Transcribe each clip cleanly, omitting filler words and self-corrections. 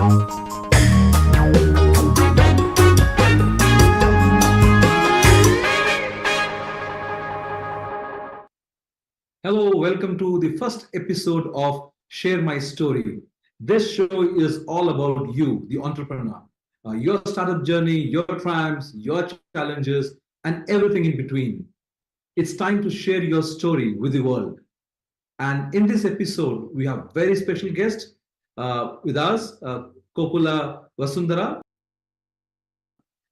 Hello, welcome to the first episode of Share My Story. This show is all about you, the entrepreneur, your startup journey, your triumphs, your challenges, and everything in between. It's time to share your story with the world. And in this episode, we have very special guest with us, Kopula Vasundhara,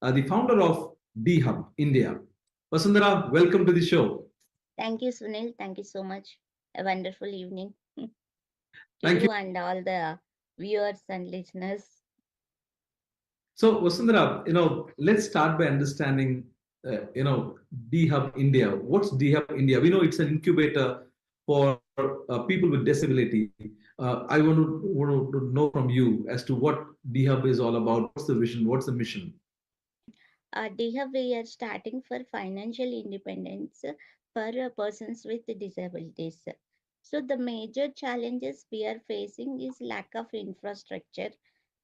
the founder of D Hub India. Vasundhara, welcome to the show. Thank you, Sunil. Thank you so much. A wonderful evening to Thank you. you and all the viewers and listeners. So, Vasundhara, let's start by understanding, D Hub India. What's D Hub India? We know it's an incubator for people with disability. I want to know from you as to what D Hub is all about. What's the vision? What's the mission? DHub, we are starting for financial independence for persons with disabilities. So, the major challenges we are facing is lack of infrastructure,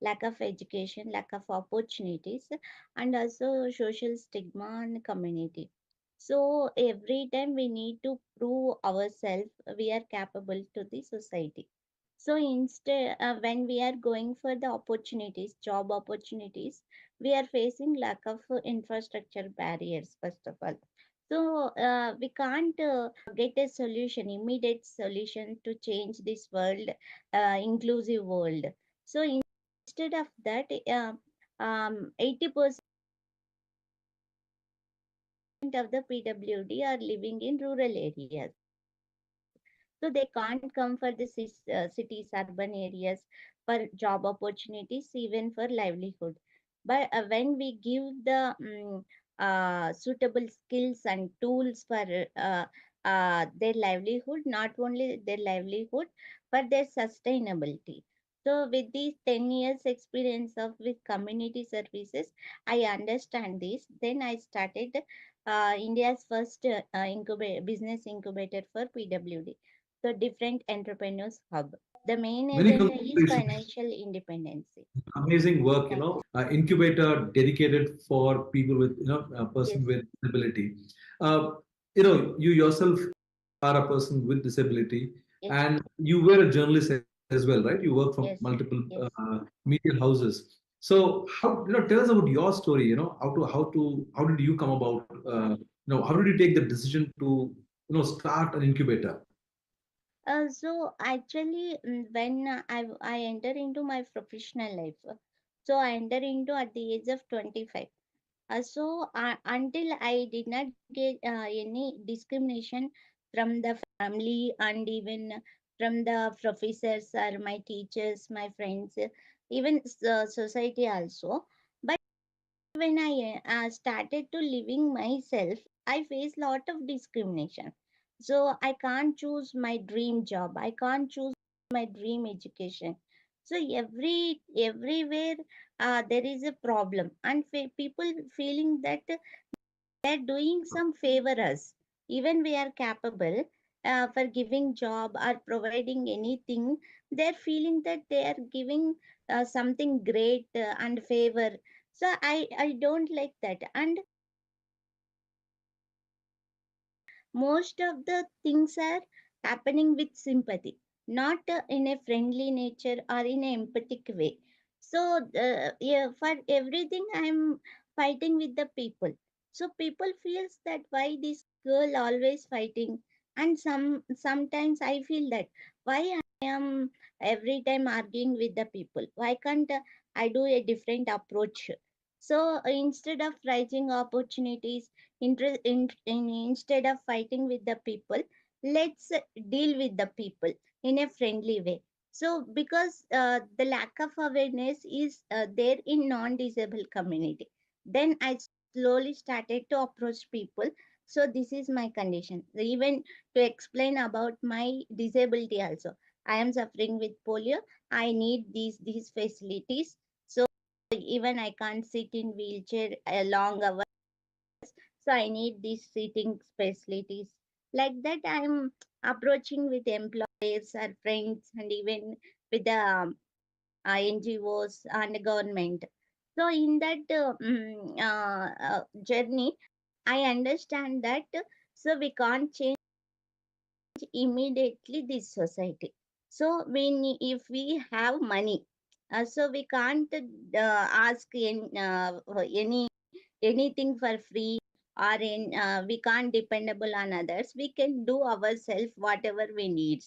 lack of education, lack of opportunities, and also social stigma and community. So, every time we need to prove ourselves, we are capable to the society. So instead, when we are going for the opportunities, job opportunities, we are facing lack of infrastructure barriers, first of all. So we can't get a solution, immediate solution to change this world, inclusive world. So instead of that, 80% of the PWD are living in rural areas. So they can't come for the cities, urban areas for job opportunities, even for livelihood. But when we give the suitable skills and tools for their livelihood, not only their livelihood, but their sustainability. So with these 10 years experience of with community services, I understand this. Then I started India's first business incubator for PWD, the different entrepreneurs hub. The main Many agenda is congratulations. financial independency. Amazing work. Thank you. Incubator dedicated for people with, a person Yes, with disability. Uh, you yourself are a person with disability, yes, and you were a journalist as well, right? You work for yes, multiple yes. media houses. So how, tell us about your story. How did you come about? How did you take the decision to, start an incubator? So actually, when I enter into my professional life, so I enter into at the age of 25. So until I did not get any discrimination from the family and even from the professors or my teachers, my friends, even society also. But when I started to living myself, I face lot of discrimination. So I can't choose my dream job. I can't choose my dream education. So everywhere there is a problem, and people feeling that they're doing some favor us. Even we are capable for giving job or providing anything, they're feeling that they are giving something great and favor. So I don't like that. And most of the things are happening with sympathy, not in a friendly nature or in an empathic way. So yeah, for everything I'm fighting with the people. So people feels that why this girl always fighting, and sometimes I feel that why I am every time arguing with the people. Why can't I do a different approach? So instead of rising opportunities, instead of fighting with the people, let's deal with the people in a friendly way. So because the lack of awareness is there in non-disabled community, then I slowly started to approach people. So this is my condition, even to explain about my disability also. I am suffering with polio. I need these facilities. So even I can't sit in wheelchair a long hour, so I need these seating facilities. Like that, I'm approaching with employers or friends, and even with the NGOs, and government. So in that journey, I understand that so we can't change immediately this society. So if we have money, so we can't ask anything for free, or we can't dependable on others. We can do ourselves whatever we need.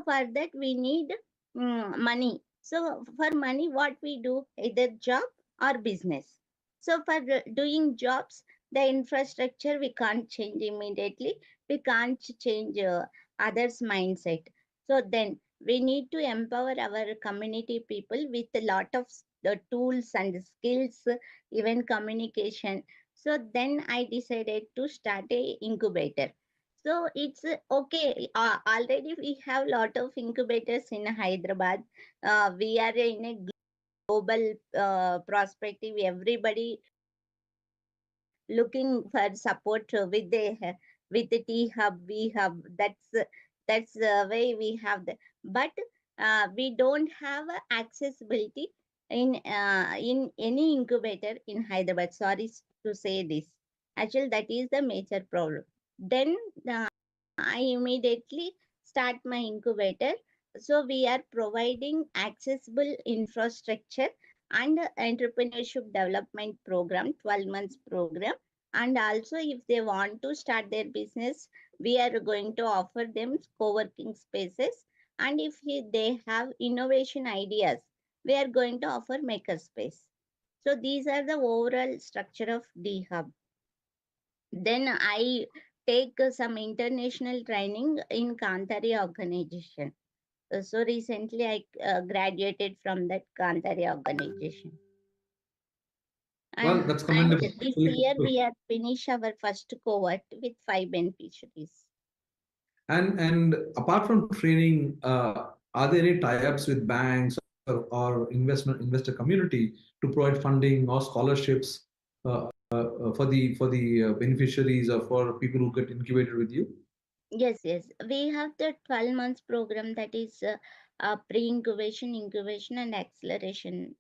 For that we need money. So for money, what we do, either job or business. So for doing jobs, the infrastructure we can't change immediately. We can't change others mindset. So then we need to empower our community people with a lot of the tools and skills, even communication. So then I decided to start a incubator. So it's okay. Already we have lot of incubators in Hyderabad. We are in a global perspective. Everybody looking for support with the T hub, V hub. That's the way we have the. But we don't have accessibility in any incubator in Hyderabad. Sorry to say this. Actually, that is the major problem. Then I immediately start my incubator. So we are providing accessible infrastructure and entrepreneurship development program, 12 months program. And also if they want to start their business, we are going to offer them co-working spaces. And if they have innovation ideas, we are going to offer maker space. So these are the overall structure of D Hub. Then I take some international training in Kantari organization. So recently I graduated from that Kantari organization. Well, that's And commendable. this Actually, year we have finished our first cohort with 5 beneficiaries. and apart from training, are there any tie-ups with banks or investor community to provide funding or scholarships for the beneficiaries or for people who get incubated with you? Yes, yes. We have the 12 months program, that is pre-incubation, incubation, and acceleration.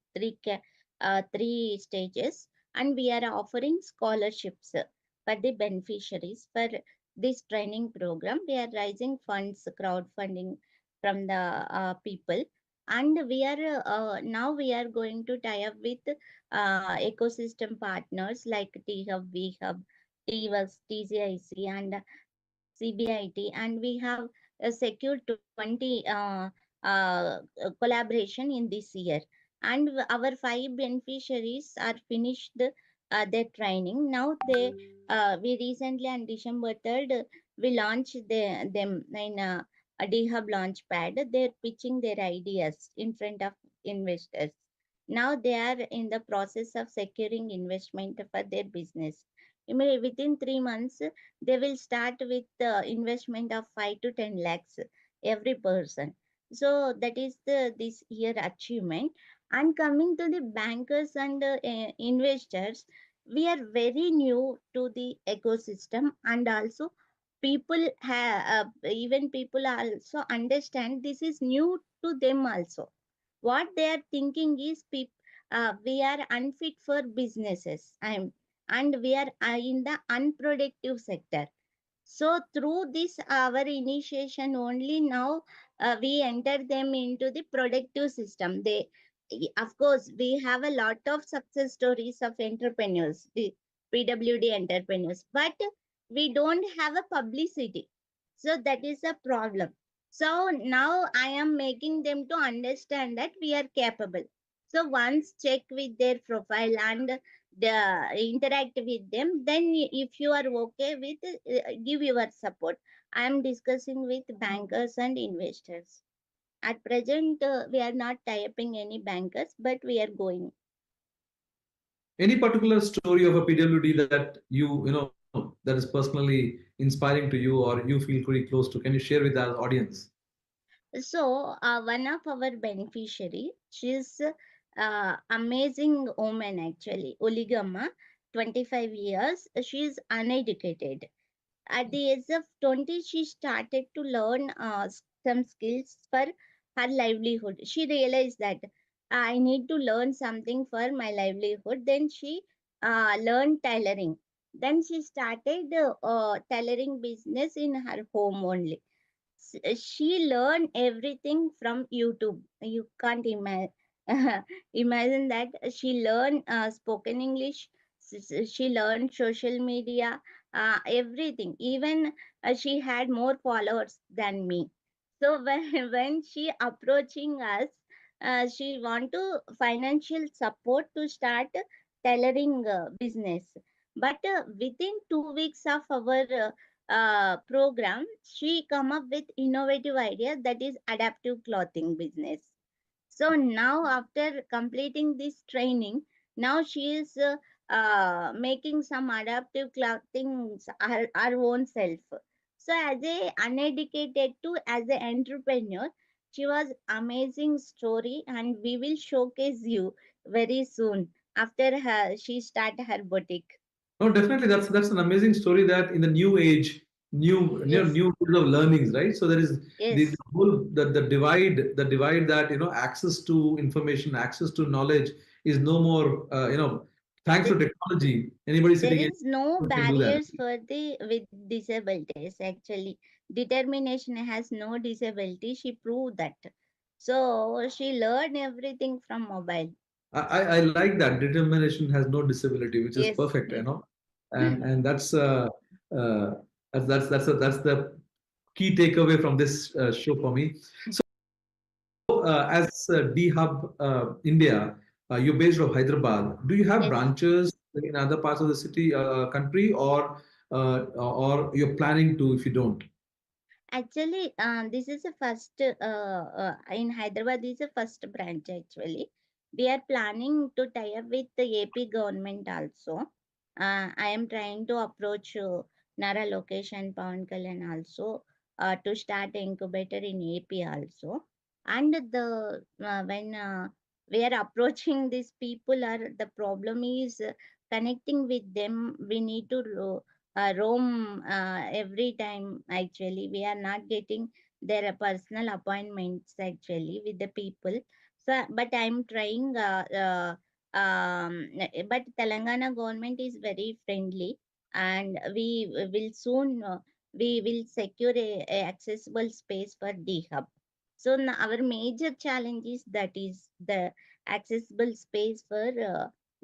Three stages, and we are offering scholarships for the beneficiaries for this training program. We are raising funds, crowdfunding from the people, and we are now we are going to tie up with ecosystem partners like T Hub, V Hub, TWorks, TCIC, and CBIT, and we have secured 20 collaboration in this year. And our 5 beneficiaries are finished their training. Now we recently on December 3rd, we launched them in a D Hub launch pad. They're pitching their ideas in front of investors. Now they are in the process of securing investment for their business. Within 3 months, they will start with the investment of 5 to 10 lakhs every person. So that is the this year achievement. And coming to the bankers and investors, we are very new to the ecosystem, and also people have even people also understand this is new to them also. What they are thinking is we are unfit for businesses, and we are in the unproductive sector. So through this our initiation only, now we enter them into the productive system. They, of course, we have a lot of success stories of entrepreneurs, the PWD entrepreneurs, but we don't have a publicity. So that is a problem. So now I am making them to understand that we are capable. So once check with their profile and interact with them, then if you are okay with give your support. I am discussing with bankers and investors. At present we are not typing any bankers, but we are going. Any particular story of a PWD that you know that is personally inspiring to you or you feel pretty close to? Can you share with our audience? So one of our beneficiary, she's amazing woman actually, Oligama, 25 years. She is uneducated. At the age of 20, she started to learn some skills for her livelihood. She realized that I need to learn something for my livelihood. Then she learned tailoring. Then she started tailoring business in her home only. She learned everything from YouTube. You can't imagine. Imagine that she learned spoken English. She learned social media, everything. Even she had more followers than me. So when she approaching us, she want to financial support to start tailoring business. But within 2 weeks of our program, she come up with innovative idea, that is adaptive clothing business. So now after completing this training, now she is making some adaptive clothing her own self. So as a uneducated to as an entrepreneur, she was amazing story, and we will showcase you very soon after her she start her boutique. No, definitely that's an amazing story that in the new age, Yes, new field of learnings, right? So there is the yes. whole the divide that access to information, access to knowledge is no more. Thanks to The, technology, anybody there sitting in is no can do that. barriers for the with disabilities actually. Determination has no disability. She proved that. So she learned everything from mobile. I like that determination has no disability, which is Yes, perfect, yes, and uh, that's the key takeaway from this show for me. As D Hub India, you're based out of Hyderabad. Do you have yes. branches in other parts of the city, country, or you're planning to if you don't? Actually, this is the first in Hyderabad. This is the first branch. Actually, we are planning to tie up with the AP government also. I am trying to approach Nara location Pawan Kalyan also to start incubator in AP also. And the when we are approaching these people, are the problem is connecting with them. We need to roam every time. Actually, we are not getting their personal appointments actually with the people. So but I'm trying but Telangana government is very friendly, and we will soon we will secure a accessible space for D hub. So our major challenge is that is the accessible space for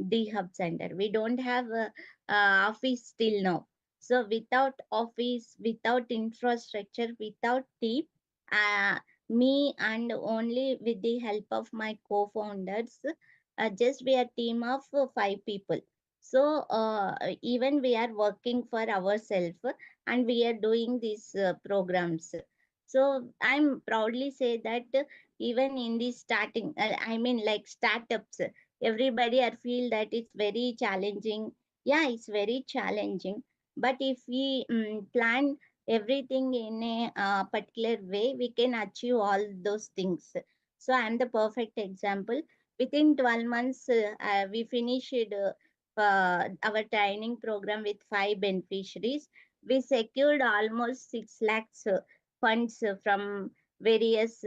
D hub center. We don't have a office till now. So without office, without infrastructure, without team, me and only with the help of my co-founders, just we are team of 5 people. So even we are working for ourselves, and we are doing these programs. So I'm proudly say that even in the starting, I mean like startups, everybody are feel that it's very challenging. Yeah, it's very challenging, but if we plan everything in a particular way, we can achieve all those things. So I'm the perfect example. Within 12 months, we finished our training program with 5 beneficiaries. We secured almost 6 lakhs funds from various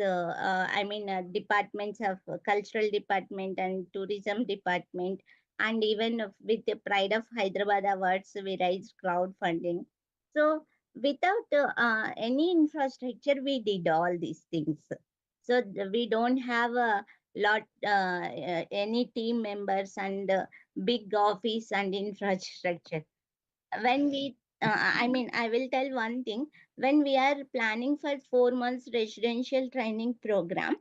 departments of cultural department and tourism department, and even with the pride of Hyderabad awards, we raised crowdfunding. So without any infrastructure, we did all these things. So we don't have a lot any team members and big office and infrastructure. When we I will tell one thing. When we are planning for 4 months residential training program,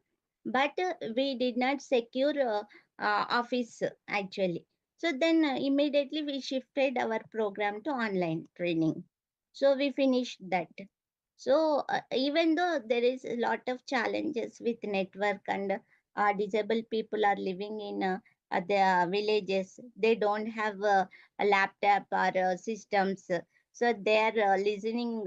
but we did not secure office actually. So then immediately we shifted our program to online training. So we finished that. So even though there is a lot of challenges with network, and disabled people are living in the villages, they don't have a laptop or systems. So they are listening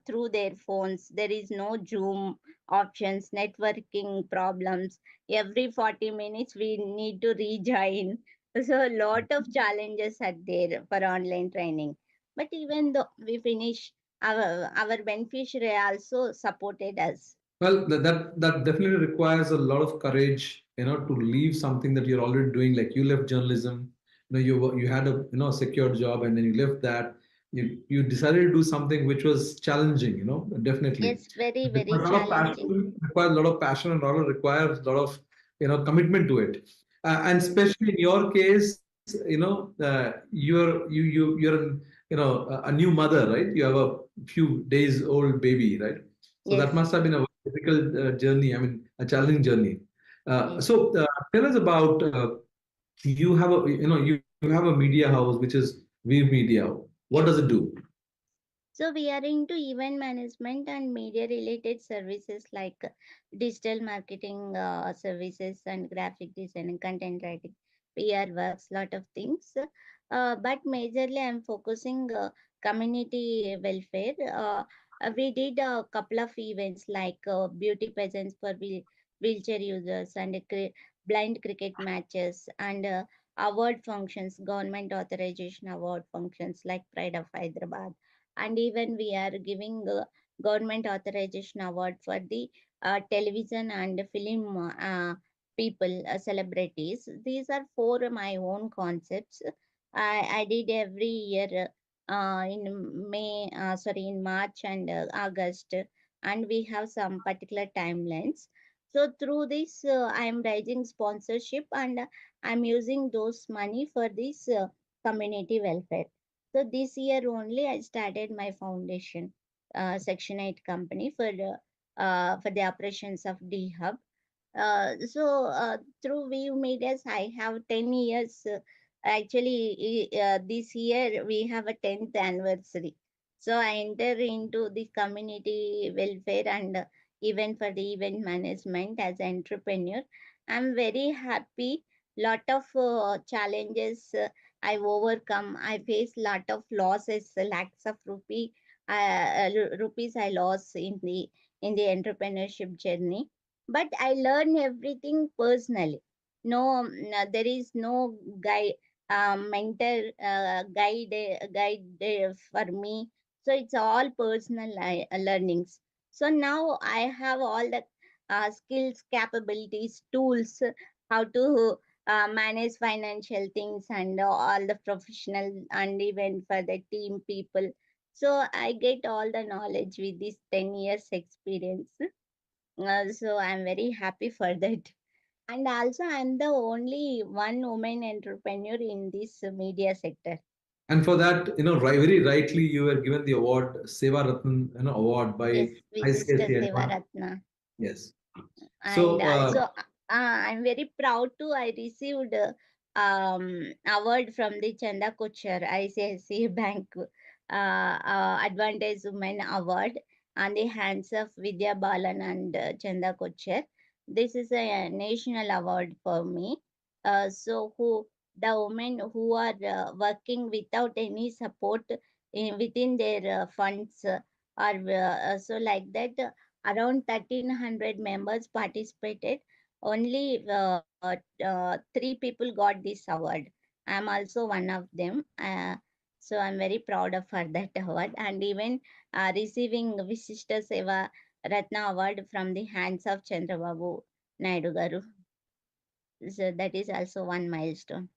through their phones. There is no Zoom options, networking problems. Every 40 minutes we need to rejoin. So a lot of challenges are there for online training. But even though we finish, our beneficiary also supported us. Well, that definitely requires a lot of courage, to leave something that you're already doing. Like you left journalism, you had a secured job, and then you left that. You decided to do something which was challenging, definitely. Yes, very, It very requires a lot of challenging. passion, requires a lot of passion, and also requires a lot of commitment to it. And Yes, especially in your case, you're a new mother, right? You have a few days old baby, right? So that yes, must have been a difficult journey. I mean, a challenging journey. yes. So tell us about you have a media house which is Weave Media. What does it Yes. do? So we are into event management and media related services like digital marketing services and graphic design and content writing, PR works, lot of things. But majorly I'm focusing community welfare. We did a couple of events like beauty pageants for wheelchair users and blind cricket matches and award functions, government authorization award functions like Pride of Hyderabad, and even we are giving government authorization award for the television and film people, celebrities. These are for my own concepts. I did every year in in March and August, and we have some particular timelines. So through this, I am raising sponsorship and I'm using those money for this community welfare. So this year only I started my foundation, Section 8 company for the operations of D Hub. Through View Medias, I have 10 years. This year we have a 10th anniversary. So I enter into the community welfare and even for the event management as an entrepreneur. I'm very happy. Lot of challenges I overcome. I face lot of losses, lakhs of rupees I lost in the entrepreneurship journey, but I learn everything personally. There is no guide, mentor, guide for me. So it's all personal learnings. So now I have all the skills, capabilities, tools, how to manage financial things and all the professional and even for the team people. So I get all the knowledge with this 10 years experience. So I'm very happy for that. And also, I'm the only one woman entrepreneur in this media sector. And for that, very rightly, you were given the award, Seva Ratna, award Yes, by Visishta ICICI. Sevaratna. Yes. And So also, I'm very proud to I received award from the Chanda Kochar ICICI Bank Advantage Women Award on the hands of Vidya Balan and Chanda Kochar. This is a national award for me. So who the women who are working without any support within their funds are so like that. Around 1,300 members participated. Only three people got this award. I'm also one of them. So I'm very proud of her that award and even receiving Visishta Seva Ratna award from the hands of Chandrababu Naidu Garu. So that is also one milestone.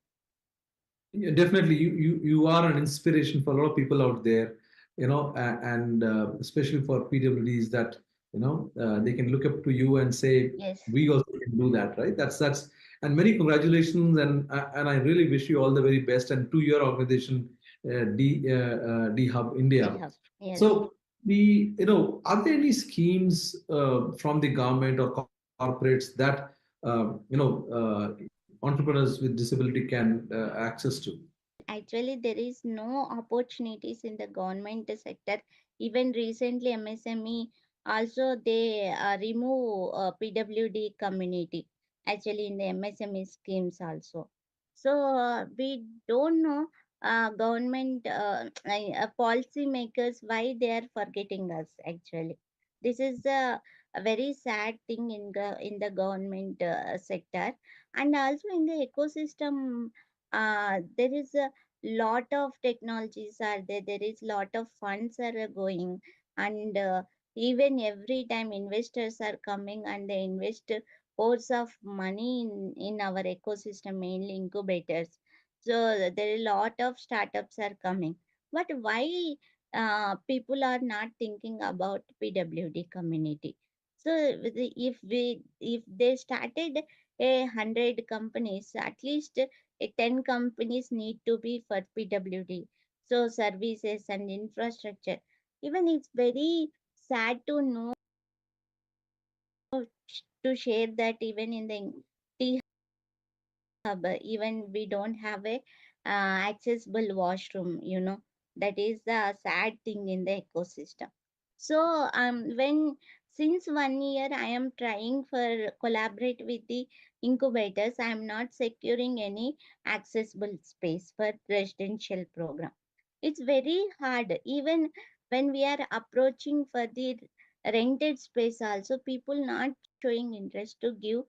yeah, definitely, you are an inspiration for a lot of people out there, and especially for PWDs that they can look up to you and say Yes, we also can do that, right? That's and many congratulations, and I really wish you all the very best, and to your organization, D Hub they India. have. Yes. So are there any schemes from the government or corporates that entrepreneurs with disability can access to? Actually, there is no opportunities in the government sector. Even recently, MSME also they remove PWD community. Actually, in the MSME schemes also. So we don't know government policy makers why they are forgetting us. Actually, this is a very sad thing in the government sector, and also in the ecosystem. There is a lot of technologies are there. There is lot of funds are going, and Even every time investors are coming and they invest hordes of money in our ecosystem, mainly incubators. So there are a lot of startups are coming. But why people are not thinking about PWD community? So if they started 100 companies, at least 10 companies need to be for PWD. So services and infrastructure. Even it's very sad to know, to share that even in the tea hub, even we don't have a accessible washroom. That is the sad thing in the ecosystem. So when since 1 year I am trying for collaborate with the incubators, I am not securing any accessible space for residential program. It's very hard. Even when we are approaching for the rented space also, people not showing interest to give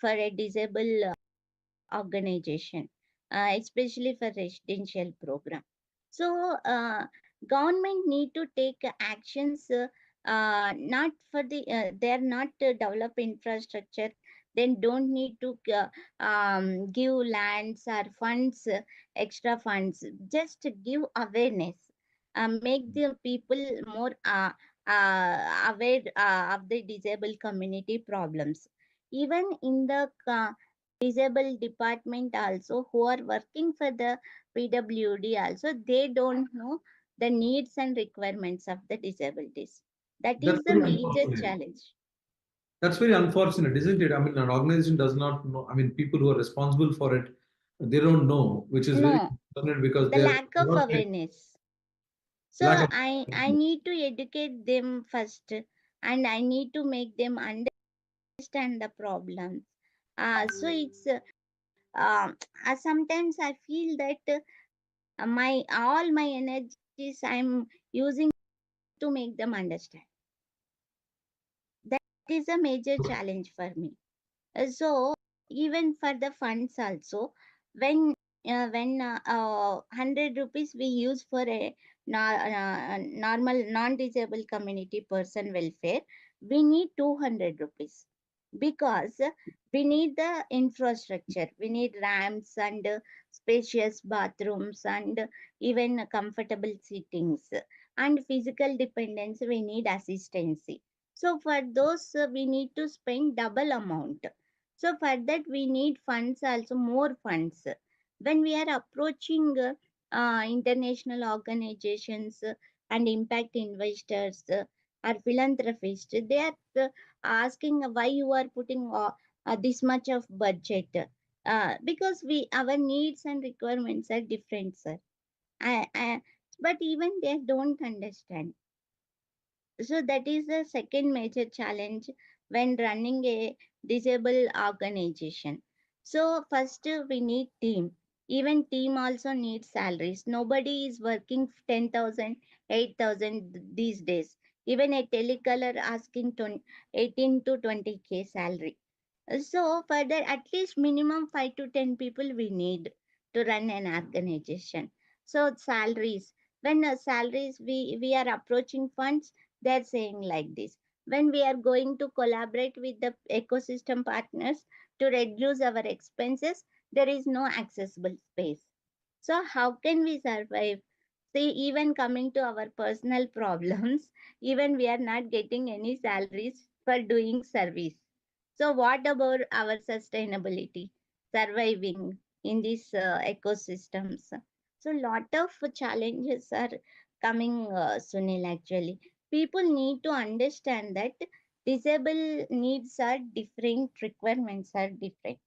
for a disabled organization, especially for residential program. So government need to take actions, not for the they are not to develop infrastructure, then don't need to give lands or funds, extra funds. Just give awareness, make the people more aware of the disabled community problems. Even in the disabled department also, who are working for the PWD also, they don't know the needs and requirements of the disabilities. That That's is the very major unfortunate. challenge. That's very unfortunate, isn't it? I mean, an organization does not know. I mean, people who are responsible for it, they don't know, which is very No, unfortunate because the they're lack of not awareness. So lack of. I need to educate them first, and I need to make them understand the problems. So it's sometimes I feel that my all my energies I'm using to make them understand. That is a major challenge for me. So even for the funds also, when 100 rupees we use for a normal non-disabled community person welfare, we need 200 rupees, because we need the infrastructure. We need ramps and spacious bathrooms and even comfortable seatings and physical dependence. We need assistance. So for those, we need to spend double amount. So for that, we need funds also, more funds. When we are approaching international organizations and impact investors or philanthropists, they are asking why you are putting this much of budget. Because we our needs and requirements are different, sir. I, but even they don't understand. So that is the second major challenge when running a disabled organization. So first, we need team. Even team also needs salaries. Nobody is working 10,000, 8,000 these days. Even a telecaller asking 20, 18 to 20K salary. So further, at least minimum 5 to 10 people we need to run an organization. So salaries, when salaries, we are approaching funds, they're saying like this. When we are going to collaborate with the ecosystem partners to reduce our expenses, there is no accessible space. So how can we survive? See, even coming to our personal problems, even we are not getting any salaries for doing service. So what about our sustainability, surviving in these ecosystems? So lot of challenges are coming, Sunil. Actually, people need to understand that disabled needs are different, requirements are different.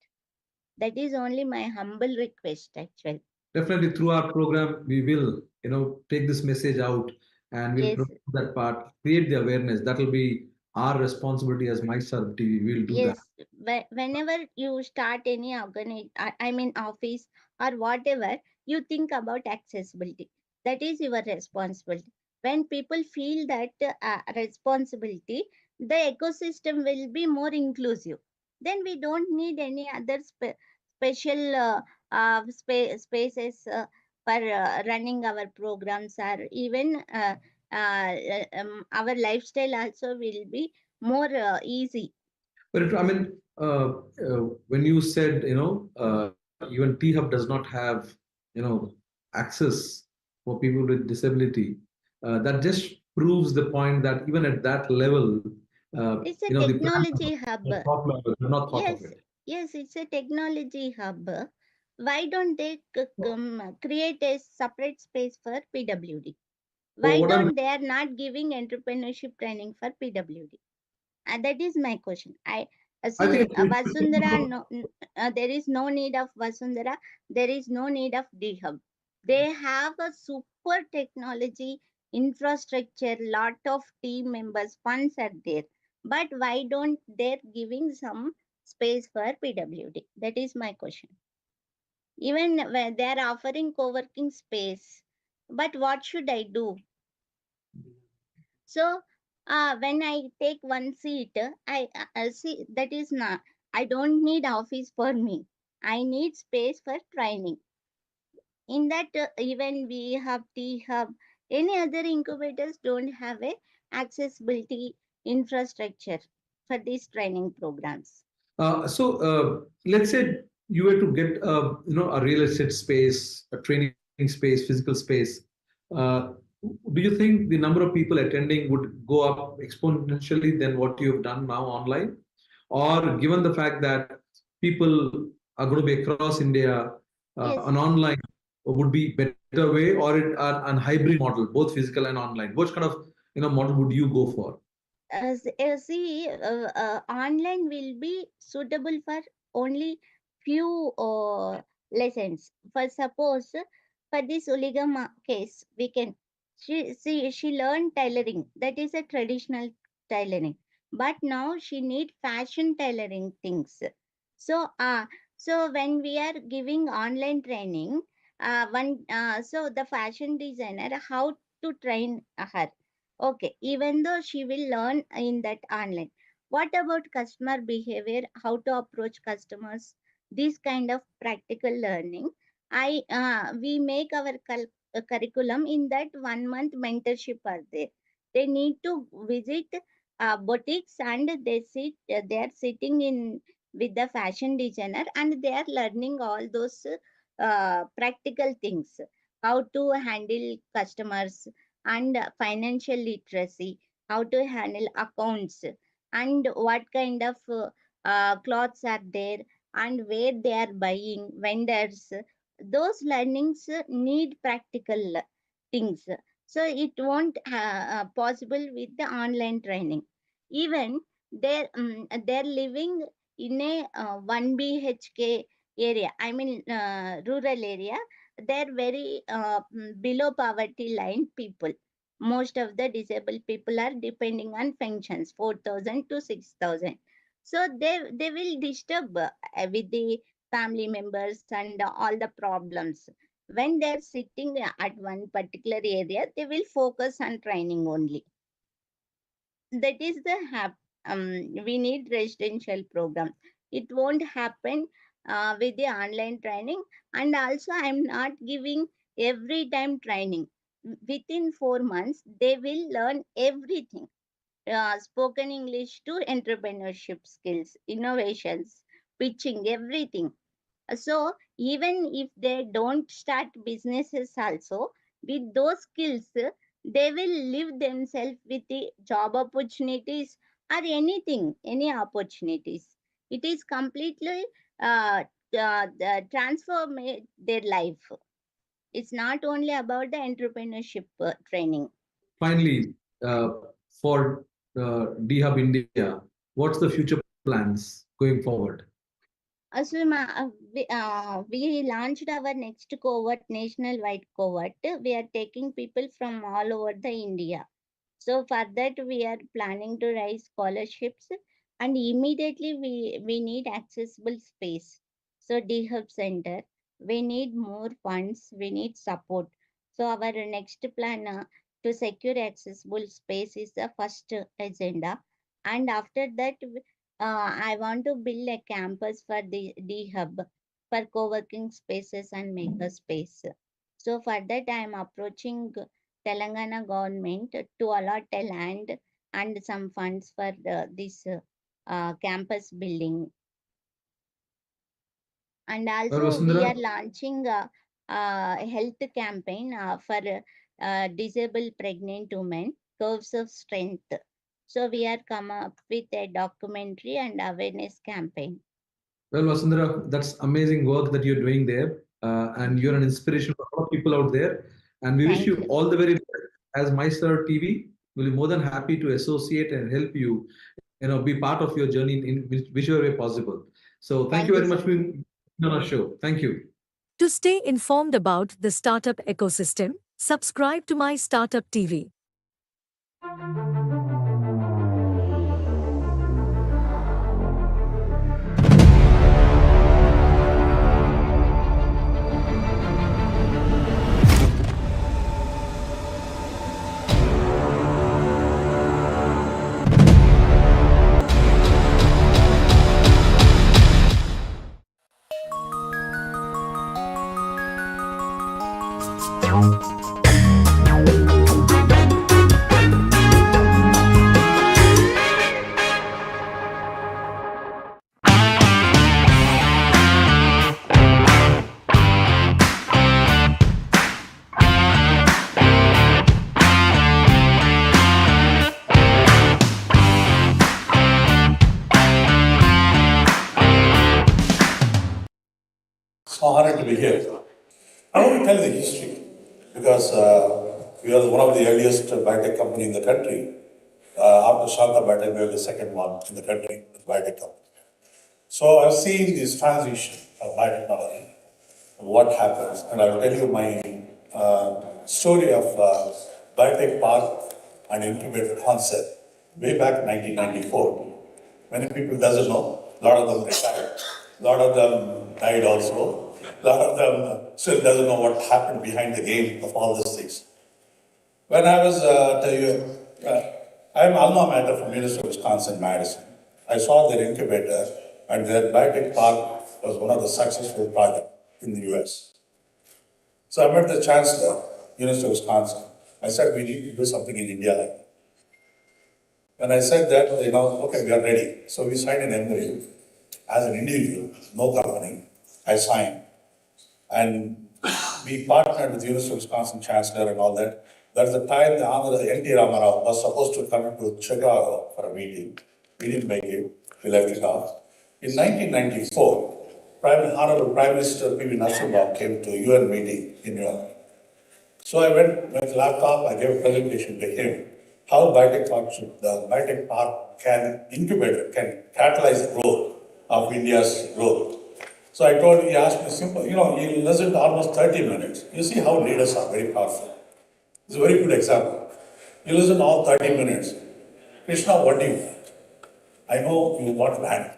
That is only my humble request, actually. Definitely through our program, we will, take this message out and we'll Yes, promote that part, create the awareness. That will be our responsibility as MyStartup TV. We'll do that. yes. Whenever you start any I mean office or whatever, you think about accessibility. That is your responsibility. When people feel that responsibility, the ecosystem will be more inclusive. Then we don't need any other special spaces for running our programs, or even our lifestyle also will be more easy. But I mean, when you said, even T Hub does not have, you know, access for people with disability, that just proves the point that even at that level, It's a the plans technology hub. are top level, they're not thought of Yes, it. yes, it's a technology hub. Why don't they create a separate space for PWD? So Why what I'm, don't they are not giving entrepreneurship training for PWD? And that is my question. I I see think we should think Vasundhara. about. No, there is no need of Vasundhara. There is no need of DHub. They have a super technology infrastructure. Lot of team members, funds are there. But why don't they giving some space for PWD? That is my question. Even when they are offering co-working space, but what should I do? So when I take one seat, I see that is not. I don't need office for me. I need space for training. In that, even we have T Hub, any other incubators don't have a accessibility infrastructure for these training programs. Let's say you were to get a real estate space, a training space, physical space. Uh, do you think the number of people attending would go up exponentially than what you have done now online? Or given the fact that people are going to be across India, an Yes. online would be better way, or an hybrid model, both physical and online? Which kind of model would you go for? See, online will be suitable for only few lessons. For suppose, for this Uligama case, we can she learned tailoring. That is a traditional tailoring, but now she need fashion tailoring things. So, so when we are giving online training, so the fashion designer how to train her. Okay, even though she will learn in that online. What about customer behavior? How to approach customers? This kind of practical learning. We make our curriculum in that 1 month mentorship are there. They need to visit boutiques and they are sitting in with the fashion designer and they are learning all those practical things. How to handle customers and financial literacy, how to handle accounts, and what kind of clothes are there, and where they are buying, vendors. Those learnings need practical things. So it won't possible with the online training. Even they're living in a 1 BHK area, I mean rural area. They're very below poverty line people. Most of the disabled people are depending on pensions 4,000 to 6,000. So they will disturb with the family members and all the problems. When they're sitting at one particular area, they will focus on training only. That is the we need residential program. It won't happen with the online training. And also I'm not giving every time training. Within 4 months they will learn everything, spoken English to entrepreneurship skills, innovations, pitching, everything. So even if they don't start businesses also, with those skills, they will live themselves with the job opportunities or anything, any opportunities. It is completely transform their life. It's not only about the entrepreneurship training. Finally, for D Hub India, what's the future plans going forward? We launched our next cohort, national-wide cohort. We are taking people from all over the India. So for that, we are planning to raise scholarships, and immediately we need accessible space. So DHub Center, we need more funds, we need support. So our next plan to secure accessible space is the first agenda, and after that, I want to build a campus for the DHub for co-working spaces and maker space. So for that, I am approaching. Telangana government to allot a land and some funds for this campus building. And Well, also we are Vasundhara, launching a health campaign for disabled pregnant women, curves of strength. So we are come up with a documentary and awareness campaign. well, Vasundhara, that's amazing work that you're doing there, and you're an Mhm. inspiration for a lot of people out there. And we wish Thank you you. all the very best. As MyStar TV, we'll be more than happy to associate and help you, be part of your journey in whichever way possible. So, thank you Thank very you much so for much. being on our show. Thank you. To stay informed about the startup ecosystem, subscribe to my Startup TV. So honored to be here. I want to tell the history because we are one of the earliest biotech company in the country. After Shanta Biotech, we are the second one in the country, biotech company. So I've seen this transition of biotechnology, what happens, and I'll tell you my story of biotech park and incubator concept way back 1994. Many people doesn't know. A lot of them retired. A lot of them died also. A lot of them still doesn't know what happened behind the game of all these things. When I was, I'm alma mater from University of Wisconsin, Madison. I saw their incubator and their biotech park was one of the successful projects in the US. So I met the chancellor, University of Wisconsin. I said, we need to do something in India like that. When I said that, they know, okay, we are ready. So we signed an MOU as an individual, no company. I signed. And we partnered with the University of Wisconsin Chancellor and all that. That's the time the Honorable N.T. Ramarao was supposed to come to Chicago for a meeting. We didn't make it. We left it off. In 1994, Honorable Prime Minister P.V. Narasimha came to a UN meeting in New York. So I went with laptop, I gave a presentation to him, how the biotech park can incubate, can catalyze the growth of India's growth. So I told him, he asked me simple, you listen to almost 30 minutes. You see how leaders are very powerful. It's a very good example. You listen all 30 minutes. Krishna, what do you want? I know you want land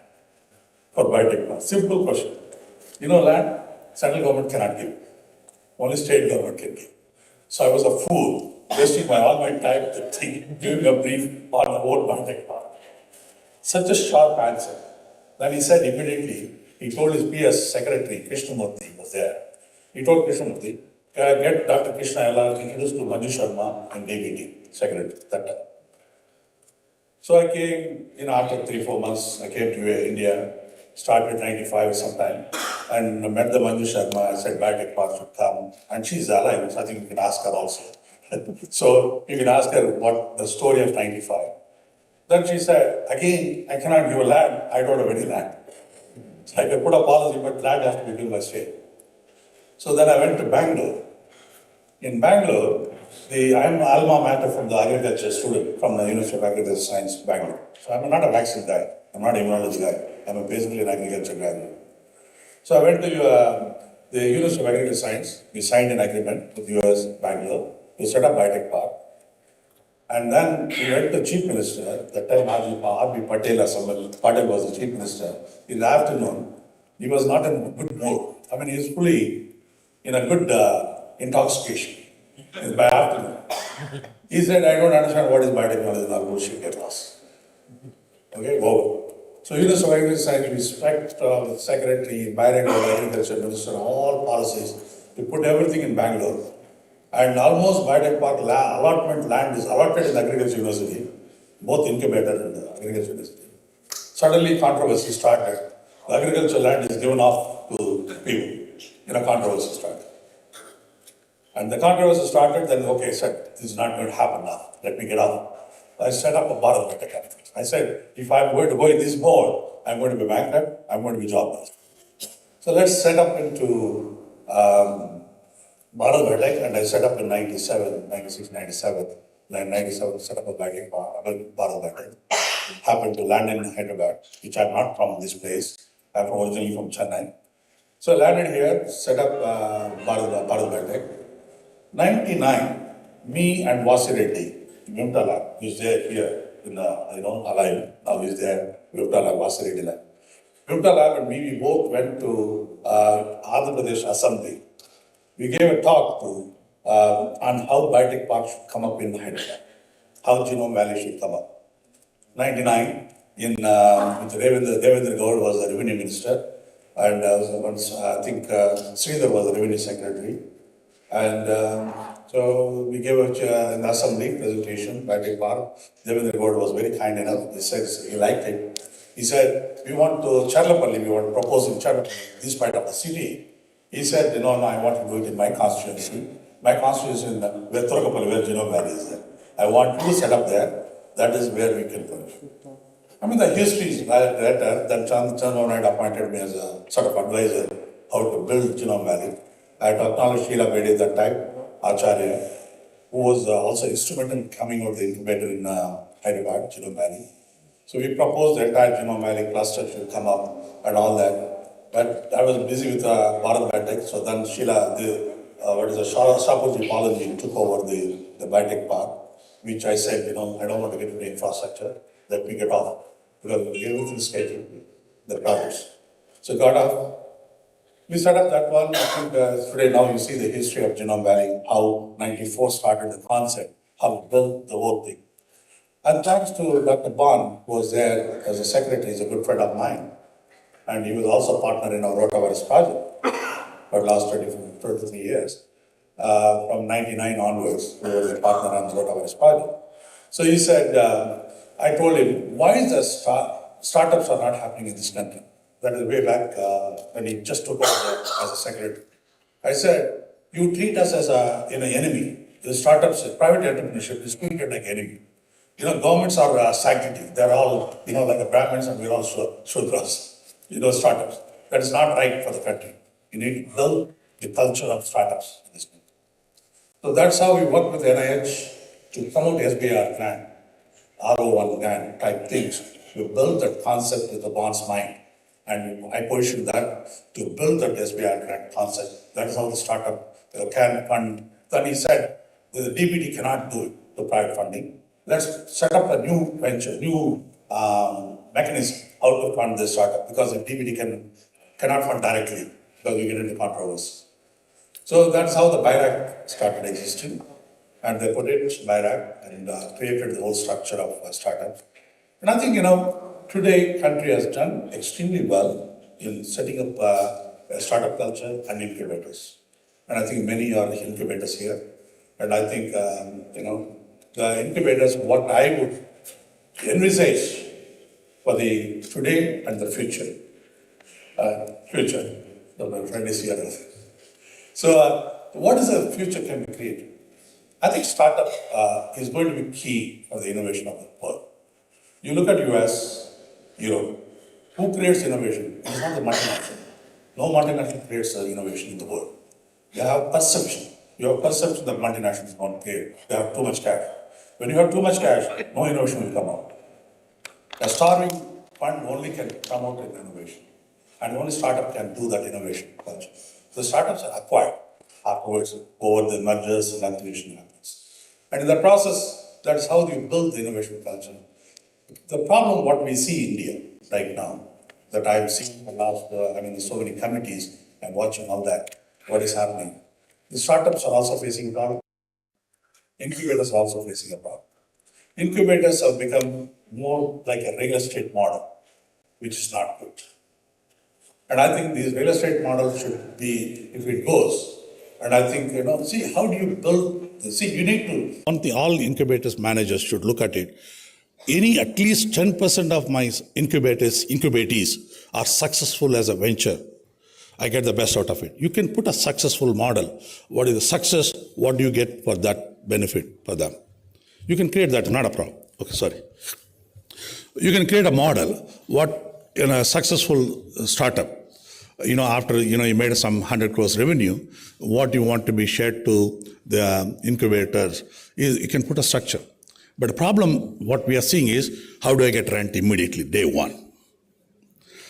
for biotech park. Simple question. Land, central government cannot give. Only state government can give. So I was a fool, wasting all my time to think, giving a brief on the whole biotech park. Such a sharp answer. Then he said immediately, he told his PS secretary, Krishnamurthy, was there. He told Krishnamurthy, can I get Dr. Krishna L.R. introduced to Manju Sharma and DBT, secretary, that time. So I came, after 3-4 months, I came to India, started 95 sometime, and met the Manju Sharma. I said, biotech park should come. And she's alive, so I think you can ask her also. So you can ask her what the story of 95. Then she said, again, I cannot give a land, I don't have any land. So I can put a policy, but land has to be given by state. So then I went to Bangalore. In Bangalore, I'm alma mater from the agriculture student from the University of Agricultural Science, Bangalore. So I'm not a vaccine guy, I'm not an immunology guy, I'm basically an agriculture guy. So I went to the University of Agricultural Science, we signed an agreement with US Bangalore to set up biotech park. And then we went to Chief Minister, that time R.B. Patel or somebody, Patel was the Chief Minister. In the afternoon, he was not in a good mood. I mean, he was fully in a good intoxication by afternoon. He said, I don't understand what is biotechnology and all bullshit get lost. Okay, over. So University of Agricultural Science, we respect the Secretary, Director of Agriculture, Minister, all policies. We put everything in Bangalore. And almost Biotech Park allotment land is allotted in Agriculture University, both incubator and Agriculture University. Suddenly controversy started. The agriculture land is given off to people. Controversy started. And the controversy started, then okay, I said, this is not going to happen now. Let me get off. I set up a Bharat Biotech. I said, if I'm going to go in this mode, I'm going to be bankrupt, I'm going to be jobless. So let's set up into Bharat Biotech, and I set up in 97, 96, 97. 97, set up a Bharat Biotech. Happened to land in Hyderabad, which I'm not from this place. I'm originally from Chennai. So I landed here, set up Bharat Biotech. 99, me and Vasi Reddy, Vimtala, who's there here in the, alive, now he's there, Vimtala, Vasi Reddy lab. Vimtala and me, we both went to Andhra Pradesh Assembly. We gave a talk to on how biotech park should come up in Hyderabad, how Genome Valley should come up. 99, with Devendra Gaur was the revenue minister, and once I think Sridhar was the revenue secretary. And so we gave an assembly presentation, biotech park. Devendra Gaur was very kind enough. He said he liked it. He said, we want to Charlapalli, we want to propose in Charlapalli, this part of the city. He said, no, I want to do it in my constituency. My constituency in where Thorokapalli, where Genome Valley is there. I want you to set up there. That is where we can go. I mean, the history is later that Chandrababu Naidu appointed me as a sort of advisor how to build Genome Valley. I had to acknowledge Sheila Bedi at that time, Acharya, who was also instrumental in coming out of the incubator in Hyderabad, Genome Valley. So we proposed the entire Genome Valley cluster should come up and all that. But I was busy with Bharat Biotech, so then Sheila, Shapurji Balaji took over the biotech park, which I said, I don't want to get into infrastructure, let me get off. Because everything is scheduled, the projects. So got off. We set up that one. I think today now you see the history of Genome Valley, how 94 started the concept, how we built the whole thing. And thanks to Dr. Bond, who was there as a secretary, he's a good friend of mine. And he was also a partner in our rotavirus project for the last 23 years. From 99 onwards, we were a partner on the rotavirus project. So he said, I told him, why is the startups are not happening in this country? That is way back when he just took over as a secretary. I said, you treat us as an enemy. The startups, private entrepreneurship is treated like enemy. Governments are sanctity. They're all, like the Brahmins and we're all Shudras. Startups. That is not right for the country. You need to build the culture of startups in this country. So that's how we work with NIH to promote SBR grant, RO1 grant type things. We build that concept with the Bond's mind. And I positioned that to build that SBR grant concept. That is how the startup can fund. Then he said, the DBT cannot do it, the private funding. Let's set up a new venture, new mechanism how to fund this startup, because the DBT cannot fund directly, because we get into controversy. So that's how the BIRAC started existing. And they put it, BIRAC, and created the whole structure of a startup. And I think, today country has done extremely well in setting up a startup culture and incubators. And I think many are incubators here. And I think, the incubators, what I would envisage for the today and the future. My friend is here. So what is the future can be created? I think startup is going to be key for the innovation of the world. You look at US, Europe, who creates innovation? It is not the multinational. No multinational creates innovation in the world. They have perception. You have perception that multinationals don't create. They have too much cash. When you have too much cash, no innovation will come out. A starving fund only can promote an innovation. And only startup can do that innovation culture. The startups are acquired afterwards over the mergers and acquisition happens. And in the process, that is how you build the innovation culture. The problem, what we see in India right now, that I've seen the last, so many committees and watching all that, what is happening. The startups are also facing a problem. Incubators are also facing a problem. Incubators have become more like a real estate model, which is not good. And I think these real estate models should be, if it goes, And I think, see, how do you build, see, you need to. One thing all incubators managers should look at it. At least 10% of my incubatees are successful as a venture. I get the best out of it. You can put a successful model. What is the success? What do you get for that benefit for them? You can create that, not a problem. Okay, sorry. You can create a model, what in a successful startup, after, you made some 100 crores revenue, what you want to be shared to the incubators, you can put a structure. But the problem, what we are seeing is, how do I get rent immediately, day one?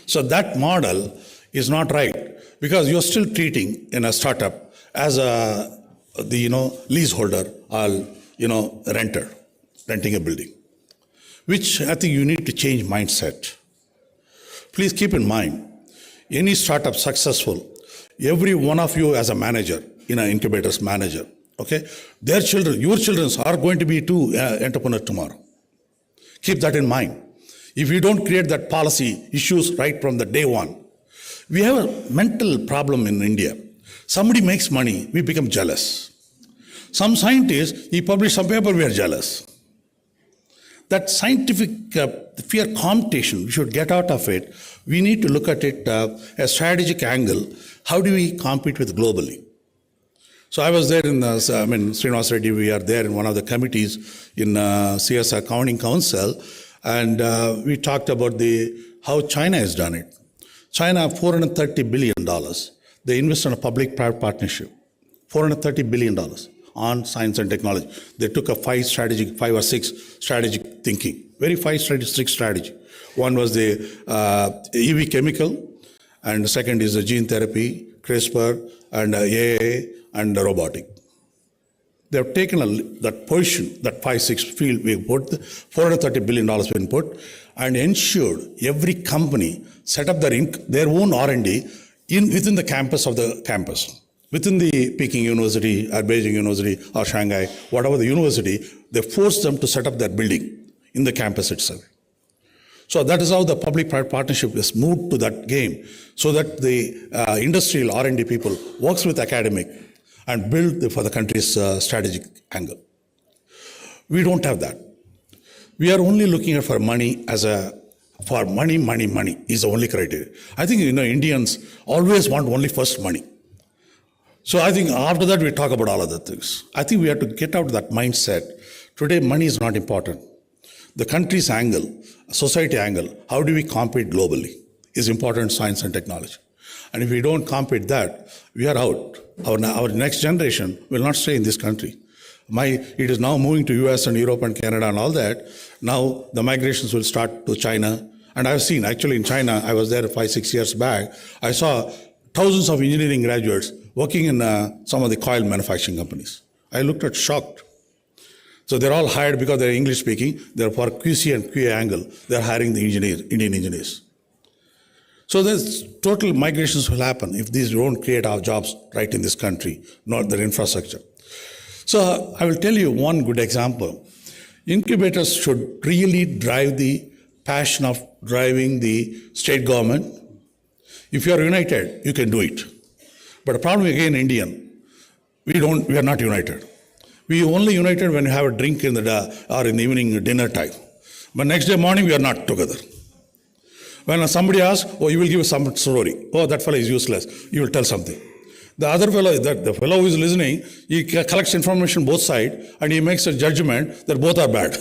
So that model is not right, because you're still treating in a startup as the leaseholder or renter, renting a building, which I think you need to change mindset. Please keep in mind, any startup successful, every one of you as a manager, incubator's manager, okay, their children, your children are going to be too entrepreneur tomorrow. Keep that in mind. If you don't create that policy issues right from the day one, we have a mental problem in India. Somebody makes money, we become jealous. Some scientist, he published some paper, we are jealous. That scientific fear competition, we should get out of it. We need to look at it a strategic angle. How do we compete with globally? So I was there in Srinivas Reddy, we are there in one of the committees in CS Accounting Council, and we talked about how China has done it. China, $430 billion. They invest in a public-private partnership. $430 billion on science and technology. They took a 5 or 6 strategic thinking. Very 5 strategic strategy. One was the EV chemical, and the second is the gene therapy, CRISPR, and AI, and robotic. They have taken that position, that 5-6 field we put, $430 billion been put, and ensured every company set up their own R&D within the campus of the campus. Within the Peking University, or Beijing University, or Shanghai, whatever the university, they forced them to set up their building in the campus itself. So that is how the public-private partnership is moved to that game, so that the industrial R&D people works with academic and build for the country's strategic angle. We don't have that. We are only looking at for money for money is the only criteria. I think, Indians always want only first money. So I think after that we talk about all other things. I think we have to get out of that mindset. Today money is not important. The country's angle, society angle, how do we compete globally is important, science and technology. And if we don't compete that, we are out. Our next generation will not stay in this country. It is now moving to US and Europe and Canada and all that. Now the migrations will start to China. And I've seen, actually in China, I was there 5-6 years back, I saw thousands of engineering graduates working in some of the coil manufacturing companies. I looked at shocked. So they're all hired because they're English speaking. They're for QC and QA angle. They're hiring the Indian engineers. So there's total migrations will happen if these don't create our jobs right in this country, not their infrastructure. So I will tell you one good example. Incubators should really drive the passion of driving the state government. If you are united, you can do it. But the problem again, Indian, we are not united. We only united when we have a drink or in the evening dinner time. But next day morning, we are not together. When somebody asks, you will give some story. That fellow is useless. You will tell something. The other fellow, the fellow who is listening, he collects information both sides and he makes a judgment that both are bad.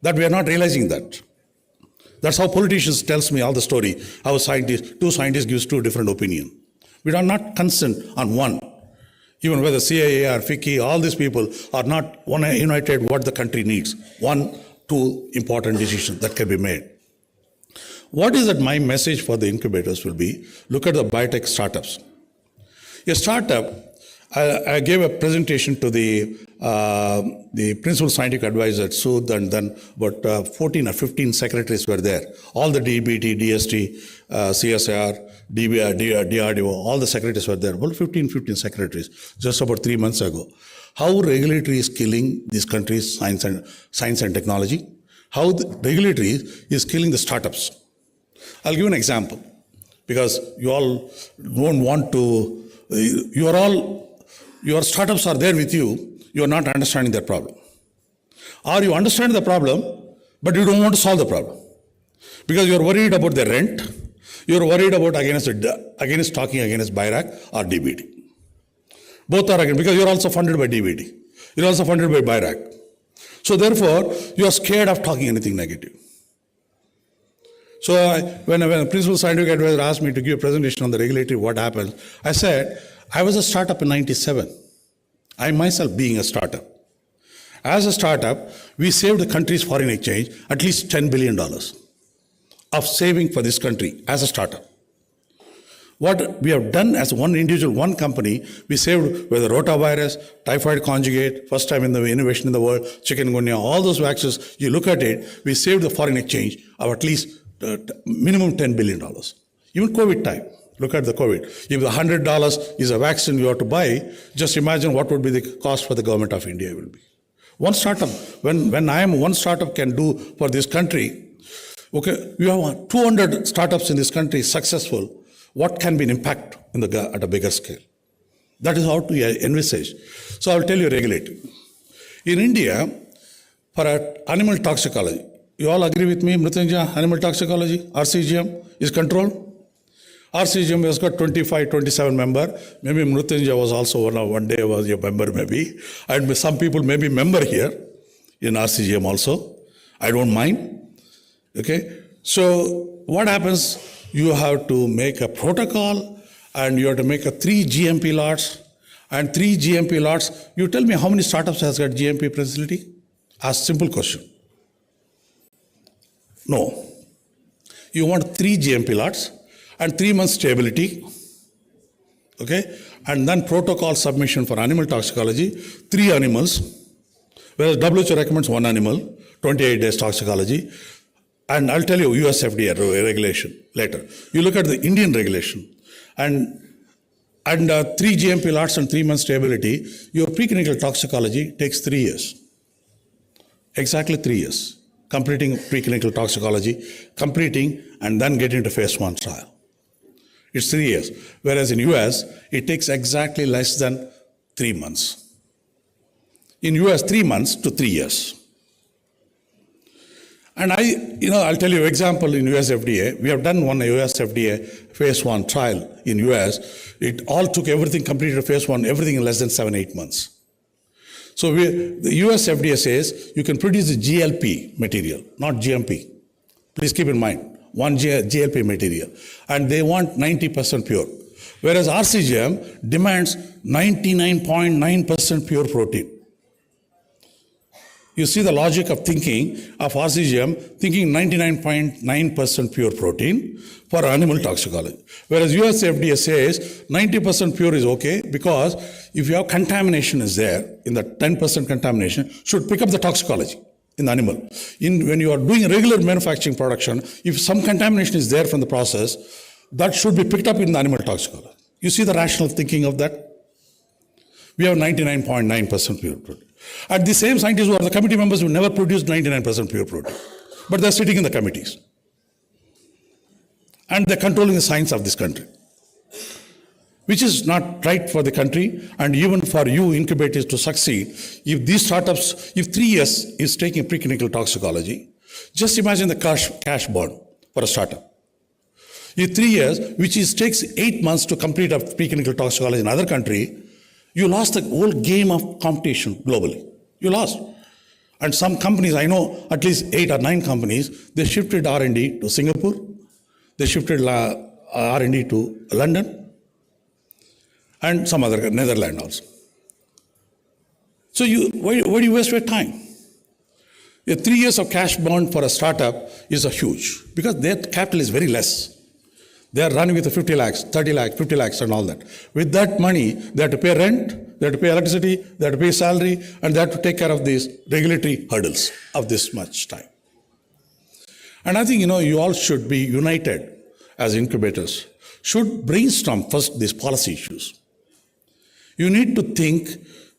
That we are not realizing that. That's how politicians tells me all the story, how two scientists gives 2 different opinions. We are not consent on one. Even whether CIA or FICCI, all these people are not united what the country needs. 1-2 important decisions that can be made. What is that my message for the incubators will be, look at the biotech startups. A startup, I gave a presentation to the principal scientific advisor at Sood, and then about 14 or 15 secretaries were there. All the DBT, DST, CSIR, DRDO, all the secretaries were there. About 15 secretaries, just about 3 months ago. How regulatory is killing this country's science and technology. How the regulatory is killing the startups. I'll give an example, because you all don't want to your startups are there with you, you are not understanding that problem. Or you understand the problem, but you don't want to solve the problem. Because you're worried about the rent, you're worried about against talking against BIRAC or DBT. Both are against, because you're also funded by DBT. You're also funded by BIRAC. So therefore, you're scared of talking anything negative. So when a principal scientific advisor asked me to give a presentation on the regulatory, what happens, I said, I was a startup in 97. I myself being a startup. As a startup, we saved the country's foreign exchange at least $10 billion of saving for this country as a startup. What we have done as one individual, one company, we saved with the rotavirus, typhoid conjugate, first time in the innovation in the world, chikungunya, all those vaccines, you look at it, we saved the foreign exchange of at least minimum $10 billion. Even COVID time, look at the COVID. If the $100 is a vaccine you have to buy, just imagine what would be the cost for the government of India will be. One startup, when one startup can do for this country, okay, you have 200 startups in this country successful, what can be an impact at a bigger scale? That is how to envisage. So I will tell you regulatory. In India, for animal toxicology, you all agree with me, Mrityunjay, animal toxicology, RCGM is controlled? RCGM has got 25, 27 members. Maybe Mrityunjay was also one day was a member maybe. And some people may be member here in RCGM also. I don't mind. Okay. So what happens? You have to make a protocol and you have to make 3 GMP lots. And 3 GMP lots, you tell me how many startups has got GMP facility? Ask simple question. No. You want 3 GMP lots and 3 months stability, okay? And then protocol submission for animal toxicology, 3 animals, whereas WHO recommends 1 animal, 28 days toxicology. And I'll tell you US FDA regulation later. You look at the Indian regulation and 3 GMP lots and 3 months stability, your preclinical toxicology takes 3 years. Exactly 3 years. Completing preclinical toxicology, completing and then getting to phase 1 trial. It's 3 years. Whereas in US, it takes exactly less than 3 months. In US, 3 months to 3 years. And I'll tell you an example in US FDA. We have done one US FDA phase 1 trial in US. It all took everything completed phase 1, everything in less than 7-8 months. So the US FDA says you can produce the GLP material, not GMP. Please keep in mind, one GLP material. And they want 90% pure. Whereas RCGM demands 99.9% pure protein. You see the logic of thinking of RCGM, thinking 99.9% pure protein for animal toxicology. Whereas US FDA says 90% pure is okay because if you have contamination is there, in the 10% contamination, should pick up the toxicology in the animal. When you are doing regular manufacturing production, if some contamination is there from the process, that should be picked up in the animal toxicology. You see the rational thinking of that? We have 99.9% pure protein. And the same scientists who are the committee members who never produced 99% pure protein. But they're sitting in the committees. And they're controlling the science of this country. Which is not right for the country and even for you incubators to succeed. If these startups, if 3 years is taking preclinical toxicology, just imagine the cash burn for a startup. If 3 years, which takes 8 months to complete a preclinical toxicology in another country, you lost the whole game of competition globally. You lost. And some companies, I know at least 8 or 9 companies, they shifted R&D to Singapore. They shifted R&D to London. And some other, Netherlands also. So why do you waste your time? 3 years of cash burn for a startup is a huge, because their capital is very less. They are running with 50 lakhs, 30 lakhs, 50 lakhs and all that. With that money, they have to pay rent, they have to pay electricity, they have to pay salary, and they have to take care of these regulatory hurdles of this much time. And I think, you all should be united as incubators, should brainstorm first these policy issues. You need to think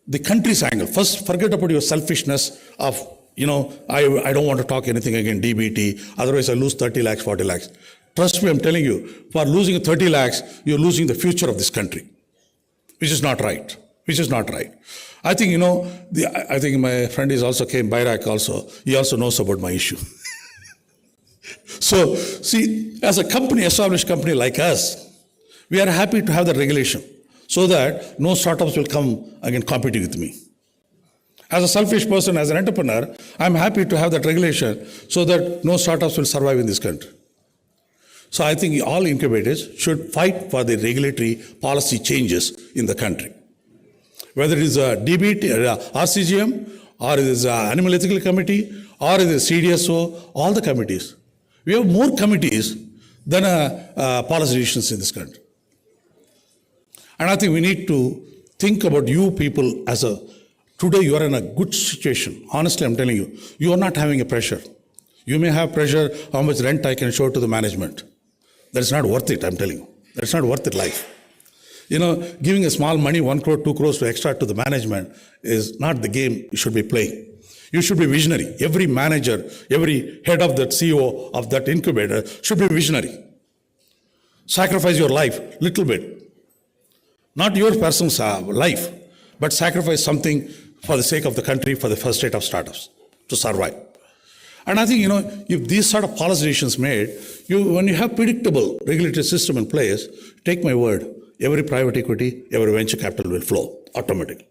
the country's angle. First, forget about your selfishness of, I don't want to talk anything against DBT, otherwise I lose 30 lakhs, 40 lakhs. Trust me, I'm telling you, for losing 30 lakhs, you're losing the future of this country. which is not right. Which is not right. I think, I think my friend is also came, Bairak also, he also knows about my issue. So, see, as a company, established company like us, we are happy to have the regulation so that no startups will come again competing with me. As a selfish person, as an entrepreneur, I'm happy to have that regulation so that no startups will survive in this country. So I think all incubators should fight for the regulatory policy changes in the country. Whether it is a DBT, RCGM, or it is an Animal Ethical Committee, or it is CDSO, all the committees. We have more committees than policy decisions in this country. And I think we need to think about you people as today you are in a good situation. Honestly, I'm telling you, you are not having a pressure. You may have pressure how much rent I can show to the management. That's not worth it, I'm telling you. That's not worth it life. Giving a small money, 1 crore, 2 crores to extra to the management is not the game you should be playing. You should be visionary. Every manager, every head of that CEO of that incubator should be visionary. Sacrifice your life, little bit. Not your person's life, but sacrifice something for the sake of the country, for the first state of startups to survive. And I think, if these sort of policy decisions made, when you have predictable regulatory system in place, take my word, every private equity, every venture capital will flow automatically.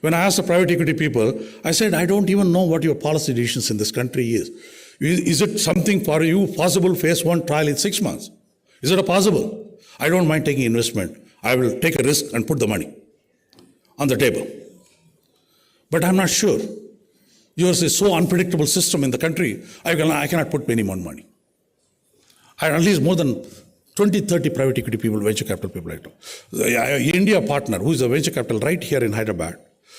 When I asked the private equity people, I said, I don't even know what your policy decisions in this country is. Is it something for you possible phase 1 trial in 6 months? Is it possible? I don't mind taking investment. I will take a risk and put the money on the table. But I'm not sure. Yours is so unpredictable system in the country, I cannot put any more money. I at least more than 20, 30 private equity people, venture capital people like that. India partner, who is a venture capital right here in Hyderabad,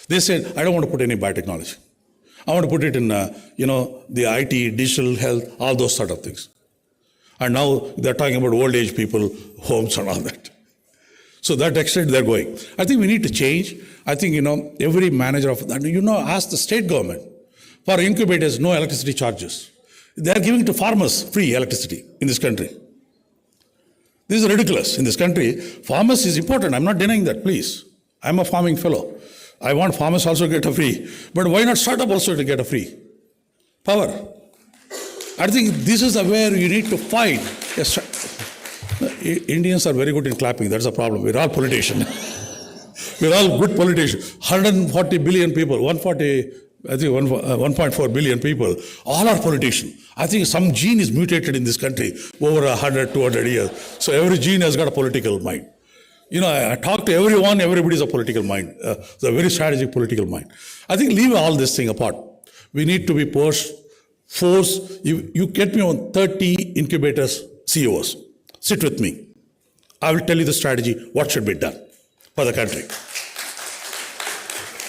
they said, I don't want to put any biotechnology. I want to put it in, the IT, digital health, all those sort of things. And now they're talking about old age people, homes and all that. So that extent they're going. I think we need to change. I think, every manager of that, ask the state government. For incubators, no electricity charges. They are giving to farmers free electricity in this country. This is ridiculous in this country. Farmers is important. I'm not denying that, please. I'm a farming fellow. I want farmers also to get a free. But why not startup also to get a free? Power. I think this is where you need to fight. Indians are very good in clapping. That's a problem. We're all politicians. We're all good politicians. 140 billion people, 1.4 billion people, all are politicians. I think some gene is mutated in this country over 100, 200 years. So every gene has got a political mind. I talk to everyone, everybody's a political mind. It's a very strategic political mind. I think leave all this thing apart. We need to be force. You get me on 30 incubators, CEOs. Sit with me. I will tell you the strategy, what should be done for the country.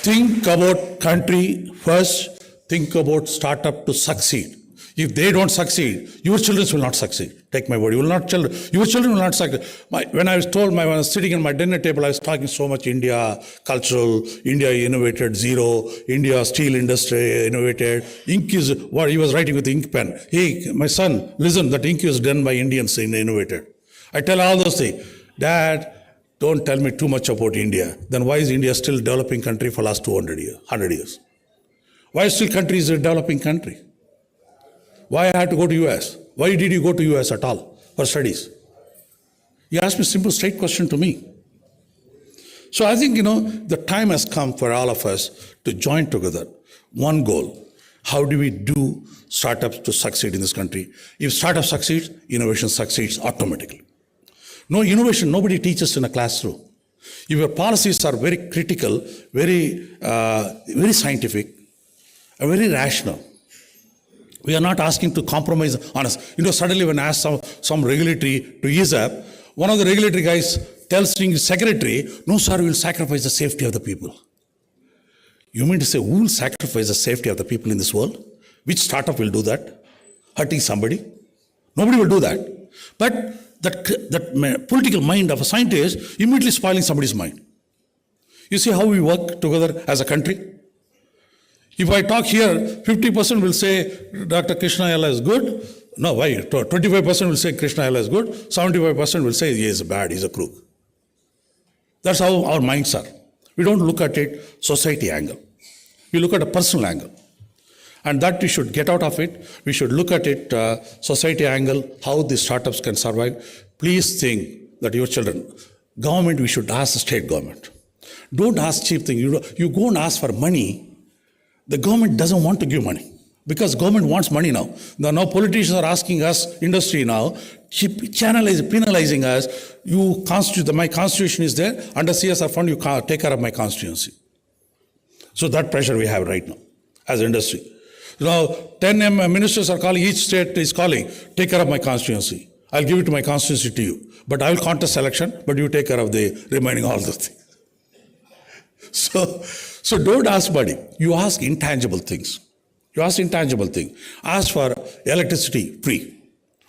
Think about country first. Think about startup to succeed. If they don't succeed, your children will not succeed. Take my word. Your children will not succeed. When I was sitting at my dinner table, I was talking so much India, cultural, India innovated zero, India steel industry innovated. Ink is what he was writing with the ink pen. Hey, my son, listen, that ink is done by Indians and innovated. I tell all those things. Dad, don't tell me too much about India. Then why is India still a developing country for the last 200 years, 100 years? Why is still country is a developing country? Why I had to go to US? Why did you go to US at all for studies? You asked me a simple, straight question to me. So I think, the time has come for all of us to join together. One goal. How do we do startups to succeed in this country? If startup succeeds, innovation succeeds automatically. No innovation, nobody teaches in a classroom. If your policies are very critical, very scientific, and very rational, we are not asking to compromise on us. Suddenly when I ask some regulatory to ease up, one of the regulatory guys tells his secretary, no sir, we will sacrifice the safety of the people. You mean to say, who will sacrifice the safety of the people in this world? Which startup will do that? Hurting somebody? Nobody will do that. But that political mind of a scientist immediately spoiling somebody's mind. You see how we work together as a country? If I talk here, 50% will say Dr. Krishna Yalla is good. No, why? 25% will say Krishna Yalla is good. 75% will say he is bad, he's a crook. That's how our minds are. We don't look at it society angle. We look at a personal angle. And that we should get out of it. We should look at it society angle, how the startups can survive. Please think that your children, government, we should ask the state government. Don't ask cheap things. You go and ask for money. The government doesn't want to give money because government wants money now. Now politicians are asking us, industry now, penalizing us. My constitution is there. Under CSR fund, you can't take care of my constituency. So that pressure we have right now as industry. 10 ministers are calling, each state is calling, take care of my constituency. I'll give it to my constituency to you. But I will contest election, but you take care of the remaining all the things. So don't ask money. You ask intangible things. You ask intangible things. Ask for electricity free.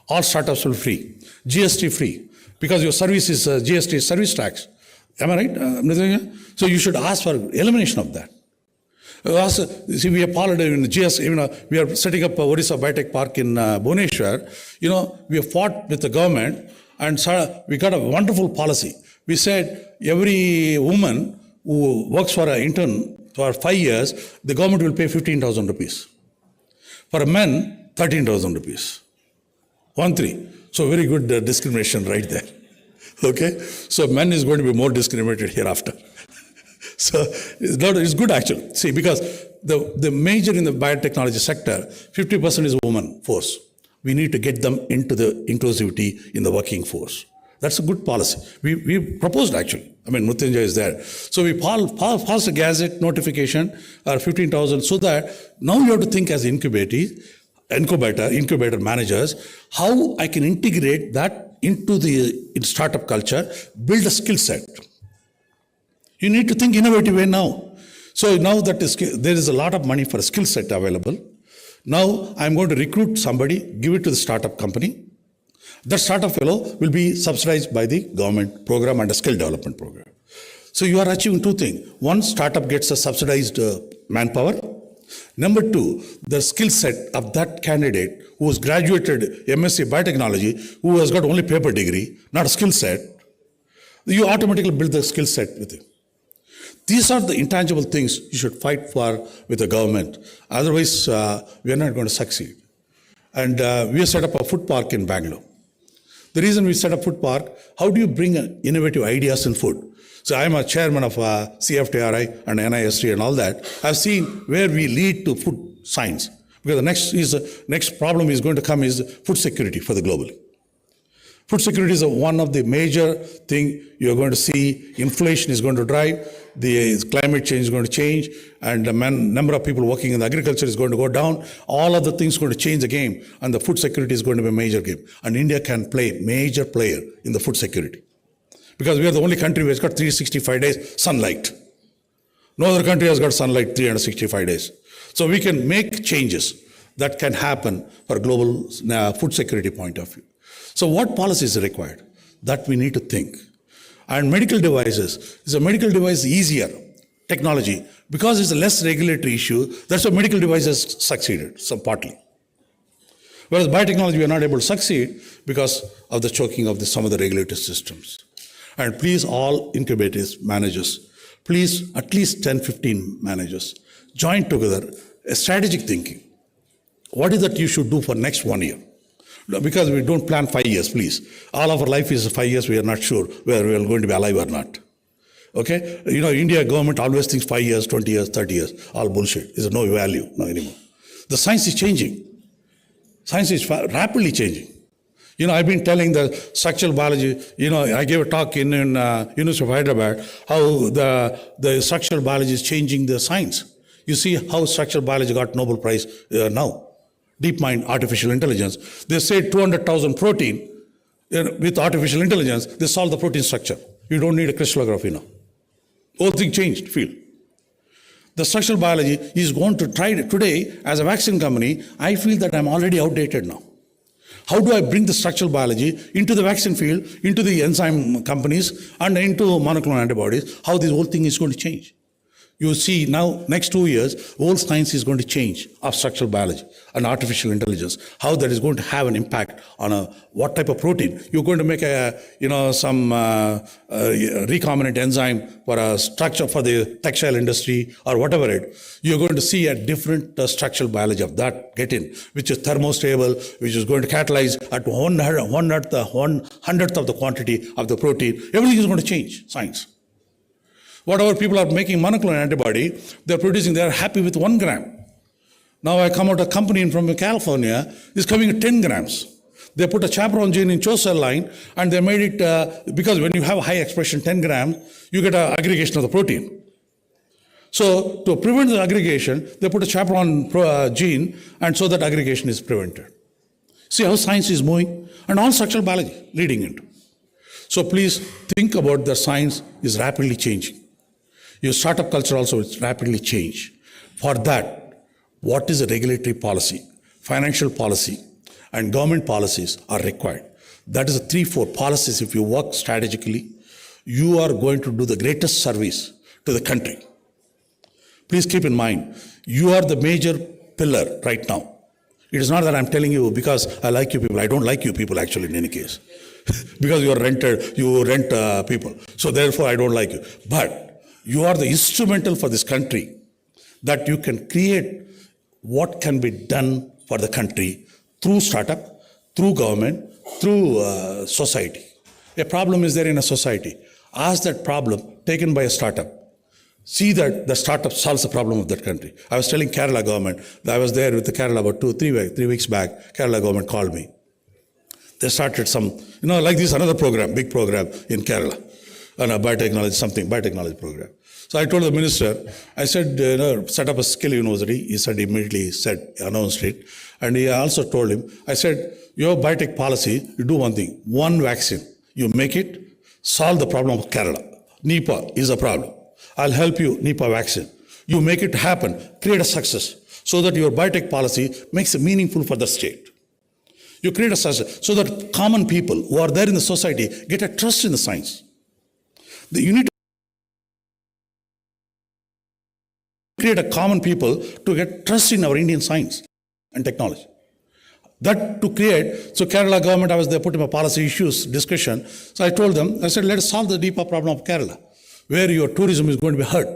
All startups will be free. GST free. Because your service is GST service tax. Am I right? So you should ask for elimination of that. See, we have followed in the GS, we are setting up a Odisha Biotech Park in Bhubaneswar. We have fought with the government and we got a wonderful policy. We said every woman who works for an intern for 5 years, the government will pay 15,000 rupees. For a man, 13,000 rupees. 1-3. So very good discrimination right there. Okay? So men is going to be more discriminated hereafter. So it's good actually. See, because the major in the biotechnology sector, 50% is woman force. We need to get them into the inclusivity in the working force. That's a good policy. We proposed actually. Mrityunjay is there. So we passed a gazette notification, 15,000, so that now you have to think as incubator managers, how I can integrate that into the startup culture, build a skill set. You need to think innovative way now. So now that there is a lot of money for a skill set available. Now I'm going to recruit somebody, give it to the startup company. That startup fellow will be subsidized by the government program and a skill development program. So you are achieving two things. One, startup gets a subsidized manpower. Number two, the skill set of that candidate who has graduated MSc Biotechnology, who has got only paper degree, not a skill set, you automatically build the skill set with him. These are the intangible things you should fight for with the government. Otherwise, we are not going to succeed. And we have set up a food park in Bangalore. The reason we set up food park, how do you bring innovative ideas in food? So I'm a chairman of CFTRI and NIST and all that. I've seen where we lead to food science. Because the next problem is going to come is food security for the global. Food security is one of the major thing you're going to see. Inflation is going to drive, the climate change is going to change, and the number of people working in the agriculture is going to go down. All of the things are going to change the game, and the food security is going to be a major game. And India can play major player in the food security. Because we are the only country which has got 365 days sunlight. No other country has got sunlight 365 days. So we can make changes that can happen for global food security point of view. So what policy is required? That we need to think. And medical devices, is a medical device easier technology? Because it's a less regulatory issue, that's why medical devices succeeded, some partly. Whereas biotechnology, we are not able to succeed because of the choking of some of the regulatory systems. And please, all incubators, managers, please, at least 10, 15 managers, join together a strategic thinking. What is that you should do for next 1 year? Because we don't plan 5 years, please. All of our life is 5 years, we are not sure whether we are going to be alive or not. Okay? India government always thinks 5 years, 20 years, 30 years, all bullshit. There's no value now anymore. The science is changing. Science is rapidly changing. I've been telling the structural biology, I gave a talk in University of Hyderabad, how the structural biology is changing the science. You see how structural biology got Nobel Prize now. DeepMind, artificial intelligence. They say 200,000 protein, with artificial intelligence, they solve the protein structure. You don't need a crystallography now. Whole thing changed, field. The structural biology is going to try it today as a vaccine company. I feel that I'm already outdated now. How do I bring the structural biology into the vaccine field, into the enzyme companies, and into monoclonal antibodies? How this whole thing is going to change? You see now, next 2 years, whole science is going to change of structural biology and artificial intelligence. How that is going to have an impact on what type of protein you're going to make some recombinant enzyme for a structure for the textile industry or whatever it. You're going to see a different structural biology of that get in, which is thermostable, which is going to catalyze at one hundredth of the quantity of the protein. Everything is going to change. Science. Whatever people are making monoclonal antibody, they're producing, they're happy with 1 gram. Now I come out a company from California, is coming at 10 grams. They put a chaperone gene in CHO cell line, and they made it, because when you have high expression 10 grams, you get an aggregation of the protein. So to prevent the aggregation, they put a chaperone gene, and so that aggregation is prevented. See how science is moving? And all structural biology leading into. So please think about the science is rapidly changing. Your startup culture also is rapidly changed. For that, what is the regulatory policy, financial policy, and government policies are required. That is the 3-4 policies. If you work strategically, you are going to do the greatest service to the country. Please keep in mind, you are the major pillar right now. It is not that I'm telling you because I like you people. I don't like you people actually in any case. Because you are rented, you rent people. So therefore I don't like you. But you are the instrumental for this country that you can create what can be done for the country through startup, through government, through society. A problem is there in a society. Ask that problem taken by a startup. See that the startup solves the problem of that country. I was telling Kerala government, I was there with the Kerala about 3 weeks back. Kerala government called me. They started some, like this, another program, big program in Kerala, and a biotechnology program. So I told the minister, I said, set up a skill university. He said, immediately announced it. And he also told him, I said, your biotech policy, you do one thing, one vaccine. You make it, solve the problem of Kerala. Nipah is a problem. I'll help you, Nipah vaccine. You make it happen, create a success, so that your biotech policy makes it meaningful for the state. You create a success so that common people who are there in the society get a trust in the science. You need to create a common people to get trust in our Indian science and technology. That to create, so Kerala government, I was there putting a policy issues discussion. So I told them, I said, let us solve the Nipah problem of Kerala, where your tourism is going to be hurt.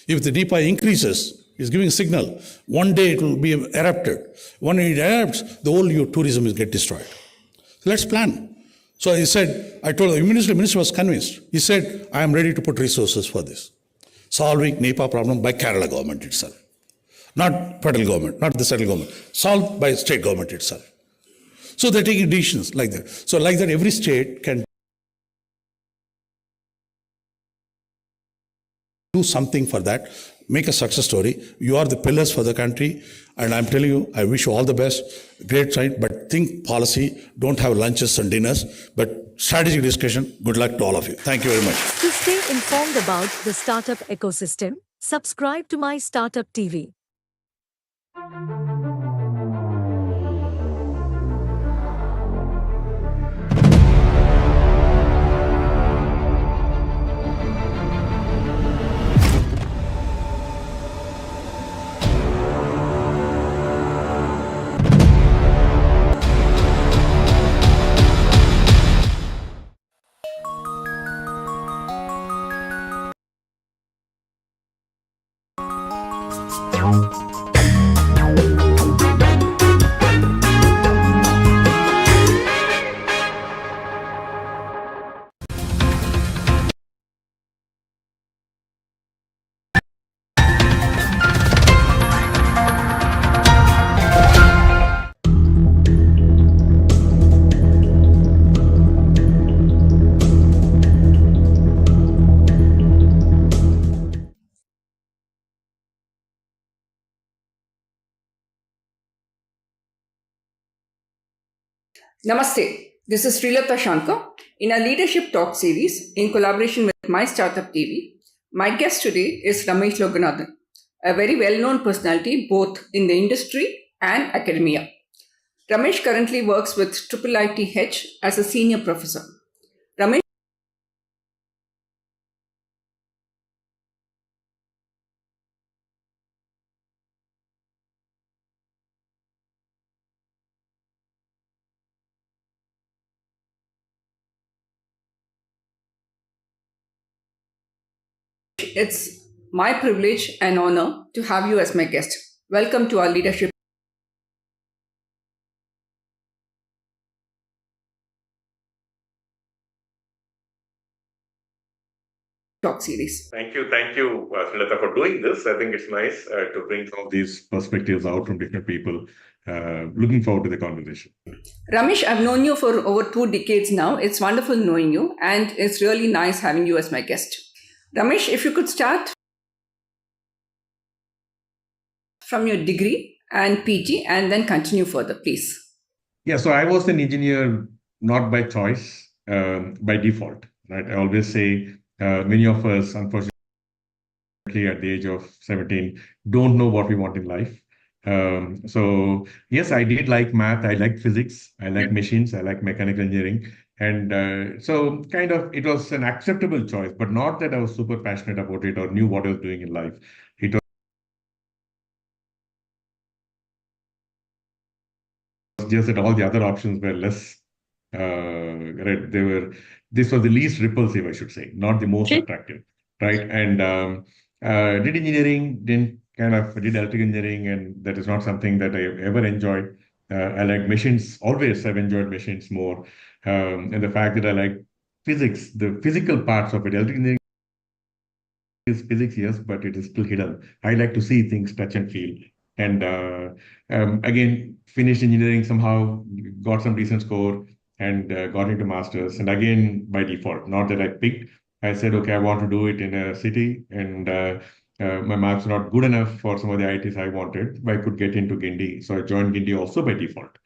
If the Nipah increases, it's giving a signal. One day it will be erupted. When it erupts, the whole your tourism will get destroyed. So let's plan. So he said, I told the minister was convinced. He said, I am ready to put resources for this. Solving Nipah problem by Kerala government itself. Not federal government, not the central government. Solved by state government itself. So they're taking decisions like that. So like that, every state can do something for that. Make a success story. You are the pillars for the country. And I'm telling you, I wish you all the best. Great side, but think policy. Don't have lunches and dinners, but strategic discussion. Good luck to all of you. Thank you very much. To stay informed about the startup ecosystem, subscribe to MyStartupTV. Namaste, this is Srilata Shankar in a leadership talk series in collaboration with MyStartupTV. My guest today is Ramesh Loganathan, a very well-known personality both in the industry and academia. Ramesh currently works with IIITH as a senior professor. Ramesh It's my privilege and honor to have you as my guest. Welcome to our leadership talk series. Thank you, Srilata, for doing this. I think it's nice to bring some of these perspectives out from different people. Looking forward to the conversation. Ramesh, I've known you for over 2 decades now. It's wonderful knowing you, and it's really nice having you as my guest. Ramesh, if you could start from your degree and PG and then continue further, please. Yeah, so I was an engineer not by choice, by default. Right? I always say many of us, unfortunately, at the age of 17, don't know what we want in life. So yes, I did like math. I like physics. I like machines. I like mechanical engineering. And so kind of it was an acceptable choice, but not that I was super passionate about it or knew what I was doing in life. It was just that all the other options were less, right? This was the least repulsive, I should say, not the most attractive, right? And did engineering, did electrical engineering, and that is not something that I ever enjoyed. I like machines, always have enjoyed machines more. And the fact that I like physics, the physical parts of it, electrical engineering is physics, yes, but it is still hidden. I like to see things, touch and feel. And again, finished engineering somehow, got some decent score, and got into masters. And again, by default, not that I picked. I said, okay, I want to do it in a city, and my marks were not good enough for some of the IITs I wanted, but I could get into Gindi. So I joined Gindi also by default.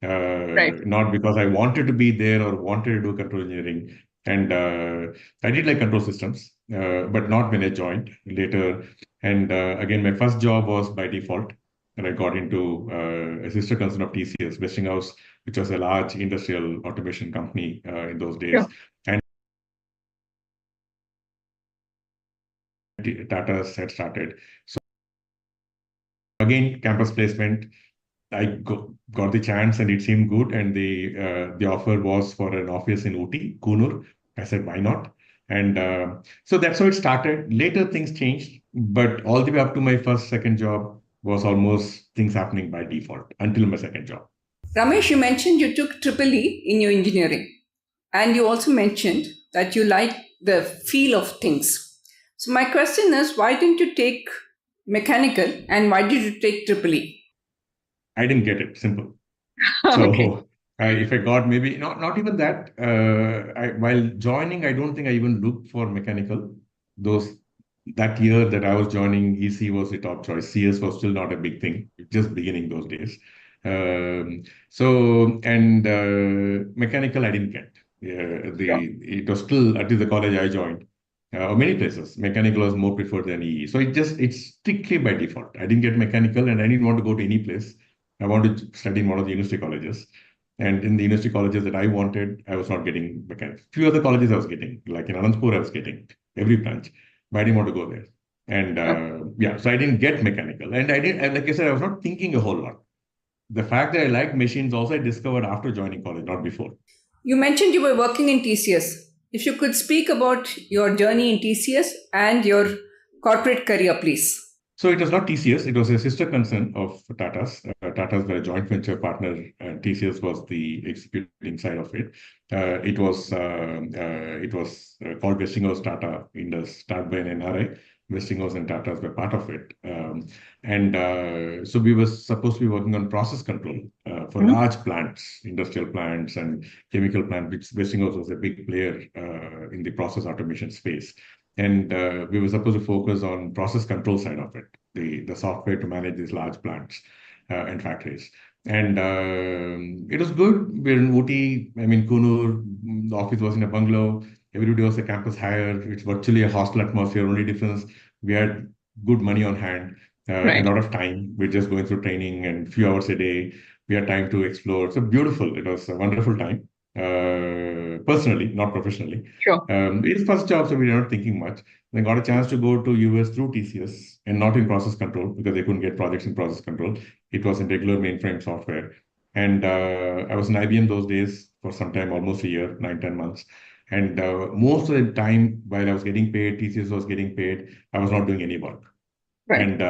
Not because I wanted to be there or wanted to do control engineering. And I did like control systems, but not when I joined later. And again, my first job was by default. And I got into a sister concern of TCS, Westinghouse, which was a large industrial automation company in those days. Yeah. And Tata's had started. So again, campus placement. I got the chance and it seemed good, and the offer was for an office in Ooty, Kunur. I said, why not? And so that's how it started. Later things changed, but all the way up to my second job was almost things happening by default until my second job. Ramesh, you mentioned you took EEE in your engineering, and you also mentioned that you like the feel of things. So my question is, why didn't you take mechanical, and why did you take EEE? I didn't get it. Simple. Okay. So if I got maybe not even that. While joining, I don't think I even looked for mechanical. That year that I was joining, EC was the top choice. CS was still not a big thing, just beginning those days. Mechanical I didn't get. It was still at the college I joined. Many places, mechanical was more preferred than EE. So it's strictly by default. I didn't get mechanical, and I didn't want to go to any place. I wanted to study in one of the university colleges. And in the university colleges that I wanted, I was not getting mechanical. Few other colleges I was getting, like in Anandpur, I was getting every branch, but I didn't want to go there. And so I didn't get mechanical. And like I said, I was not thinking a whole lot. The fact that I liked machines also I discovered after joining college, not before. You mentioned you were working in TCS. If you could speak about your journey in TCS and your corporate career, please. So it was not TCS, it was a sister concern of Tata's. Tata's were a joint venture partner, and TCS was the executing side of it. It was called Westinghouse Tata Indus, started by an NRI. Westinghouse and Tata's were part of it. So we were supposed to be working on process control for large plants, industrial plants and chemical plants, which Westinghouse was a big player in the process automation space. And we were supposed to focus on process control side of it, the software to manage these large plants and factories. And it was good. We're in Ooty, Kunur, the office was in a bungalow. Everybody was a campus hire. It's virtually a hostel atmosphere. Only difference, we had good money on hand, a lot of time. We're just going through training and a few hours a day. We had time to explore. So beautiful. It was a wonderful time. Personally, not professionally. Sure. It was first job, so we were not thinking much. Then got a chance to go to US through TCS and not in process control because they couldn't get projects in process control. It was in regular mainframe software. And I was in IBM those days for some time, almost a year, 9-10 months. And most of the time, while I was getting paid, TCS was getting paid, I was not doing any work. Right. And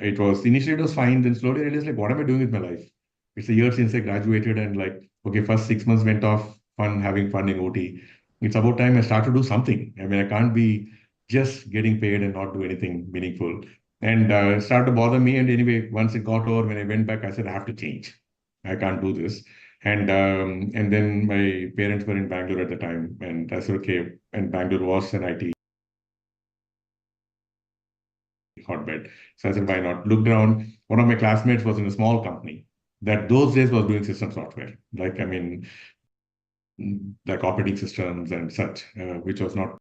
it was initially it was fine. Then slowly I realized like, what am I doing with my life? It's a year since I graduated, and like, okay, first 6 months went off fun, having fun in OT. It's about time I start to do something. I mean, I can't be just getting paid and not do anything meaningful. And it started to bother me. And anyway, once it got over, when I went back, I said I have to change. I can't do this. And then my parents were in Bangalore at the time, and I said, okay. And Bangalore was an IT hotbed. So I said, why not? Looked around. One of my classmates was in a small company that those days was doing system software. Like, I mean, like operating systems and such, which was not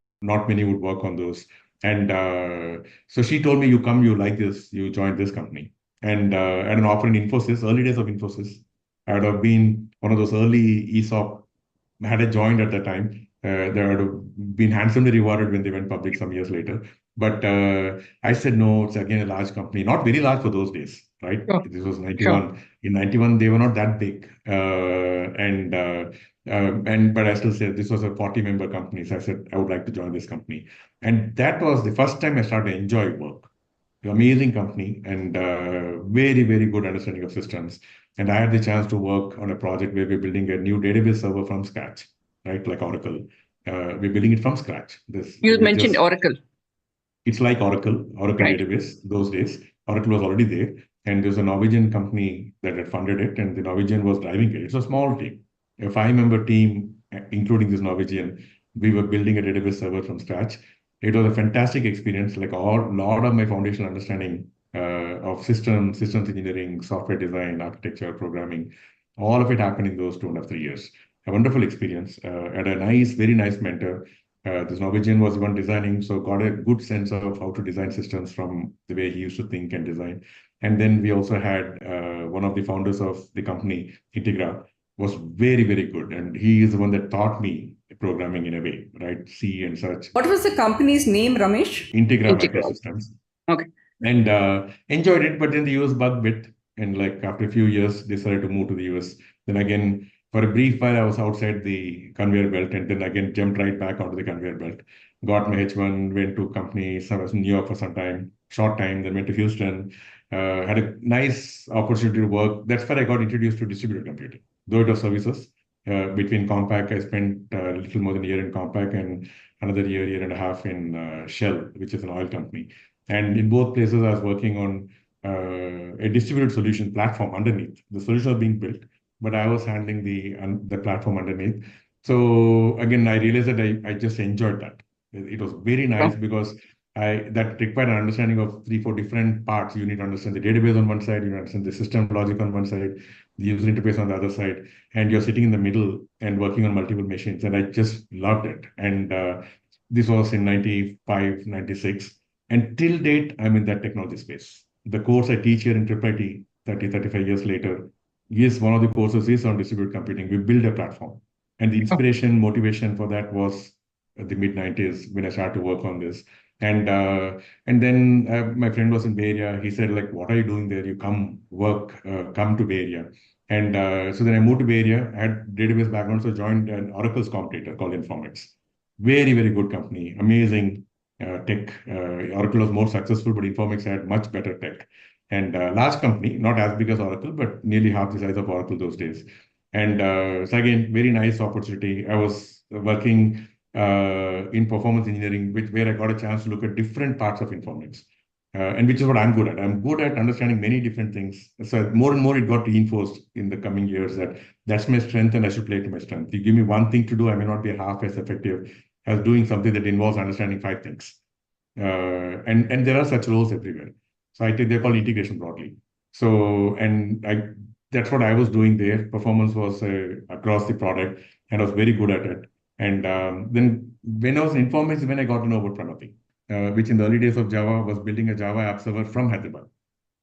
many would work on those. And so she told me, you come, you like this, you join this company. And at an offer in Infosys, early days of Infosys, I would have been one of those early ESOP. Had I joined at that time, they would have been handsomely rewarded when they went public some years later. But I said, no, it's again a large company, not very large for those days, right? Sure. This was Sure. 91. In 91, they were not that big. But I still said this was a 40-member company. So I said, I would like to join this company. And that was the first time I started to enjoy work. Amazing company and very, very good understanding of systems. And I had the chance to work on a project where we're building a new database server from scratch, right? Like Oracle. We're building it from scratch. You mentioned Oracle. It's like Oracle Right. database those days. Oracle was already there. And there's a Norwegian company that had funded it, and the Norwegian was driving it. It's a small team, a 5-member team, including this Norwegian. We were building a database server from scratch. It was a fantastic experience, like a lot of my foundational understanding of systems engineering, software design, architecture, programming, all of it happened in those 2.5 years. A wonderful experience. Had a very nice mentor. This Norwegian was the one designing, so got a good sense of how to design systems from the way he used to think and design. And then we also had one of the founders of the company, Integra, was very, very good. And he is the one that taught me programming in a way, right? C and such. What was the company's name, Ramesh? Integra Microsystems. Okay. And enjoyed it, but then the US bug bit. And like after a few years, decided to move to the US. Then again, for a brief while, I was outside the conveyor belt, and then again jumped right back onto the conveyor belt. Got my H1, went to companies. I was in New York for some time, short time, then went to Houston. Had a nice opportunity to work. That's where I got introduced to distributed computing, though it was services. Between Compaq, I spent a little more than a year in Compaq and another year and a half in Shell, which is an oil company. And in both places, I was working on a distributed solution platform underneath. The solution was being built, but I was handling the platform underneath. So again, I realized that I just enjoyed that. It was very nice because that required an understanding of 3-4 different parts. You need to understand the database on one side, you need to understand the system logic on one side, the user interface on the other side, and you're sitting in the middle and working on multiple machines. And I just loved it. And this was in 95, 96. And till date, I'm in that technology space. The course I teach here in IIIT 35 years later, yes, one of the courses is on distributed computing. We build a platform. And the inspiration, motivation for that was the mid-90s when I started to work on this. And then my friend was in Bay Area. He said, like, what are you doing there? You come work, come to Bay Area. And so then I moved to Bay Area. I had database background, so joined an Oracle's competitor called Informix. Very, very good company, amazing tech. Oracle was more successful, but Informix had much better tech. And large company, not as big as Oracle, but nearly half the size of Oracle those days. And so again, very nice opportunity. I was working in performance engineering, where I got a chance to look at different parts of Informix. And which is what I'm good at. I'm good at understanding many different things. So more and more it got reinforced in the coming years that that's my strength and I should play to my strength. You give me one thing to do, I may not be half as effective as doing something that involves understanding 5 things. And there are such roles everywhere. So I think they're called integration broadly. So, that's what I was doing there. Performance was across the product, and I was very good at it. And then when I was in Informix, when I got to know about Pranati, which in the early days of Java was building a Java app server from Hyderabad.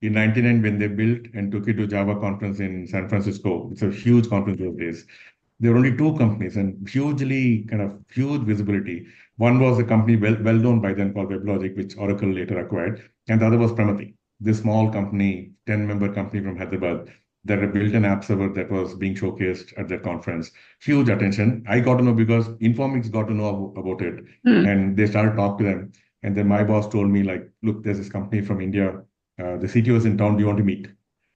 In 99, when they built and took it to Java conference in San Francisco, it's a huge conference those days. There were only 2 companies and huge visibility. One was a company well known by then called WebLogic, which Oracle later acquired. And the other was Pramati, this small company, 10-member company from Hyderabad, They built an app server that was being showcased at that conference. Huge attention. I got to know because Informix got to know about it, and they started talking to them. And then my boss told me, like, look, there's this company from India. The CTO is in town. Do you want to meet?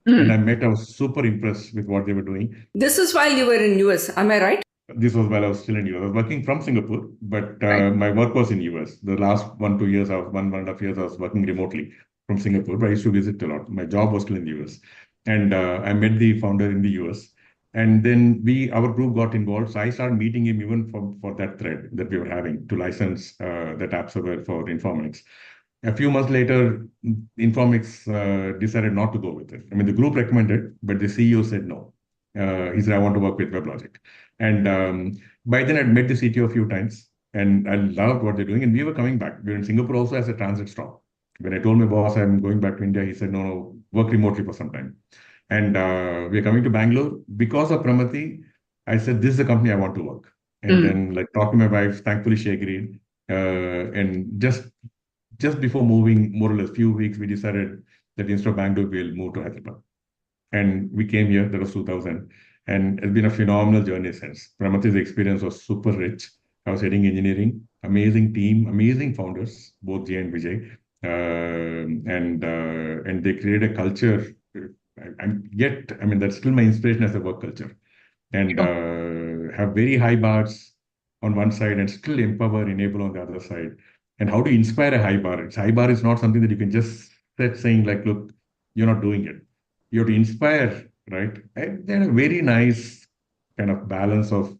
And I met. I was super impressed with what they were doing. This is while you were in US, am I right? This was while I was still in US. I was working from Singapore, but Right. my work was in US. The last 1-2 years, one and a half years, I was working remotely from Singapore, but I used to visit a lot. My job was still in the US. And I met the founder in the US. And then our group got involved. So I started meeting him even for that thread that we were having to license that app server for Informix. A few months later, Informix decided not to go with it. I mean, the group recommended, but the CEO said no. He said, I want to work with WebLogic. And by then, I'd met the CTO a few times, and I loved what they're doing. And we were coming back. We were in Singapore also as a transit stop. When I told my boss I'm going back to India, he said, no, work remotely for some time. And we're coming to Bangalore. Because of Pramati, I said, this is the company I want to work. And then, like, talked to my wife. Thankfully, she agreed. And just before moving, more or less, few weeks, we decided that instead of Bangalore, we'll move to Hyderabad. And we came here, that was 2000. And it's been a phenomenal journey since. Pramati's experience was super rich. I was heading engineering, amazing team, amazing founders, both Jay and Vijay. And they created a culture. I mean, that's still my inspiration as a work culture. And have very high bars on one side and still empower, enable on the other side. And how to inspire a high bar. High bar is not something that you can just set saying like, look, you're not doing it. You have to inspire, right? And then a very nice kind of balance of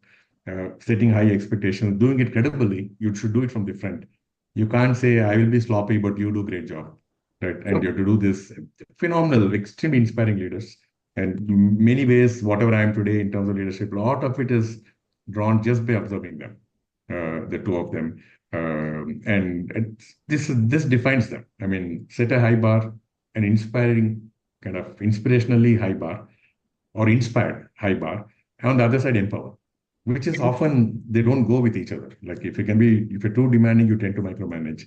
setting high expectations, doing it credibly. You should do it from the front. You can't say, I will be sloppy, but you do a great job, right? And you have to do this. Phenomenal, extremely inspiring leaders. And in many ways, whatever I am today in terms of leadership, a lot of it is drawn just by observing them, the two of them. And this defines them. I mean, set a high bar, an inspiring kind of inspirationally high bar, or inspired high bar. And on the other side, empower, which is often they don't go with each other. Like if you're too demanding, you tend to micromanage.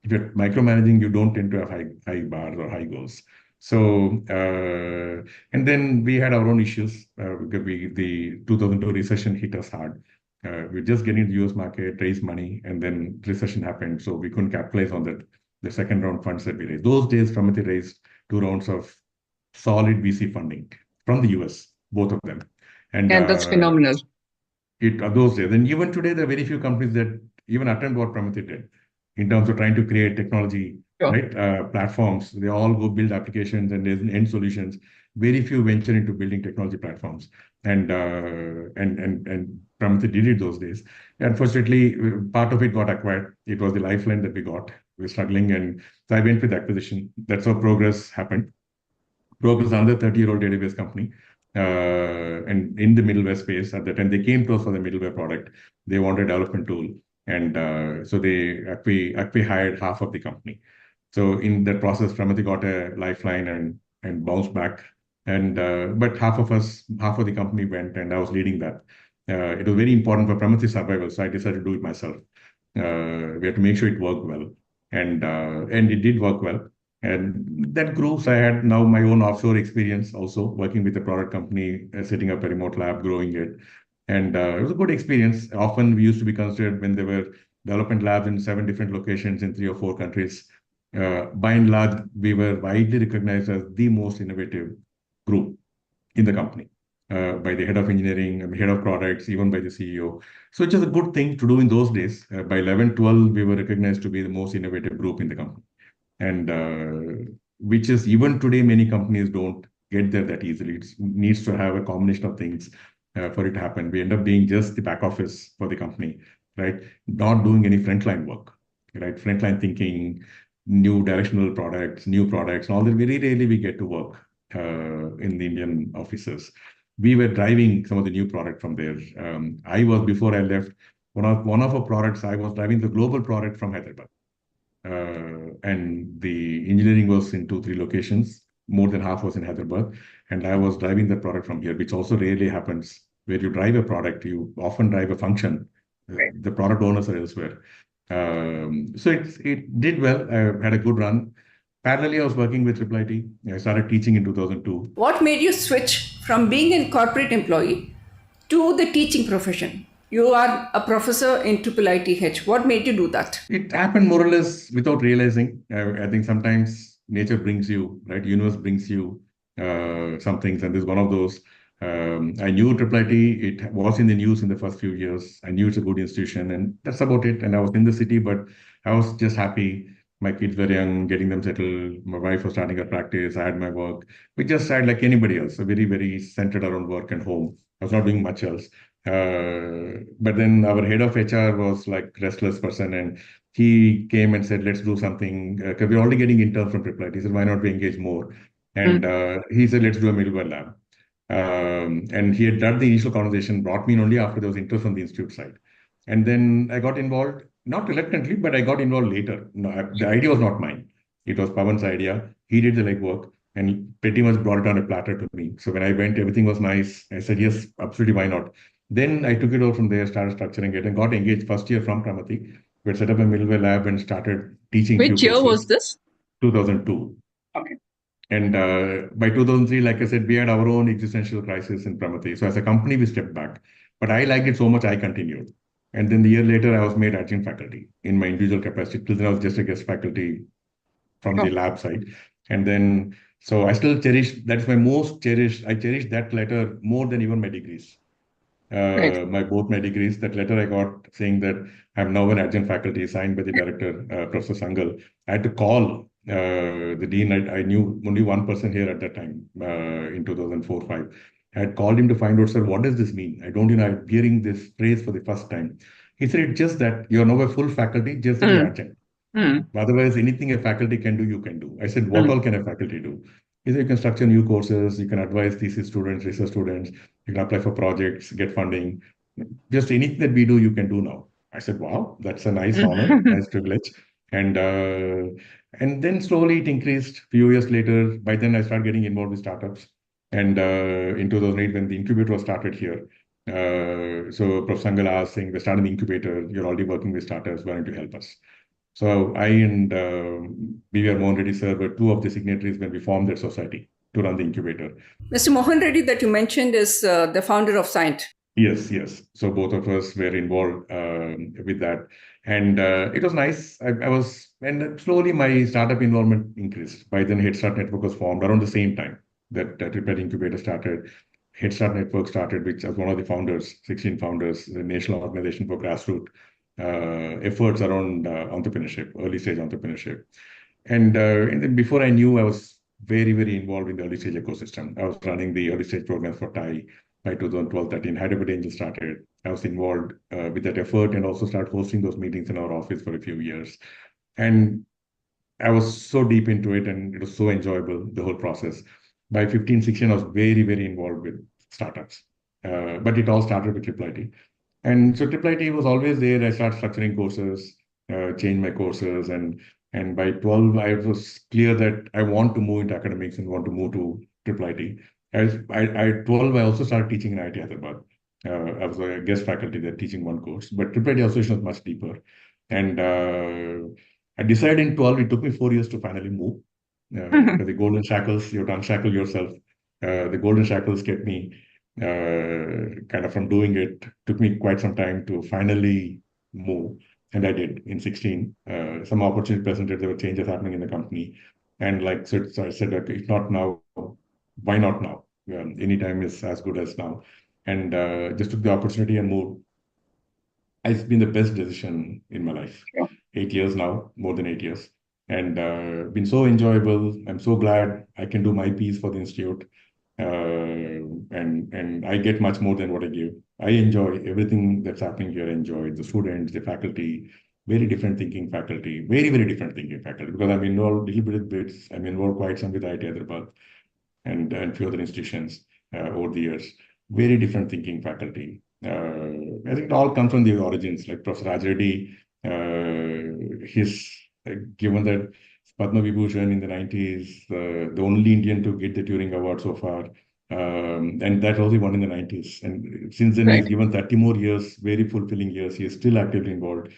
If you're micromanaging, you don't tend to have high bars or high goals. So, and then we had our own issues. The 2002 recession hit us hard. We're just getting into the US market, raised money, and then recession happened. So we couldn't capitalize on that. The second round funds that we raised. Those days, Pramati raised 2 rounds of solid VC funding from the US, both of them. And that's phenomenal. Those days. And even today, there are very few companies that even attempt what Pramati did in terms of trying to create technology, right? Platforms. They all go build applications and there's end solutions. Very few venture into building technology platforms. And Pramati did it those days. Unfortunately, part of it got acquired. It was the lifeline that we got. We're struggling. And so I went with acquisition. That's how Progress happened. Progress is another 30-year-old database company. And in the middleware space at that time, they came to us for the middleware product. They wanted a development tool. And so Acquis hired half of the company. So in that process, Pramati got a lifeline and bounced back. But half of the company went, and I was leading that. It was very important for Pramati's survival, so I decided to do it myself. We had to make sure it worked well, and it did work well. And that grew. So I had now my own offshore experience also working with a product company, setting up a remote lab, growing it. And it was a good experience. Often we used to be considered when there were development labs in 7 different locations in 3 or 4 countries. By and large, we were widely recognized as the most innovative group in the company by the head of engineering, head of products, even by the CEO. So it was a good thing to do in those days. By 11, 12, we were recognized to be the most innovative group in the company. And which is even today, many companies don't get there that easily. It needs to have a combination of things for it to happen. We end up being just the back office for the company, right? Not doing any frontline work, right? Frontline thinking, new directional products, new products, and all that. Very rarely we get to work in the Indian offices. We were driving some of the new product from there. Before I left, one of our products, I was driving the global product from Hyderabad. And the engineering was in 2-3 locations. More than half was in Hyderabad. And I was driving the product from here, which also rarely happens. Where you drive a product, you often drive a function. The product owners are elsewhere. So it did well. I had a good run. parallelly, I was working with Triple IT. I started teaching in 2002. What made you switch from being a corporate employee to the teaching profession? You are a professor in Triple ITH. What made you do that? It happened more or less without realizing. I think sometimes nature brings you, right? Universe brings you some things, and this is one of those. I knew Triple IT. It was in the news in the first few years. I knew it's a good institution, and that's about it. And I was in the city, but I was just happy. My kids were young, getting them settled. My wife was starting her practice. I had my work. We just had like anybody else, a very, very centered around work and home. I was not doing much else. But then our head of HR was like restless person, and he came and said, "Let's do something." Because we're already getting interns from Triplet. He said, "Why not we engage more?" And he said, "Let's do a middleware lab." And he had done the initial conversation, brought me in only after there was interest from the institute side. And then I got involved, not reluctantly, but I got involved later. No, the idea was not mine. It was Pawan's idea. He did the legwork and pretty much brought it on a platter to me. So when I went, everything was nice. I said, yes, absolutely, why not? Then I took it over from there, started structuring it, and got engaged first year from Pramati. We had set up a middleware lab and started teaching. Which year was this? 2002. Okay. And by 2003, like I said, we had our own existential crisis in Pramati. So as a company, we stepped back. But I liked it so much, I continued. And then the year later, I was made adjunct faculty in my individual capacity. Till then, I was just a guest faculty from the lab side. And then, so I still cherish, that's my most cherished, I cherish that letter more than even my degrees. Both my degrees, that letter I got saying that I'm now an adjunct faculty signed by the director, Professor Sangal. I had to call the dean. I knew only one person here at that time in 2004-5. I had called him to find out, sir, what does this mean? I don't, I'm hearing this phrase for the first time. He said, it's just that you're now a full faculty, just that you're adjunct. Otherwise, anything a faculty can do, you can do. I said, what all can a faculty do? He said, you can structure new courses, you can advise thesis students, research students, you can apply for projects, get funding. Just anything that we do, you can do now. I said, wow, that's a nice honor, nice privilege. And then slowly it increased. A few years later, by then I started getting involved with startups. And in 2008, when the incubator was started here, so Prof. Sangal asked, saying, we're starting the incubator, you're already working with startups, why don't you help us? So I and B.V.R. Mohan Reddy sir were two of the signatories when we formed that society to run the incubator. Mr. Mohan Reddy that you mentioned is the founder of Scient. Yes. So both of us were involved with that. And it was nice. And slowly my startup involvement increased. By then, Head Start Network was formed around the same time that Triple Incubator started. Head Start Network started, which was one of the founders, 16 founders, the national organization for grassroots efforts around entrepreneurship, early stage entrepreneurship. And then before I knew, I was very, very involved in the early stage ecosystem. I was running the early stage programs for TAI by 2012-13. Hyderabad Angel started. I was involved with that effort and also started hosting those meetings in our office for a few years. And I was so deep into it and it was so enjoyable, the whole process. By 15, 16, I was very, very involved with startups. But it all started with Triple IT. And so Triple IT was always there. I started structuring courses, changed my courses. And by 12, I was clear that I want to move into academics and want to move to Triple IT. At 12, I also started teaching in IIT Hyderabad. I was a guest faculty there teaching one course, but Triple IT association was much deeper. And I decided in 12, it took me 4 years to finally move. The golden shackles, you have to unshackle yourself. The golden shackles kept me kind of from doing it. Took me quite some time to finally move. And I did in 16. Some opportunity presented, there were changes happening in the company. And so I said, okay, if not now, why not now? Any time is as good as now. And just took the opportunity and moved. It's been the best decision in my life. 8 years now, more than 8 years. And been so enjoyable. I'm so glad I can do my piece for the institute. And I get much more than what I give. I enjoy everything that's happening here. I enjoy the students, the faculty, very different thinking faculty, very, very different thinking faculty, because I'm involved a little bit with bits. I'm involved quite some with IIT Hyderabad and few other institutions over the years. Very different thinking faculty. I think it all comes from the origins, like Professor Raj Reddy, he's given that Padma Vibhushan in the 90s, the only Indian to get the Turing Award so far. And that was the one in the 90s. And since then, he's given 30 more years, very fulfilling years. He is still actively involved.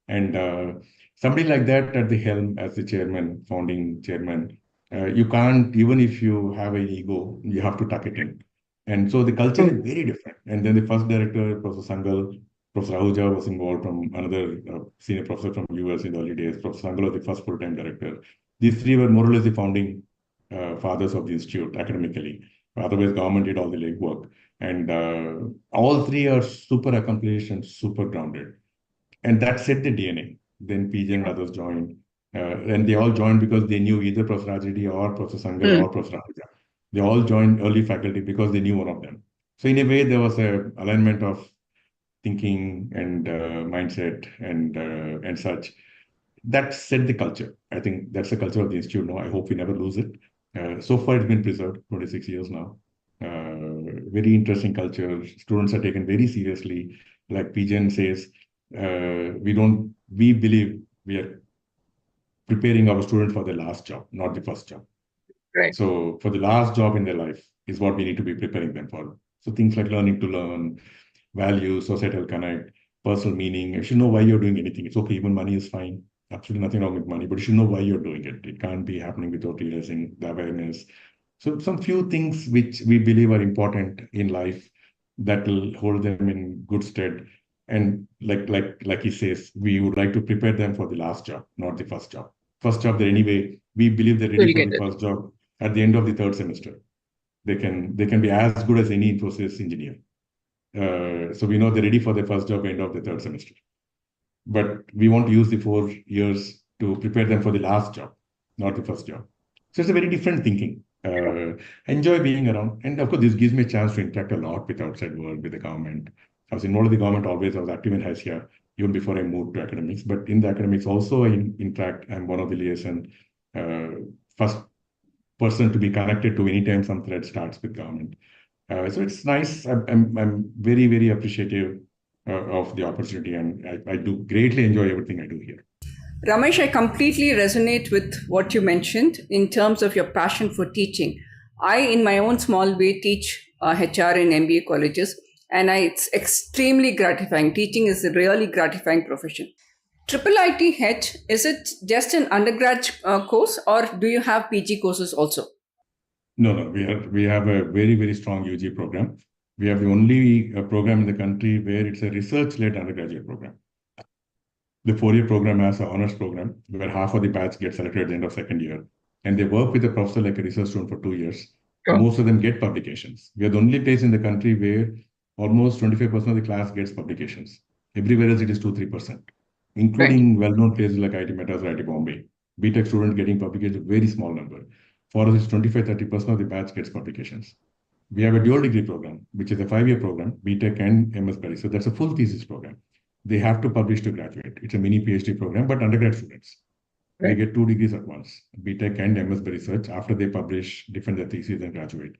And somebody like that at the helm as the chairman, founding chairman, you can't, even if you have an ego, you have to tuck it in. And so the culture is very different. And then the first director, Professor Sangal, Professor Ahuja was involved from another senior professor from US in the early days. Professor Sangal was the first full-time director. These three were more or less the founding fathers of the institute academically. Otherwise, government did all the legwork. And all three are super accomplished and super grounded. And that set the DNA. Then PJ and others joined. And they all joined because they knew either Professor Rajedi or Professor Sangal or Professor Ahuja. They all joined early faculty because they knew one of them. So in a way, there was a alignment of thinking and mindset and such. That set the culture. I think that's the culture of the institute now. I hope we never lose it. So far, it's been preserved, 26 years now. Very interesting culture. Students are taken very seriously. Like Pijan says, we believe we are preparing our students for the last job, not the first job. Right. So for the last job in their life is what we need to be preparing them for. So things like learning to learn, values, societal connect, personal meaning. You should know why you're doing anything. It's okay, even money is fine. Absolutely nothing wrong with money, but you should know why you're doing it. It can't be happening without realizing the awareness. So some few things which we believe are important in life that will hold them in good stead. And like he says, we would like to prepare them for the last job, not the first job. First job, they anyway, we believe they're ready for the first job at the end of the third semester. They can be as good as any Infosys engineer. So we know they're ready for the first job end of the third semester. But we want to use the 4 years to prepare them for the last job, not the first job. So it's a very different thinking. Enjoy being around. And of course, this gives me a chance to interact a lot with outside world, with the government. I was involved with the government always. I was active in HSIA even before I moved to academics. But in the academics also, I interact. I'm one of the liaison, first person to be connected to anytime some thread starts with government. So it's nice. I'm very, very appreciative of the opportunity, and I do greatly enjoy everything I do here. Ramesh, I completely resonate with what you mentioned in terms of your passion for teaching. I, in my own small way, teach HR in MBA colleges, and it's extremely gratifying. Teaching is a really gratifying profession. IIITH, is it just an undergrad course, or do you have PG courses also? No. We have a very, very strong UG program. We have the only program in the country where it's a research-led undergraduate program. The 4-year program has an honors program where half of the batch gets selected at the end of second year. And they work with a professor like a research student for 2 years. Sure. Most of them get publications. We are the only place in the country where almost 25% of the class gets publications. Everywhere else it is 2-3%, including well-known places like IIT Madras or IIT Bombay. BTech student getting publications, a very small number. For us, it's 25-30% of the batch gets publications. We have a dual degree program, which is a 5-year program, BTech and MS Studies. So that's a full thesis program. They have to publish to graduate. It's a mini PhD program, but undergrad students. They get 2 degrees at once, BTech and MS Research, after they publish, defend their thesis and graduate.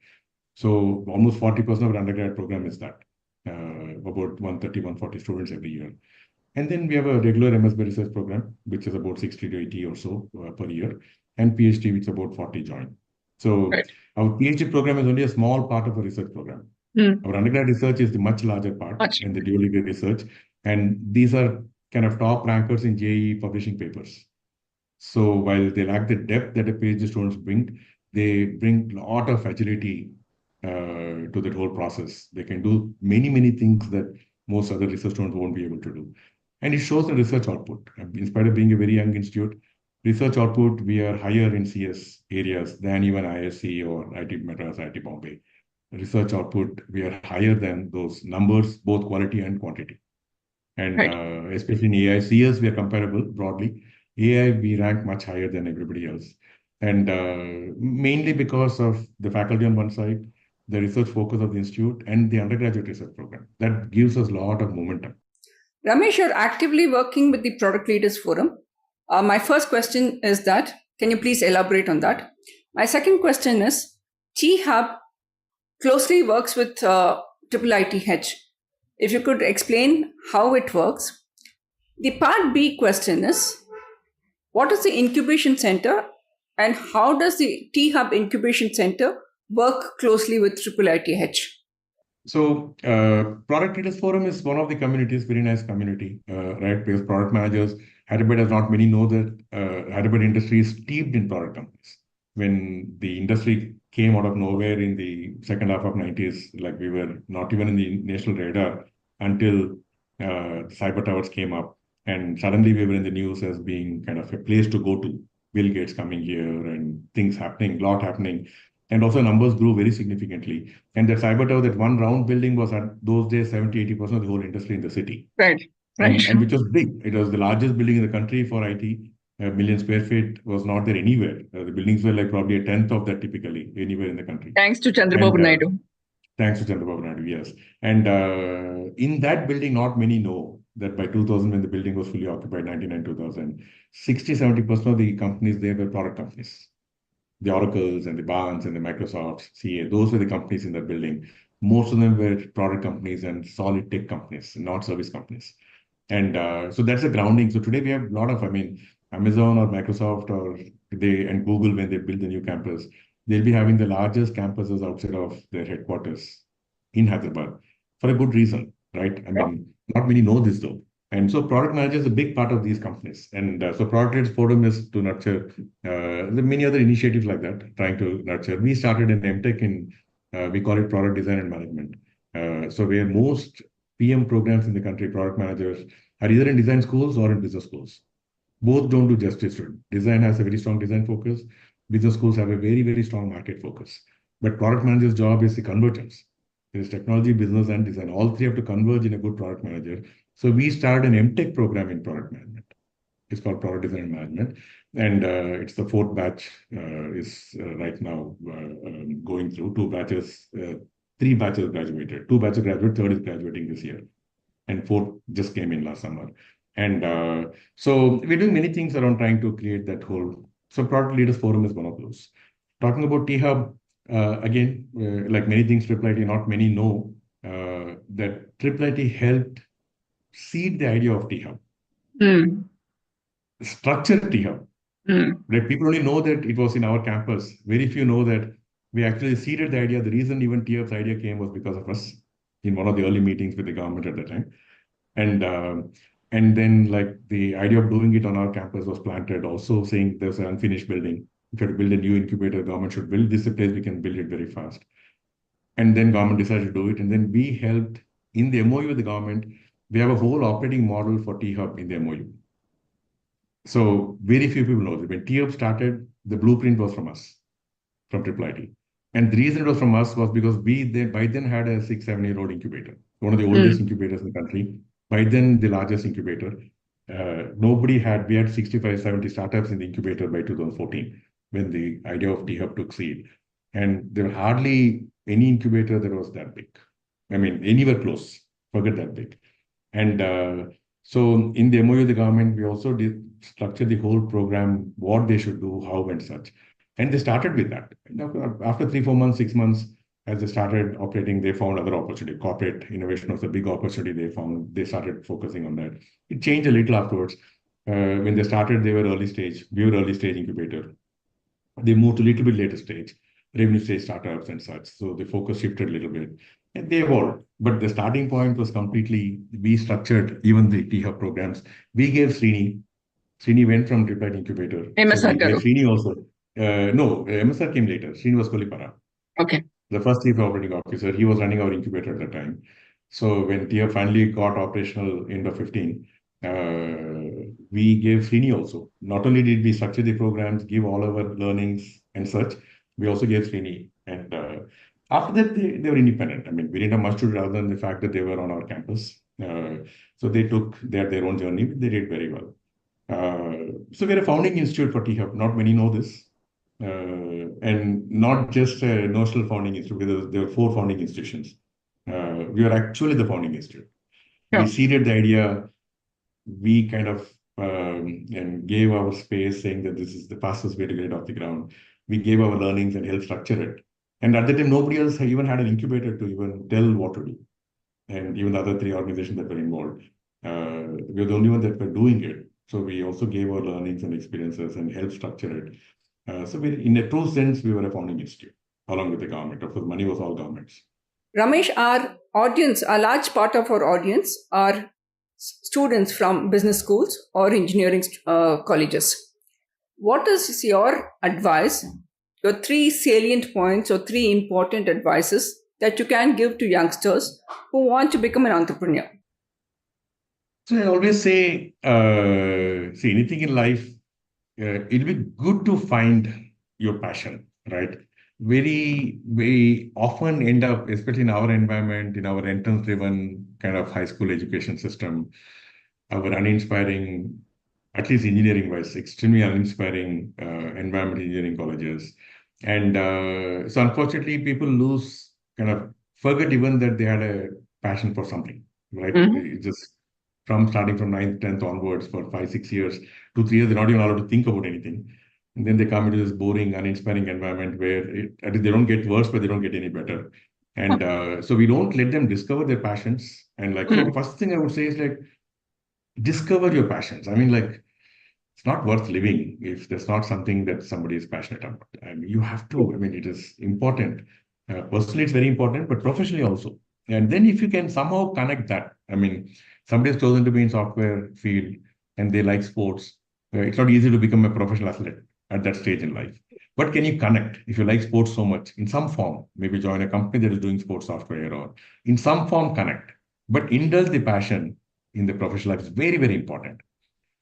So almost 40% of our undergrad program is that, about 130-140 students every year. And then we have a regular MS Research program, which is about 60 to 80 or so per year, and PhD, which is about 40 join. So our PhD program is only a small part of a research program. Our undergrad research is the much larger part, and the dual degree research. And these are kind of top rankers in JEE publishing papers. So while they lack the depth that a PhD students bring, they bring a lot of agility to that whole process. They can do many, many things that most other research students won't be able to do. And it shows the research output. In spite of being a very young institute, research output, we are higher in CS areas than even ISC or IIT Madras, IIT Bombay. Research output, we are higher than those numbers, both quality and quantity. And especially in AI CS, we are comparable broadly. AI, we rank much higher than everybody else. And mainly because of the faculty on one side, the research focus of the institute, and the undergraduate research program. That gives us a lot of momentum. Ramesh, you're actively working with the Product Leaders Forum. My first question is that, can you please elaborate on that? My second question is, T-Hub closely works with IIITH. If you could explain how it works. The part B question is, what is the incubation center and how does the T-Hub incubation center work closely with IIITH? So Product Leaders Forum is one of the communities, very nice community, right? Because product managers Hyderabad, as not many know that Hyderabad industry is steeped in product companies. When the industry came out of nowhere in the second half of 90s, like we were not even in the national radar until cyber towers came up. And suddenly we were in the news as being kind of a place to go to. Bill Gates coming here and things happening, lot happening. And also numbers grew very significantly. And that cyber tower, that one round building was at those days 70-80% of the whole industry in the city. Right. Right. And which was big. It was the largest building in the country for IT. A million square feet was not there anywhere. The buildings were like probably a tenth of that typically anywhere in the country. Thanks to Chandrababu And, Naidu. Thanks to Chandrababu Naidu, yes. And in that building, not many know that by 2000, when the building was fully occupied, 99-2000, 60-70% of the companies there were product companies. The Oracles and the Barnes and the Microsofts, CA, those were the companies in that building. Most of them were product companies and solid tech companies, not service companies. And so that's the grounding. So today we have a lot of, Amazon or Microsoft or and Google, when they build the new campus, they'll be having the largest campuses outside of their headquarters in Hyderabad for a good reason, right? Not many know this though. And so product manager is a big part of these companies. And so Product Leaders Forum is to nurture there are many other initiatives like that, trying to nurture. We started an MTech in, we call it Product Design and Management. So where most PM programs in the country, product managers, are either in design schools or in business schools. Both don't do justice to it. Design has a very strong design focus. Business schools have a very, very strong market focus. But product manager's job is the convergence. There is technology, business, and design. All three have to converge in a good product manager. So we started an MTech program in product management. It's called Product Design and Management. And it's the fourth batch is right now going through. Three batches graduated. Two batches graduated, third is graduating this year. And fourth just came in last summer. And so we're doing many things around trying to create that whole. So Product Leaders Forum is one of those. Talking about T-Hub, again, like many things, IIIT, not many know that IIIT helped seed the idea of T-Hub. Structure T-Hub. Like people only know that it was in our campus. Very few know that we actually seeded the idea. The reason even T-Hub's idea came was because of us in one of the early meetings with the government at the time. And then like the idea of doing it on our campus was planted, also saying there's an unfinished building. If you have to build a new incubator, government should build this a place, we can build it very fast. And then government decided to do it. And then we helped in the MOU with the government. We have a whole operating model for T-Hub in the MOU. So very few people know that when T-Hub started, the blueprint was from us, from IIIT. And the reason it was from us was because we by then had a 6-7-year-old incubator, one of the oldest incubators in the country. By then, the largest incubator. We had 65-70 startups in the incubator by 2014, when the idea of T-Hub took seed. And there were hardly any incubator that was that big. Anywhere close, forget that big. And so in the MOU of the government, we also did structure the whole program, what they should do, how and such. And they started with that. After 3-4 months, 6 months, as they started operating, they found other opportunity. Corporate innovation was a big opportunity they found. They started focusing on that. It changed a little afterwards. When they started, they were early stage. We were early stage incubator. They moved to a little bit later stage, revenue stage startups and such. So the focus shifted a little bit. And they evolved. But the starting point was completely, we structured even the T-Hub programs. We gave Srini. Srini went from IIIT incubator. MSR so we gave Srini also. No, MSR came later. Srini was Kolipara. Okay. The first chief operating officer, he was running our incubator at the time. So when T-Hub finally got operational end of 15, we gave Srini also. Not only did we structure the programs, give all our learnings and such, we also gave Srini. And after that, they were independent. We didn't have much to do other than the fact that they were on our campus. So they had their own journey. They did very well. So we're a founding institute for T-Hub. Not many know this. And not just a notional founding institute, because there were 4 founding institutions. We are actually the founding institute. We seeded the idea. We kind of and gave our space, saying that this is the fastest way to get it off the ground. We gave our learnings and helped structure it. And at the time, nobody else even had an incubator to even tell what to do. And even the other 3 organizations that were involved, we were the only one that were doing it. So we also gave our learnings and experiences and helped structure it. So in a true sense, we were a founding institute, along with the government. Of course, money was all governments. Ramesh, our audience, a large part of our audience are students from business schools or engineering colleges. What is your advice, your 3 salient points or 3 important advices that you can give to youngsters who want to become an entrepreneur? So I always say, see, anything in life, it'll be good to find your passion, right? We often end up, especially in our environment, in our entrance-driven kind of high school education system, our uninspiring, at least engineering-wise, extremely uninspiring environment engineering colleges. And so unfortunately, people forget even that they had a passion for something, right? It just starting from 9th, 10th onwards for 5, 6 years, 2, 3 years, they're not even allowed to think about anything. And then they come into this boring, uninspiring environment where at least they don't get worse, but they don't get any better. And so we don't let them discover their passions. And so first thing I would say is discover your passions. I mean, it's not worth living if there's not something that somebody is passionate about. I mean, you have to. I mean, it is important. Personally, it's very important, but professionally also. And then if you can somehow connect that, I mean, somebody has chosen to be in software field and they like sports. It's not easy to become a professional athlete at that stage in life. But can you connect if you like sports so much in some form? Maybe join a company that is doing sports software or in some form connect. But indulge the passion in the professional life is very, very important.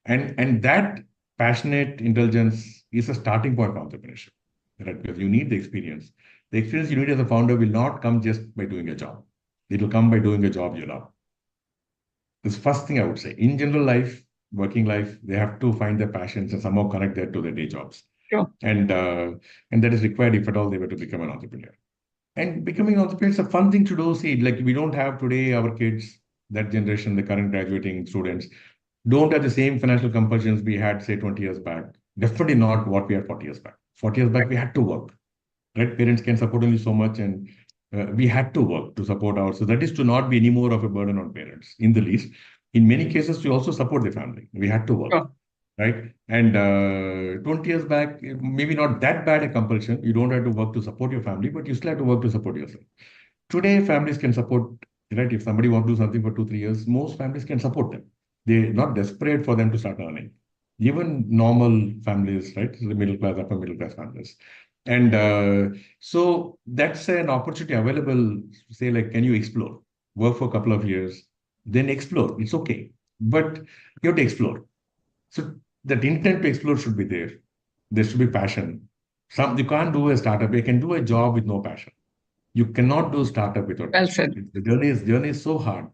And that passionate intelligence is a starting point for entrepreneurship, right? Because you need the experience. The experience you need as a founder will not come just by doing a job. It will come by doing a job you love. This first thing I would say. In general life, working life, they have to find their passions and somehow connect that to their day jobs. Sure. And that is required if at all they were to become an entrepreneur. And becoming an entrepreneur is a fun thing to do. See, we don't have today our kids, that generation, the current graduating students, don't have the same financial compulsions we had, say, 20 years back. Definitely not what we had 40 years back. 40 years back, we had to work, right? Parents can support only so much, and we had to work to support ours. So that is to not be any more of a burden on parents, in the least. In many cases, we also support the family. We had to work, right? And 20 years back, maybe not that bad a compulsion. You don't have to work to support your family, but you still have to work to support yourself. Today, families can support, right? If somebody wants to do something for 2, 3 years, most families can support them. They're not desperate for them to start earning. Even normal families, right? The middle class, upper middle class families. And so that's an opportunity available. Say, can you explore? Work for a couple of years, then explore. It's okay. But you have to explore. So that intent to explore should be there. There should be passion. You can't do a startup. You can do a job with no passion. You cannot do startup without passion. The journey is so hard.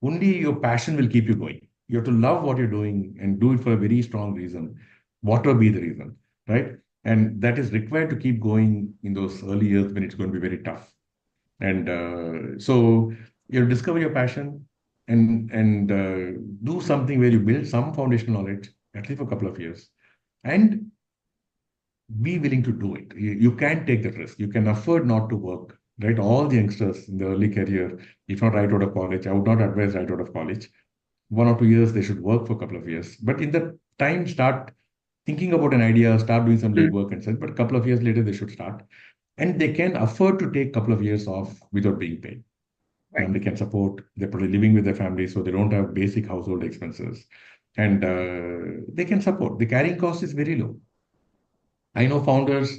Only your passion will keep you going. You have to love what you're doing and do it for a very strong reason, whatever be the reason, right? And that is required to keep going in those early years when it's going to be very tough. And so you discover your passion and do something where you build some foundational knowledge, at least for a couple of years, and be willing to do it. You can take that risk. You can afford not to work, right? All the youngsters in the early career, if not right out of college, I would not advise right out of college. 1 or 2 years, they should work for a couple of years. But in the time, start thinking about an idea, start doing some legwork and such. But a couple of years later, they should start. And they can afford to take a couple of years off without being paid. Right. Family can support. They're probably living with their family, so they don't have basic household expenses. And they can support. The carrying cost is very low. I know founders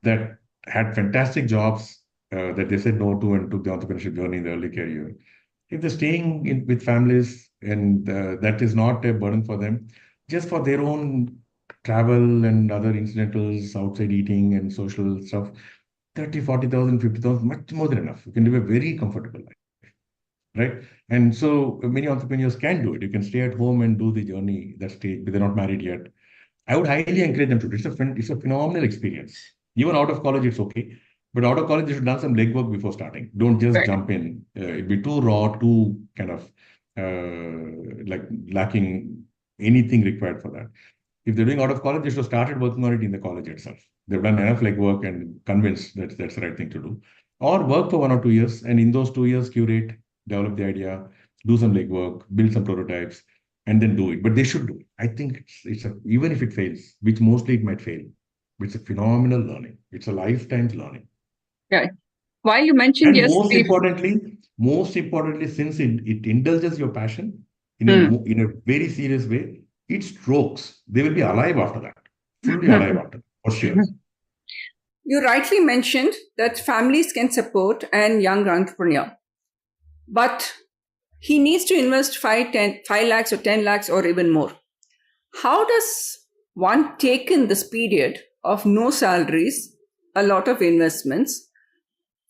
that had fantastic jobs that they said no to and took the entrepreneurship journey in the early career. If they're staying with families and that is not a burden for them, just for their own travel and other incidentals, outside eating and social stuff, 30, 40,000, 50,000, much more than enough. You can live a very comfortable life, right? And so many entrepreneurs can do it. You can stay at home and do the journey that stage, but they're not married yet. I would highly encourage them to do it. It's a phenomenal experience. Even out of college, it's okay. But out of college, they should have done some legwork before starting. Don't just jump in. It'd be too raw, too kind of lacking anything required for that. If they're doing out of college, they should have started working on it in the college itself. They've done enough legwork and convinced that that's the right thing to do. Or work for 1 or 2 years, and in those 2 years, curate, develop the idea, do some legwork, build some prototypes, and then do it. But they should do it. I think even if it fails, which mostly it might fail, it's a phenomenal learning. It's a lifetime's learning. Right. Why you mentioned and most importantly, since it indulges your passion, in a very serious way, it strokes. They will be alive after that, fully alive after that, for sure. You rightly mentioned that families can support a young entrepreneur, but he needs to invest 5 lakhs or 10 lakhs or even more. How does one take in this period of no salaries, a lot of investments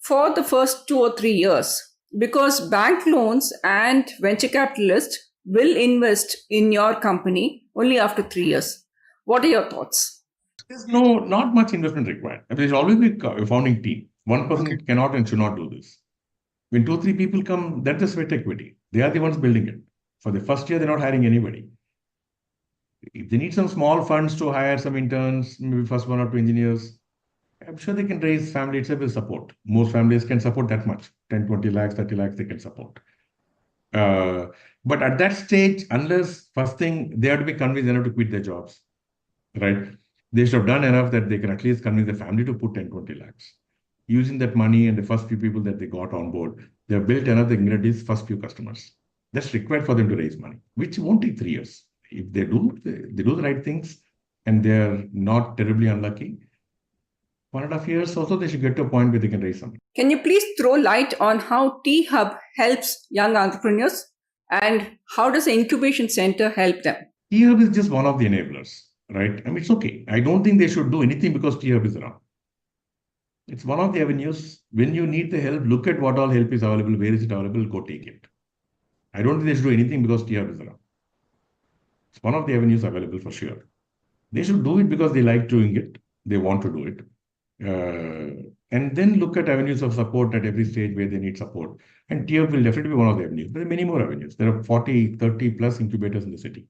for the first 2 or 3 years? Because bank loans and venture capitalists will invest in your company only after 3 years. What are your thoughts? There's not much investment required. There's always be a founding team. One person cannot and should not do this. When 2 or 3 people come, that's the sweat equity. They are the ones building it. For the first year, they're not hiring anybody. If they need some small funds to hire some interns, maybe first 1 or 2 engineers, I'm sure they can raise. Family itself will support. Most families can support that much. 10, 20 lakhs, 30 lakhs, they can support. But at that stage, unless first thing, they have to be convinced enough to quit their jobs, right? They should have done enough that they can at least convince the family to put 10, 20 lakhs. Using that money and the first few people that they got on board, they have built enough, they can get these first few customers. That's required for them to raise money, which won't take 3 years. If they do the right things and they're not terribly unlucky, 1.5 years also they should get to a point where they can raise something. Can you please throw light on how T-Hub helps young entrepreneurs and how does the incubation center help them? T-Hub is just one of the enablers, right? I mean, it's okay. I don't think they should do anything because T-Hub is around. It's one of the avenues. When you need the help, look at what all help is available, where is it available, go take it. I don't think they should do anything because T-Hub is around. It's one of the avenues available for sure. They should do it because they like doing it. They want to do it. And then look at avenues of support at every stage where they need support. And T-Hub will definitely be one of the avenues. There are many more avenues. There are 40, 30 plus incubators in the city.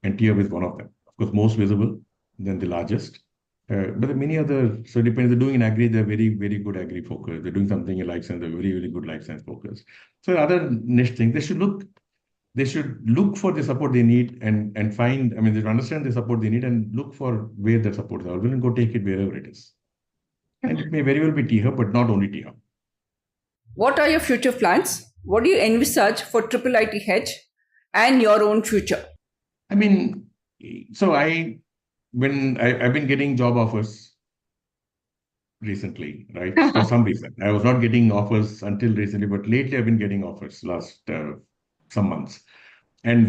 And T-Hub is one of them. Of course, most visible, then the largest. But there are many other, so it depends. They're doing in agri, they're very, very good agri focus. They're doing something in life science, they're very, very good life science focus. So other niche things, they should look for the support they need and find, I mean, they understand the support they need and look for where that support is available and go take it wherever it is. And it may very well be T-Hub, but not only T-Hub. What are your future plans? What do you envisage for Triple IT Hedge and your own future? I mean, so I've been getting job offers recently, right? For some reason. I was not getting offers until recently, but lately I've been getting offers last some months. And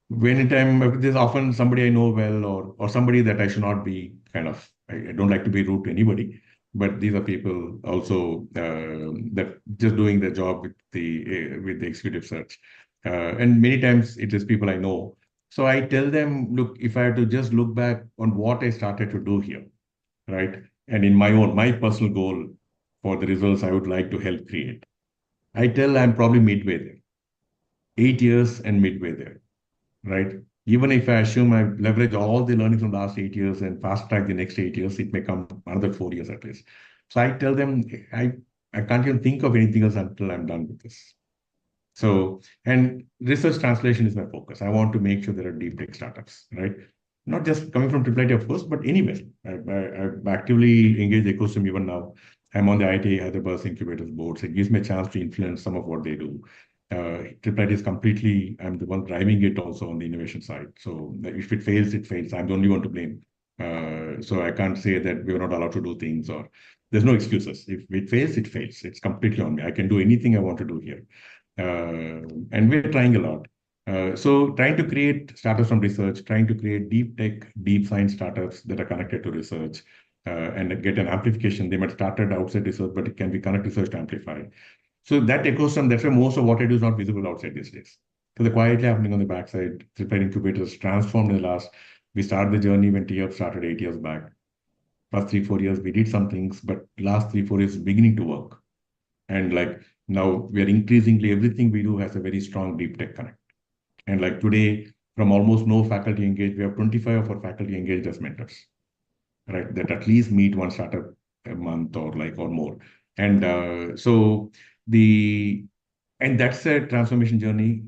when there's often somebody I know well or somebody that I should not be I don't like to be rude to anybody, but these are people also that just doing their job with the executive search. And many times it is people I know. So I tell them, look, if I had to just look back on what I started to do here, right? And in my personal goal for the results I would like to help create, I tell I'm probably midway there. 8 years and midway there, right? Even if I assume I leverage all the learnings from the last 8 years and fast track the next 8 years, it may come another 4 years at least. So I tell them, I can't even think of anything else until I'm done with this. So, and research translation is my focus. I want to make sure there are deep tech startups, right? Not just coming from Triple IT, of course, but anywhere. I've actively engaged the ecosystem even now. I'm on the IIT Hyderabad incubators board, so it gives me a chance to influence some of what they do. Triple IT is completely, I'm the one driving it also on the innovation side. So if it fails, it fails. I'm the only one to blame. So I can't say that we were not allowed to do things or there's no excuses. If it fails, it fails. It's completely on me. I can do anything I want to do here. And we're trying a lot. So trying to create startups from research, trying to create deep tech, deep science startups that are connected to research and get an amplification. They might start outside research, but it can be connected research to amplify. So that ecosystem, that's why most of what I do is not visible outside these days. So they're quietly happening on the backside. Triple incubators transformed in the last, we started the journey when T-Hub started 8 years back. Past 3-4 years, we did some things, but last 3-4 years beginning to work. And like now we are increasingly, everything we do has a very strong deep tech connect. And like today, from almost no faculty engaged, we have 25 of our faculty engaged as mentors, right? That at least meet one startup a month or more. And and that's a transformation journey.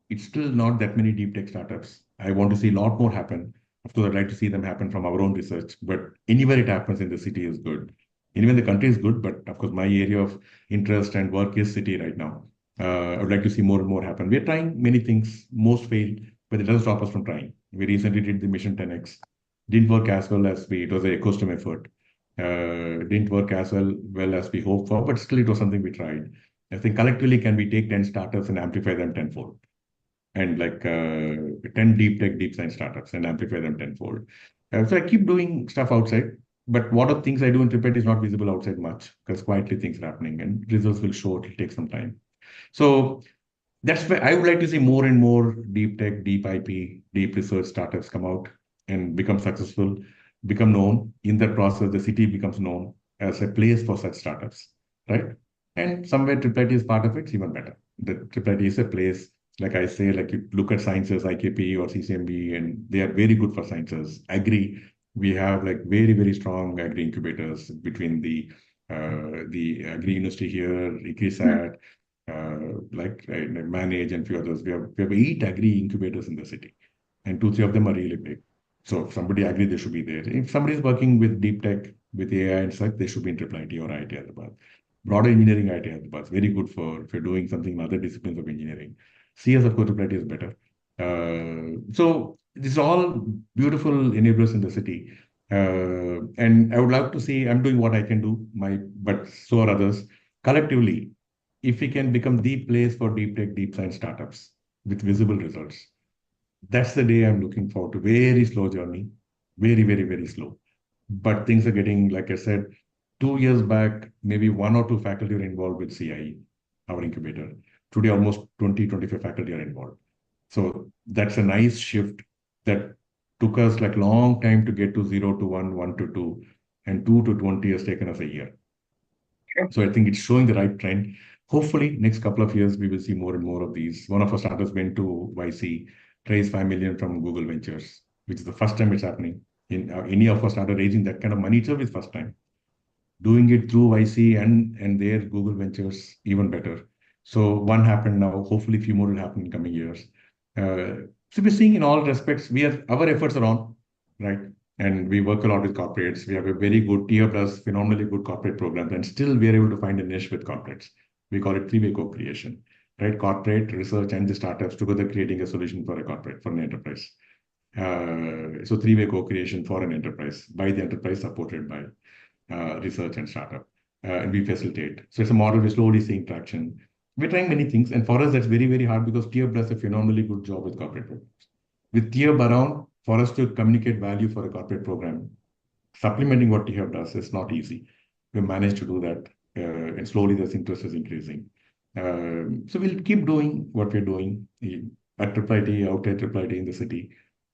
It's still not that many deep tech startups. I want to see a lot more happen. Of course, I'd like to see them happen from our own research, but anywhere it happens in the city is good. Anywhere in the country is good, but of course, my area of interest and work is city right now. I would like to see more and more happen. We're trying many things, most fail, but it doesn't stop us from trying. We recently did the Mission 10X. Didn't work as well as it was an ecosystem effort. Didn't work as well as we hoped for, but still it was something we tried. I think collectively, can we take 10 startups and amplify them tenfold? And like 10 deep tech, deep science startups and amplify them tenfold. So I keep doing stuff outside, but what of things I do in Triplet is not visible outside much because quietly things are happening and results will show. It will take some time. So that's why I would like to see more and more deep tech, deep IP, deep research startups come out and become successful, become known. In that process, the city becomes known as a place for such startups, right? And somewhere Triplet is part of it, it's even better. The Triplet is a place, like I say, like you look at sciences, IKP or CCMB, and they are very good for sciences. Agri, we have like very, very strong agri incubators between the Agri University here, ICRISAT, Manage and few others. We have 8 agri incubators in the city, and 2, 3 of them are really big. So if somebody agri, they should be there. If somebody is working with deep tech, with AI and such, they should be in Triple IT or IT Hyderabad. Broader engineering IT Hyderabad is very good for if you're doing something in other disciplines of engineering. CS of course Triple IT is better. So these are all beautiful enablers in the city. And I would love to see, I'm doing what I can do, but so are others. Collectively, if we can become the place for deep tech, deep science startups with visible results, that's the day I'm looking forward to. Very slow journey, very, very, very slow. But things are getting, like I said, 2 years back, maybe 1 or 2 faculty were involved with CIE, our incubator. Today, almost 20, 25 faculty are involved. So that's a nice shift that took us like long time to get to 0 to 1, 1 to 2, and 2 to 20 has taken us a year. So I think it's showing the right trend. Hopefully, next couple of years, we will see more and more of these. One of our startups went to YC, raised 5 million from Google Ventures, which is the first time it's happening. In any of us started raising that kind of money itself is first time. Doing it through YC and their Google Ventures, even better. So one happened now. Hopefully, a few more will happen in coming years. So we're seeing in all respects, our efforts are on, right? And we work a lot with corporates. We have a very good tier plus, phenomenally good corporate programs, and still we are able to find a niche with corporates. We call it three-way co-creation, right? Corporate, research, and the startups together creating a solution for a corporate, for an enterprise. So three-way co-creation for an enterprise, by the enterprise, supported by research and startup. And we facilitate. So it's a model we're slowly seeing traction. We're trying many things. And for us, that's very, very hard because TIEB does a phenomenally good job with corporate programs. With TIEB around, for us to communicate value for a corporate program, supplementing what TIEB does is not easy. We managed to do that. And slowly this interest is increasing. So we'll keep doing what we're doing at Triple IT, outside Triple IT in the city.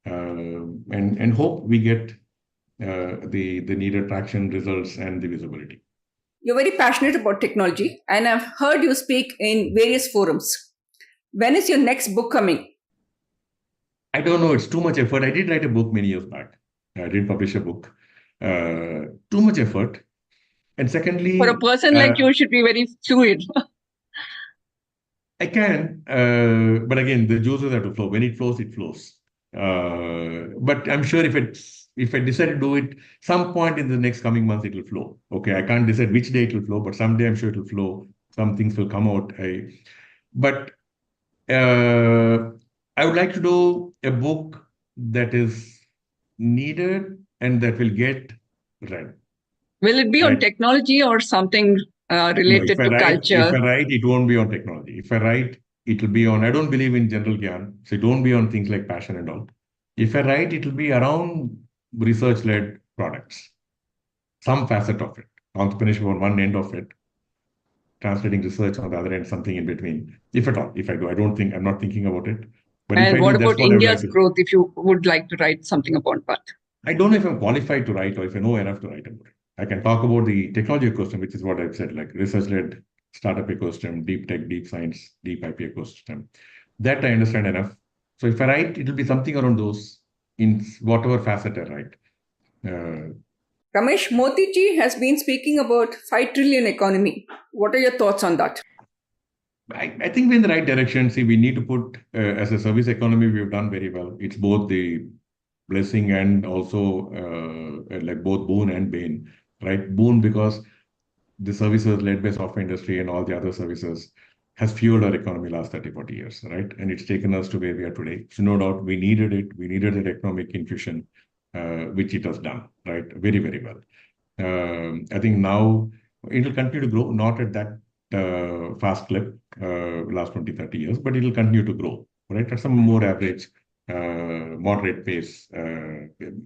And hope we get the needed traction, results, and the visibility. You're very passionate about technology, and I've heard you speak in various forums. When is your next book coming? I don't know. It's too much effort. I did write a book many years back. I did publish a book. Too much effort. And secondly, for a person like you, should be very fluid. I can, but again, the juices have to flow. When it flows, it flows. But I'm sure if I decide to do it, some point in the next coming months, it will flow. Okay, I can't decide which day it will flow, but someday I'm sure it will flow. Some things will come out. But I would like to do a book that is needed and that will get read. Will it be on technology or something related to culture? If I write, it won't be on technology. If I write, it will be on, I don't believe in general gyan, so it won't be on things like passion and all. If I write, it will be around research-led products. Some facet of it. Entrepreneurship on one end of it. Translating research on the other end, something in between. If at all, if I do, I'm not thinking about it. But and what about India's growth, if you would like to write something about that? I don't know if I'm qualified to write or if I know enough to write about it. I can talk about the technology ecosystem, which is what I've said, like research-led startup ecosystem, deep tech, deep science, deep IP ecosystem. That I understand enough. So if I write, it will be something around those in whatever facet I write. Ramesh, Modi ji has been speaking about 5 trillion economy. What are your thoughts on that? I think we're in the right direction. See, we need to put, as a service economy, we've done very well. It's both the blessing and also like both boon and bane, right? Boon because the services led by software industry and all the other services has fueled our economy last 30, 40 years, right? And it's taken us to where we are today. So no doubt we needed it. We needed that economic infusion, which it has done, right? Very, very well. I think now it will continue to grow, not at that fast clip last 20, 30 years, but it will continue to grow, right? At some more average, moderate pace,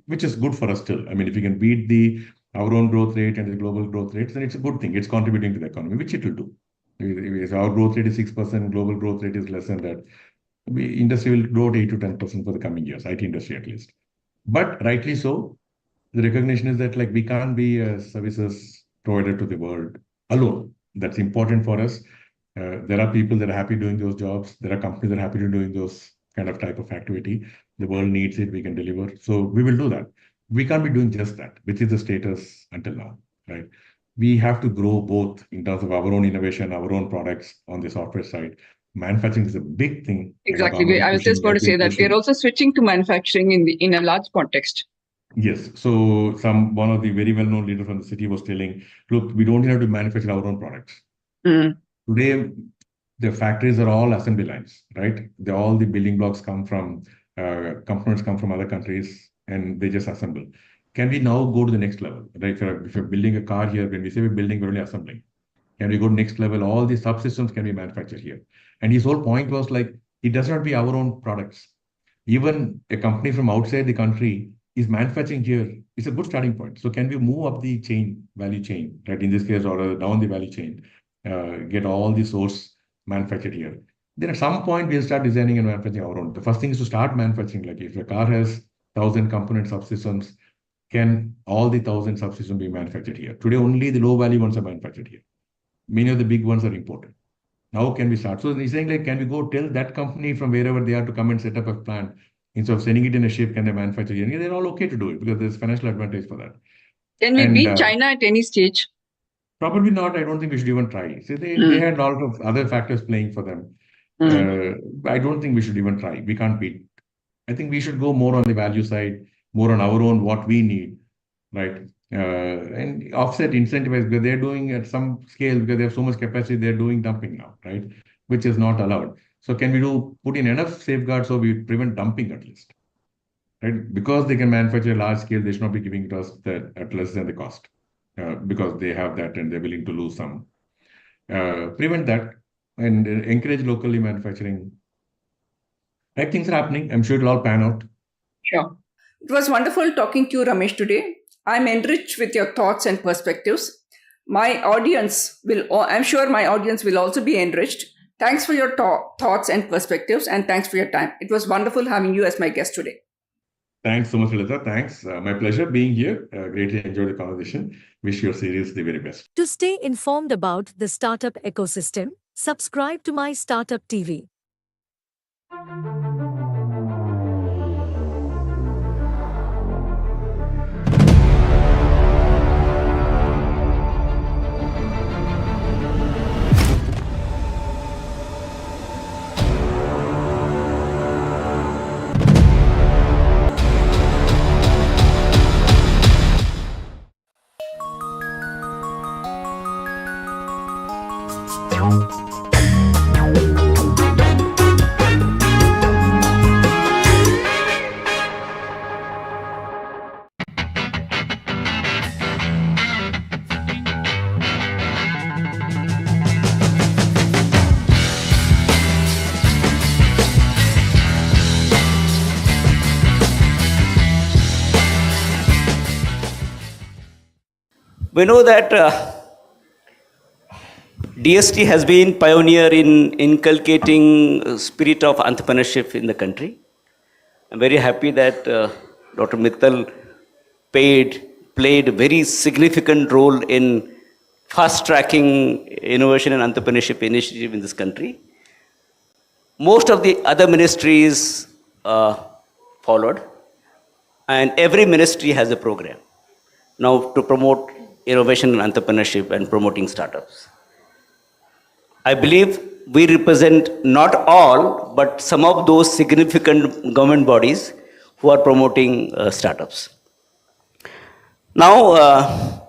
which is good for us still. I mean, if we can beat our own growth rate and the global growth rates, then it's a good thing. It's contributing to the economy, which it will do. If our growth rate is 6%, global growth rate is less than that, industry will grow at 8 to 10% for the coming years, IT industry at least. But rightly so, the recognition is that like we can't be a services provider to the world alone. That's important for us. There are people that are happy doing those jobs. There are companies that are happy to doing those kind of type of activity. The world needs it. We can deliver. So we will do that. We can't be doing just that, which is the status until now, right? We have to grow both in terms of our own innovation, our own products on the software side. Manufacturing is a big thing. Exactly. I was just going to say that we are also switching to manufacturing in a large context. Yes. So one of the very well-known leaders from the city was telling, look, we don't have to manufacture our own products. Today, the factories are all assembly lines, right? All the building blocks come from, components come from other countries and they just assemble. Can we now go to the next level? Right? If you're building a car here, when we say we're building, we're only assembling. Can we go to next level? All the subsystems can be manufactured here. And his whole point was like, it does not be our own products. Even a company from outside the country is manufacturing here. It's a good starting point. So can we move up the value chain, right? In this case, or down the value chain, get all the source manufactured here. Then at some point, we'll start designing and manufacturing our own. The first thing is to start manufacturing. Like if a car has 1,000 component subsystems, can all the 1,000 subsystems be manufactured here? Today, only the low value ones are manufactured here. Many of the big ones are imported. Now can we start? So he's saying like, can we go tell that company from wherever they are to come and set up a plant? Instead of sending it in a ship, can they manufacture here? They're all okay to do it because there's financial advantage for that. Can we beat China at any stage? Probably not. I don't think we should even try. So they had a lot of other factors playing for them. I don't think we should even try. We can't beat. I think we should go more on the value side, more on our own, what we need, right? And offset, incentivize, because they're doing at some scale, because they have so much capacity, they're doing dumping now, right? Which is not allowed. So can we put in enough safeguards so we prevent dumping at least, right? Because they can manufacture a large scale, they should not be giving it us at less than the cost, because they have that and they're willing to lose some. Prevent that and encourage locally manufacturing. Like things are happening. I'm sure it'll all pan out. Sure. It was wonderful talking to you, Ramesh, today. I'm enriched with your thoughts and perspectives. I'm sure my audience will also be enriched. Thanks for your thoughts and perspectives, and thanks for your time. It was wonderful having you as my guest today. Thanks so much, Lalitha. Thanks. My pleasure being here. Greatly enjoyed the conversation. Wish your series the very best. To stay informed about the startup ecosystem, subscribe to MyStartupTV. We know that DST has been pioneer in inculcating spirit of entrepreneurship in the country. I'm very happy that Dr. Mittal played a very significant role in fast-tracking innovation and entrepreneurship initiative in this country. Most of the other ministries followed, and every ministry has a program now to promote innovation and entrepreneurship and promoting startups. I believe we represent not all, but some of those significant government bodies who are promoting startups. Now,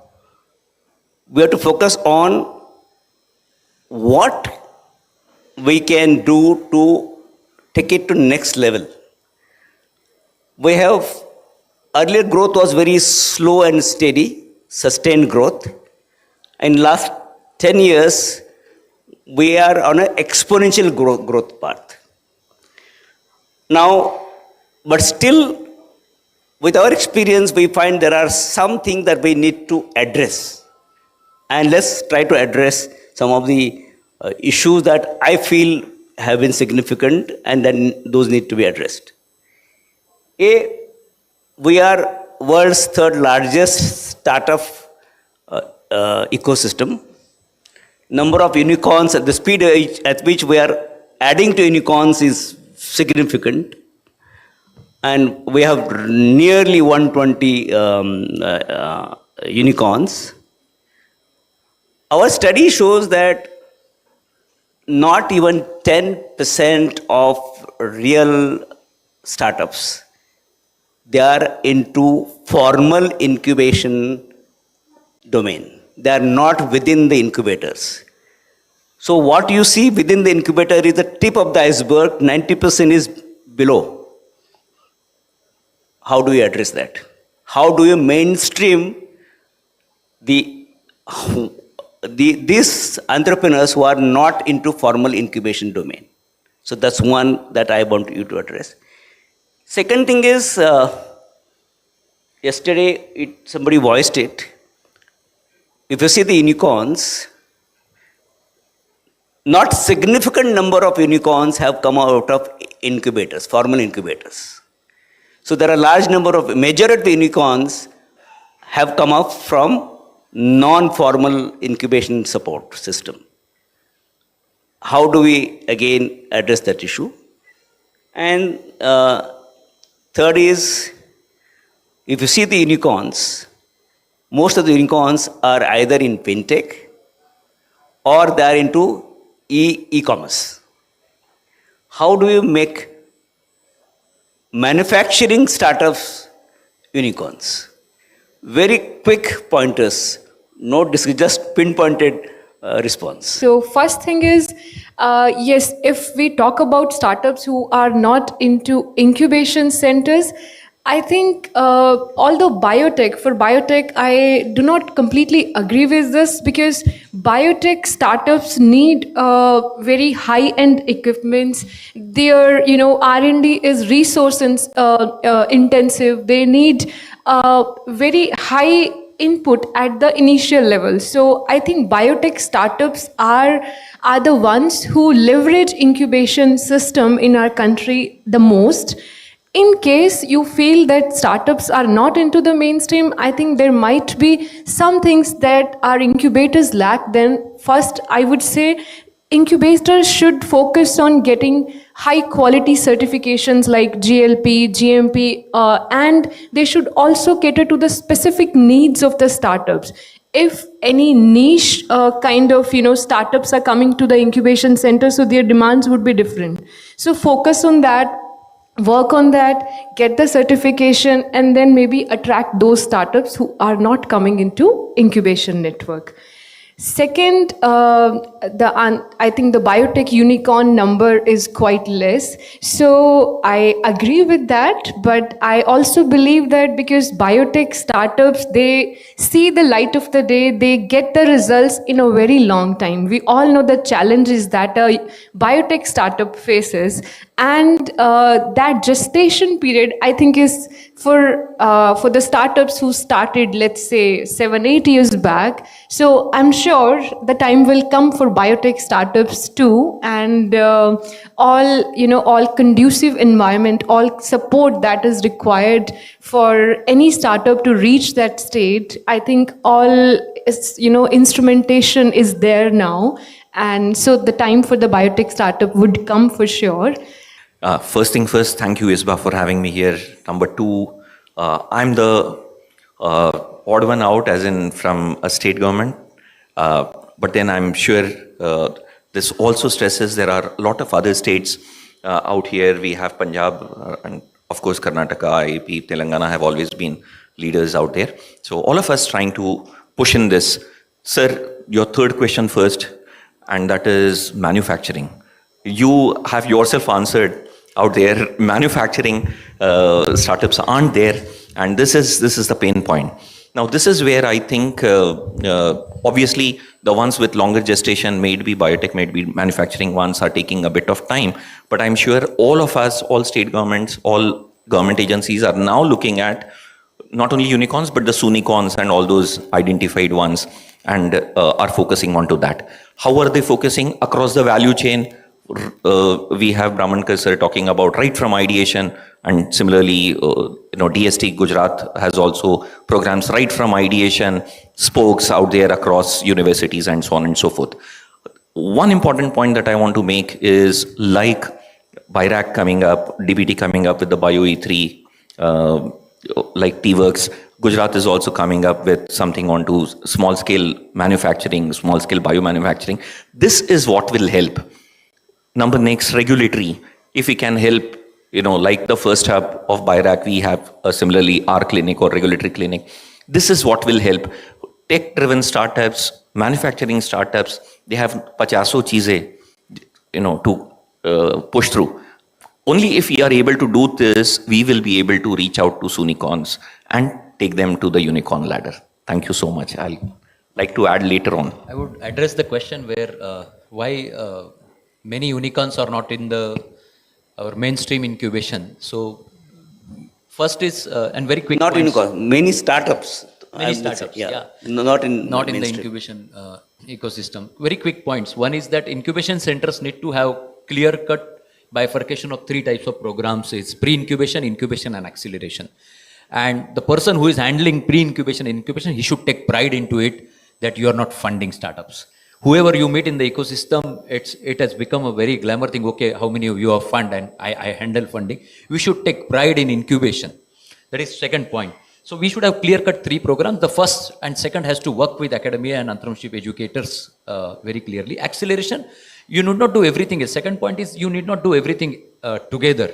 we have to focus on what we can do to take it to next level. We have, earlier growth was very slow and steady, sustained growth. In last 10 years, we are on an exponential growth path. Now, but still, with our experience, we find there are some things that we need to address. And let's try to address some of the issues that I feel have been significant, and then those need to be addressed. We are world's third largest startup ecosystem. Number of unicorns, at the speed at which we are adding to unicorns is significant. And we have nearly 120 unicorns. Our study shows that not even 10% of real startups, they are into formal incubation domain. They are not within the incubators. So what you see within the incubator is the tip of the iceberg, 90% is below. How do you address that? How do you mainstream these entrepreneurs who are not into formal incubation domain? So that's one that I want you to address. Second thing is, yesterday somebody voiced it. If you see the unicorns, not significant number of unicorns have come out of incubators, formal incubators. So there are large number of, majority of unicorns have come up from non-formal incubation support system. How do we again address that issue? And third is, if you see the unicorns, most of the unicorns are either in fintech or they are into e-commerce. How do you make manufacturing startups unicorns? Very quick pointers, just pinpointed response. So first thing is, yes, if we talk about startups who are not into incubation centers, I think although for biotech, I do not completely agree with this, because biotech startups need very high-end equipments. Their R&D is resource intensive. They need very high input at the initial level. So I think biotech startups are the ones who leverage incubation system in our country the most. In case you feel that startups are not into the mainstream, I think there might be some things that our incubators lack. Then first, I would say incubators should focus on getting high quality certifications like GLP, GMP, and they should also cater to the specific needs of the startups. If any niche kind of startups are coming to the incubation center, so their demands would be different. So focus on that. Work on that, get the certification, and then maybe attract those startups who are not coming into incubation network. Second, I think the biotech unicorn number is quite less. So I agree with that, but I also believe that because biotech startups, they see the light of the day, they get the results in a very long time. We all know the challenges that a biotech startup faces, and that gestation period, I think, is for the startups who started, let's say, 7-8 years back. So I'm sure the time will come for biotech startups too, and all conducive environment, all support that is required for any startup to reach that state. I think all instrumentation is there now, and so the time for the biotech startup would come for sure. First thing first, thank you, Isba, for having me here. Number two, I'm the odd one out, as in from a state government. But then I'm sure this also stresses there are a lot of other states out here. We have Punjab and of course Karnataka, AP, Telangana have always been leaders out there. So all of us trying to push in this. Sir, your third question first, and that is manufacturing. you have yourself answered out there. Manufacturing startups aren't there, and this is the pain point. Now, this is where I think, obviously, the ones with longer gestation, may it be biotech, may it be manufacturing ones, are taking a bit of time. But I'm sure all of us, all state governments, all government agencies are now looking at not only unicorns, but the sunicorns and all those identified ones, and are focusing onto that. How are they focusing? Across the value chain. We have Brahmankar sir talking about right from ideation, and similarly, DST Gujarat has also programs right from ideation, spokes out there across universities and so on and so forth. One important point that I want to make is, like BIRAC coming up, DBT coming up with the BioE3, like T-Works, Gujarat is also coming up with something onto small scale manufacturing, small scale biomanufacturing. This is what will help. Number next, regulatory. If we can help, like the first hub of BIRAC, we have similarly our clinic or regulatory clinic. This is what will help. Tech-driven startups, manufacturing startups, they have 50 cheeze, to push through. Only if we are able to do this, we will be able to reach out to unicorns and take them to the unicorn ladder. Thank you so much. I'll like to add later on. I would address the question where why many unicorns are not in our mainstream incubation. So first is, and very quick Not points. unicorn, many startups. Many startups, yeah. Not in the incubation ecosystem. Very quick points. One is that incubation centers need to have clear-cut bifurcation of 3 types of programs. It's pre-incubation, incubation, and acceleration. And the person who is handling pre-incubation and incubation, he should take pride into it that you are not funding startups. Whoever you meet in the ecosystem, it has become a very glamour thing. Okay, how many of you are fund and I handle funding. We should take pride in incubation. That is second point. So we should have clear-cut 3 programs. The first and second has to work with academia and entrepreneurship educators very clearly. Acceleration, you need not do everything. The second point is you need not do everything together.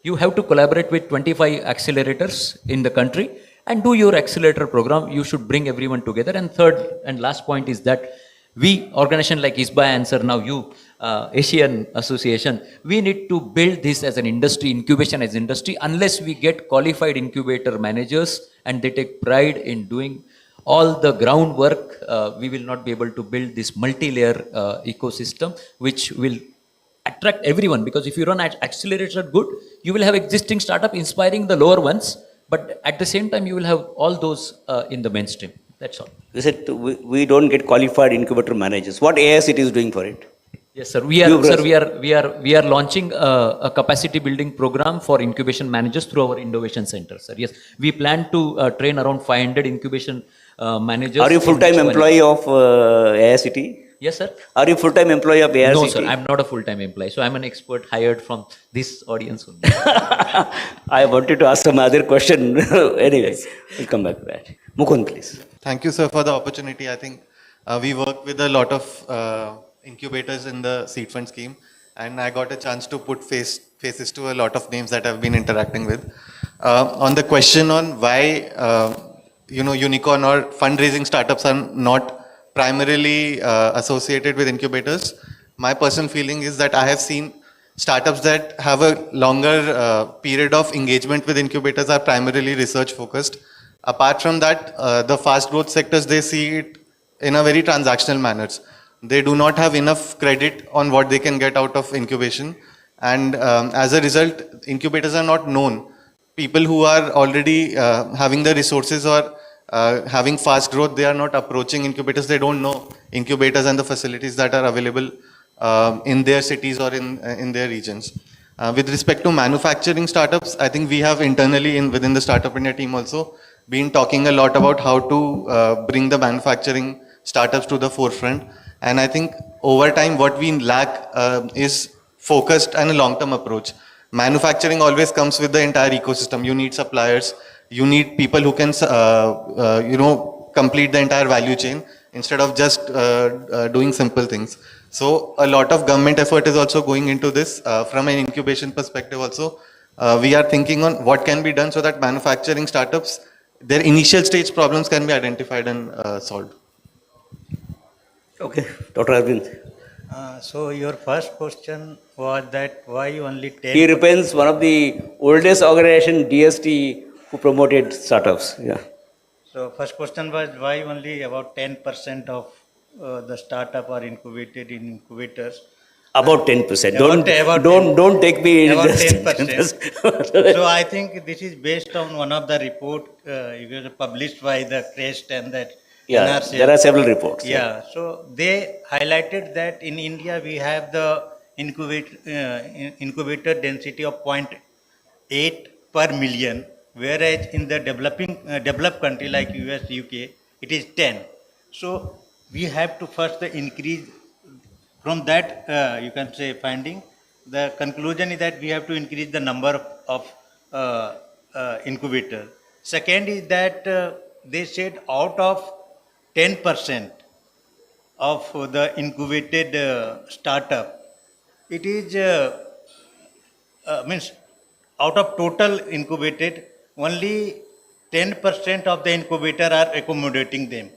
You have to collaborate with 25 accelerators in the country and do your accelerator program. You should bring everyone together. And third and last point is that we, organization like ISBA and sir, now you, Asian Association, we need to build this as an industry, incubation as industry. Unless we get qualified incubator managers and they take pride in doing all the groundwork, we will not be able to build this multi-layer ecosystem, which will attract everyone. Because if you run accelerator good, you will have existing startup inspiring the lower ones, but at the same time, you will have all those in the mainstream. That's all. You said we don't get qualified incubator managers. What AICT is doing for it? Yes, sir. We are launching a capacity building program for incubation managers through our innovation center, sir. Yes, we plan to train around 500 incubation managers. Are you full-time employee of AICT? Yes, sir. Are you full-time employee of AICT? No, sir. I'm not a full-time employee. So I'm an expert hired from this audience only. I wanted to ask some other question. Anyway, we'll come back to that. Mukund, please. Thank you, sir, for the opportunity. I think we work with a lot of incubators in the seed fund scheme, and I got a chance to put faces to a lot of names that I've been interacting with. On the question on why unicorn or fundraising startups are not primarily associated with incubators, my personal feeling is that I have seen startups that have a longer period of engagement with incubators are primarily research focused. Apart from that, the fast growth sectors, they see it in a very transactional manners. They do not have enough credit on what they can get out of incubation. And as a result, incubators are not known. People who are already having the resources or having fast growth, they are not approaching incubators. They don't know incubators and the facilities that are available in their cities or in their regions. With respect to manufacturing startups, I think we have internally within the Startup India team also been talking a lot about how to bring the manufacturing startups to the forefront. And I think over time, what we lack is focused and a long-term approach. Manufacturing always comes with the entire ecosystem. You need suppliers. You need people who can, complete the entire value chain instead of just doing simple things. So a lot of government effort is also going into this from an incubation perspective also. We are thinking on what can be done so that manufacturing startups, their initial stage problems can be identified and solved. Okay, Dr. Arvind. So your first question was that why only 10? He represents one of the oldest organization, DST, who promoted startups. Yeah. So first question was why only about 10% of the startup are incubated in incubators. About 10%. About Don't take me in about just 10%. So I think this is based on one of the report published by the CREST and that. Yeah, NRC. there are several reports. Yeah, so they highlighted that in India we have the incubator density of 0.8 per million, whereas in the developed country like US, UK, it is 10. So we have to first increase from that, you can say finding. The conclusion is that we have to increase the number of incubator. Second is that they said out of 10% of the incubated startup, it is means out of total incubated, only 10% of the incubator are accommodating them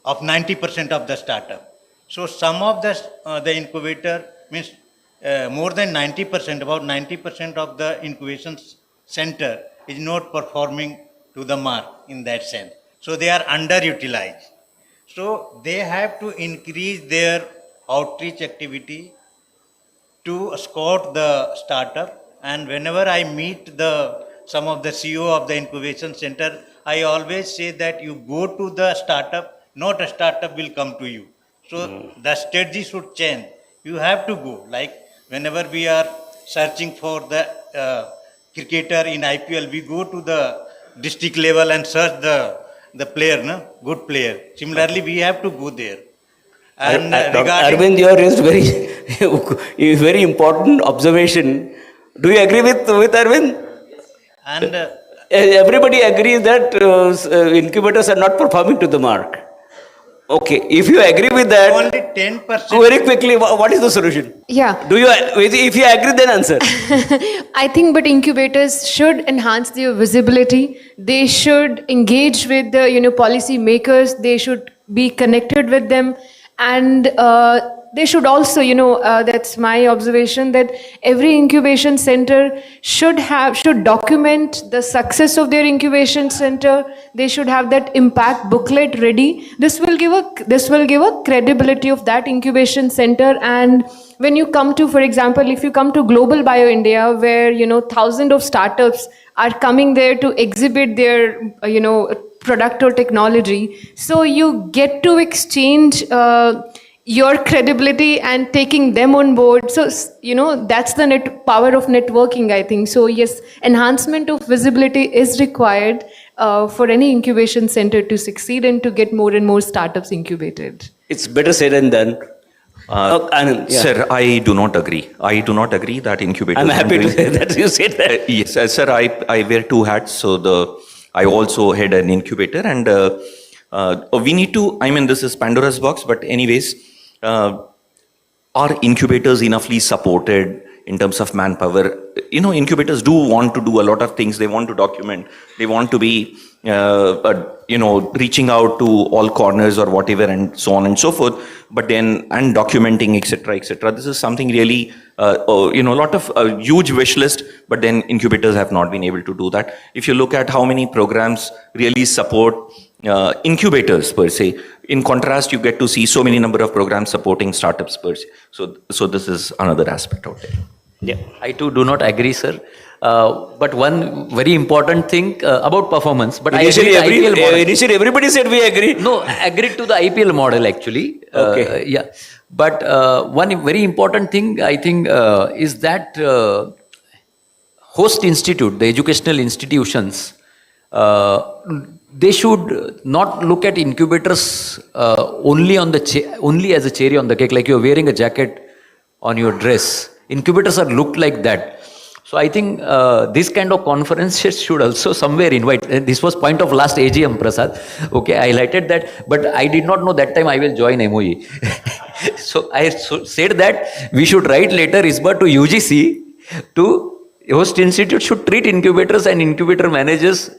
of 90% of the startup. So some of the incubator means more than 90%, about 90% of the incubation center is not performing to the mark in that sense. So they are underutilized. So they have to increase their outreach activity to scout the startup. And whenever I meet some of the CEO of the incubation center, I always say that you go to the startup, not a startup will come to you. So the strategy should change. You have to go. Like whenever we are searching for the cricketer in IPL, we go to the district level and search the player, no? Good player. Similarly, we have to go there. And regarding Arvind, you have raised very important observation. Do you agree with Arvind? And everybody agrees that incubators are not performing to the mark. Okay, if you agree with that, only 10%. Very quickly, what is the solution? Yeah. If you agree, then answer. I think, but incubators should enhance their visibility. They should engage with the policy makers. They should be connected with them, and they should also that's my observation, that every incubation center should document the success of their incubation center. They should have that impact booklet ready. This will give a credibility of that incubation center. And when you come to, for example, if you come to Global Bio India, where thousands of startups are coming there to exhibit their product or technology, so you get to exchange your credibility and taking them on board. So that's the power of networking, I think. So yes, enhancement of visibility is required for any incubation center to succeed and to get more and more startups incubated. It's better said than done. Anand, yeah. Sir, I do not agree. I do not agree that incubators. I'm happy to say that you said that. Yes, sir. I wear two hats. So I also head an incubator, and we need to. I mean, this is Pandora's box, but anyways, are incubators enoughly supported in terms of manpower? Incubators do want to do a lot of things. They want to document. They want to be, reaching out to all corners or whatever, and so on and so forth. But then, and documenting, etc., etc. This is something really, a lot of huge wish list. But then incubators have not been able to do that. If you look at how many programs really support incubators per se, in contrast, you get to see so many number of programs supporting startups per se. So this is another aspect out there. Yeah, I too do not agree, sir. But one very important thing about performance. But initially, initially everybody said we agree. No, I agreed to the IPL model actually. Okay. Yeah. But one very important thing I think is that host institute, the educational institutions, they should not look at incubators only as a cherry on the cake, like you're wearing a jacket on your dress. Incubators are looked like that. So I think this kind of conferences should also somewhere invite. This was point of last AGM, Prasad. Okay, I highlighted that, but I did not know that time I will join MOE. So I said that we should write letter ISBA to UGC to host institute should treat incubators and incubator managers